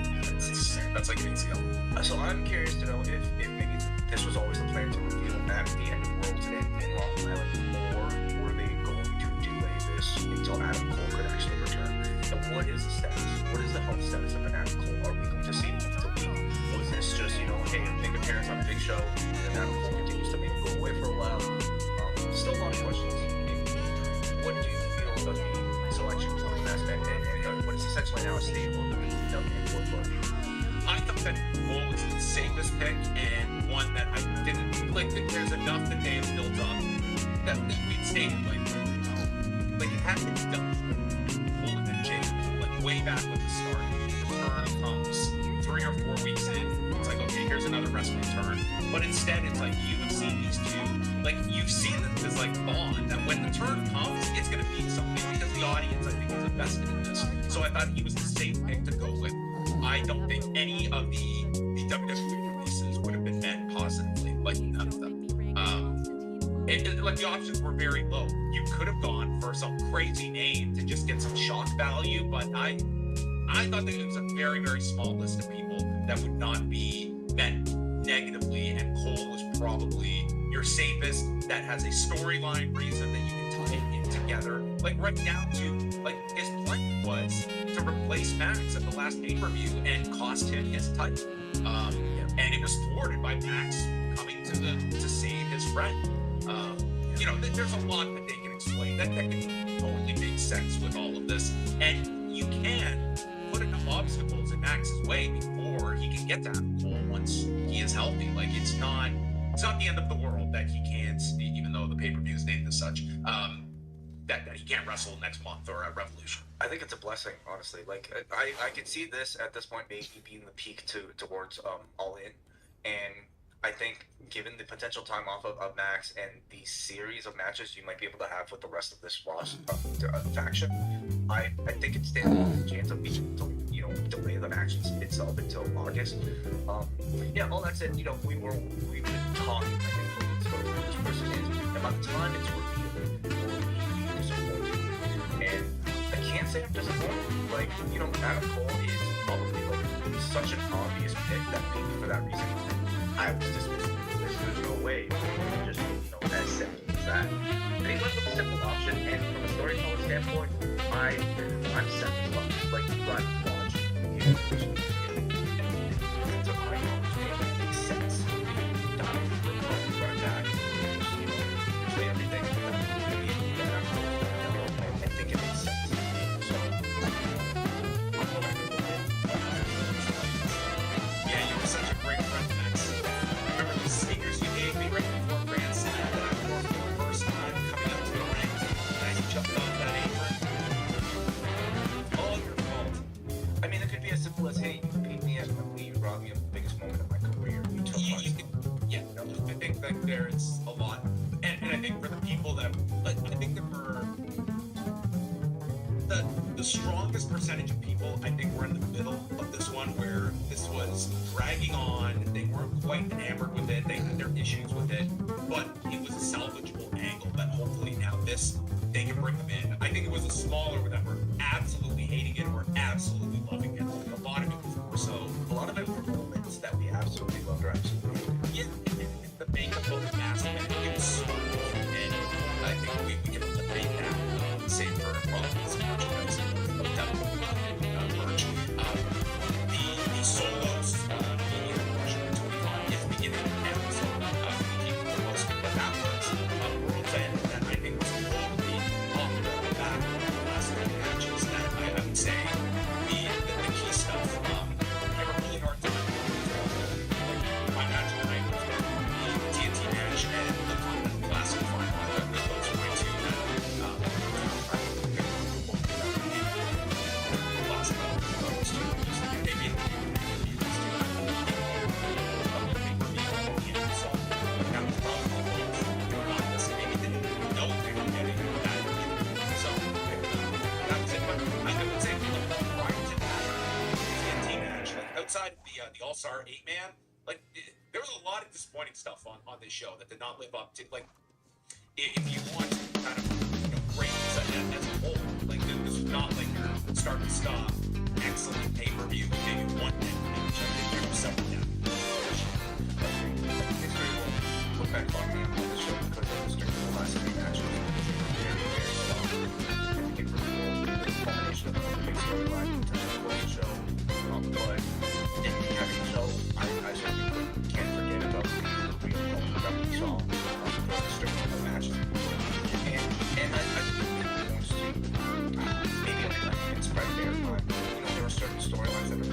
That's like an ACL. So I'm curious to know if maybe this was always the plan to reveal at the end of World's End in Long Island, or were they going to delay this until Adam Cole could actually return? And what is the status? What is the health status of an Adam Cole? Are we going to see him once a week? Was this just, you know, hey, make appearance on a big show, and Adam Cole continues to maybe go away for a while? Still a lot of questions. What do you feel about the selection of the best men and what is essentially now a stable of the WWE? I thought that Cole was the safest pick, and one that I didn't like. That there's enough that they have built up that we'd stated like it had to be done. Cole and Jay, like way back with the start. The turn comes 3 or 4 weeks in. It's like, okay, here's another wrestling turn. But instead, it's like you have seen these two, like you've seen this like bond that when the turn comes, it's gonna be something because the audience, I think, is invested in this. So I thought he was the safe pick to go with. I don't think any of the WWE releases would have been met positively, like none of them. Like the options were very low. You could have gone for some crazy name to just get some shock value, but I thought that it was a very, very small list of people that would not be met negatively, and Cole was probably your safest, that has a storyline reason that you can tie it in together. Like right down to like his plan was to replace Max at the last pay-per-view and cost him his title. And it was thwarted by Max coming to save his friend. You know, there's a lot that they can explain that can totally make sense with all of this, and you can put enough obstacles in Max's way before he can get to Cole once he is healthy. Like it's not the end of the world that he can't, even though the pay-per-view is named as such, that he can't wrestle next month or at Revolution. I think it's a blessing, honestly. Like I could see this at this point maybe being the peak towards All In, and I think given the potential time off of Max and the series of matches you might be able to have with the rest of this faction, I think it stands a chance of being able to, you know, delay the match itself until August. Yeah, all that said, you know, we've been talking, I think, for who this person is, and by the time it's revealed, we'll be disappointed. And I can't say I'm disappointed. Like, you know, Adam Cole is probably like such an obvious pick that maybe for that reason I was dismissing. There's no way just, you know, as simple as that. And he went with a simple option, and from a storytelling standpoint, I'm set as well. Like, I'm watching him. It's a high knowledge game that makes sense. Down run back, you know, play everything. I think it makes sense. So, Yeah, you were such a great friend, Max. Remember those sneakers you gave me right before Grand Slam that I wore for the first time coming up to the ring? And I jumped off that apron. all your fault. I mean, it could be as simple as, hey, you beat me at you robbed me of the biggest moment of my career. You took my Yeah, no, I think that there's a lot, and I think for the people that, like, I think that for the strongest percentage of people, I think we're in the middle of this one where this was dragging on. They weren't quite enamored with it. They had their issues with it, but it was a salvageable angle that hopefully now they can bring them in. I think it was a smaller that were absolutely hating it or absolutely loving it. Like, a lot of it was more so. A lot of it were moments that we absolutely loved or absolutely hated. Yeah, and the makeup of the mask, man, it was so good. And I think we can eliminate that. Same for probably some merchandise. Definitely merch. The solos, the version of 25 is beginning now. So keep the most, but that was World's End that I think was totally off the back of the last three matches. That I would say the key stuff. I have a really hard time. Like, my match tonight was the TNT match and the Continental Classic final. Those are my two that lost those two. Maybe so that was probably not listening. Maybe they didn't know they were getting that either. So that was it. But I would say prior to that TNT match, like outside of the All-Star 8-man, like there was a lot of disappointing stuff on this show that did not live up to, like, if you want to kind of, you know, grade this as a whole, like this was not like your start to stop excellent pay-per-view, maybe one thing, which I think there were several down. History will look back on me on this show because it was during the last three matches. Very, very strong. I think it revealed the culmination of the big storyline to the show. But in having the show, I certainly can't forget about the real moment that we saw during the matches. And I think it points to maybe it's right there, but you know, there are certain storylines that are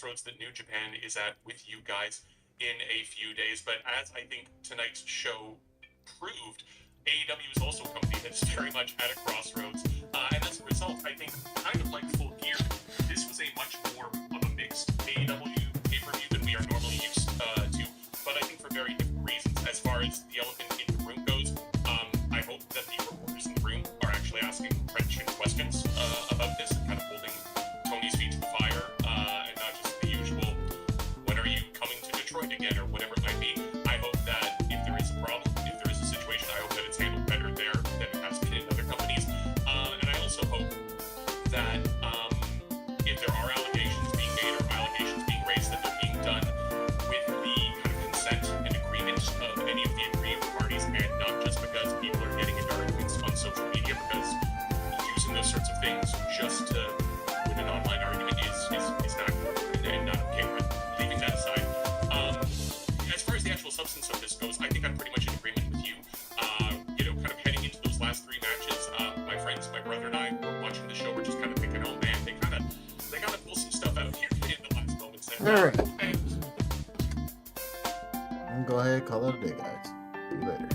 crossroads that New Japan is at with you guys in a few days. But as I think tonight's show proved, AEW is also a company that's very much at a crossroads. And as a result, I think, kind of like Full Gear, this was a much more of a mixed AEW pay-per-view than we are normally used to. But I think for very different reasons. As far as the elephant in the room goes, I hope that the reporters in the room are actually asking prescient questions about this and kind of holding Tony's feet to the fire, and not just the usual, when are you coming to Detroit again, or whatever it might be. I hope that if there is a problem, if there is a situation, I hope that it's handled better there than it has been in other companies. And I also hope that if there are allegations being made or allegations being raised, that they're being done with the kind of consent and agreement of any of the aggrieved parties, and not just because people are getting into arguments on social media, because using those sorts of things just to win an online argument is not good and not okay. But leaving that aside, as far as the actual substance of this goes, I think I'm pretty much in agreement with you. Kind of heading into those last three matches, my friends, my brother and I were watching the show. We're just kind of thinking, oh man, they gotta pull some stuff out here in the last moments. And, All right. and I'm gonna go ahead and call it a day, guys. See you later.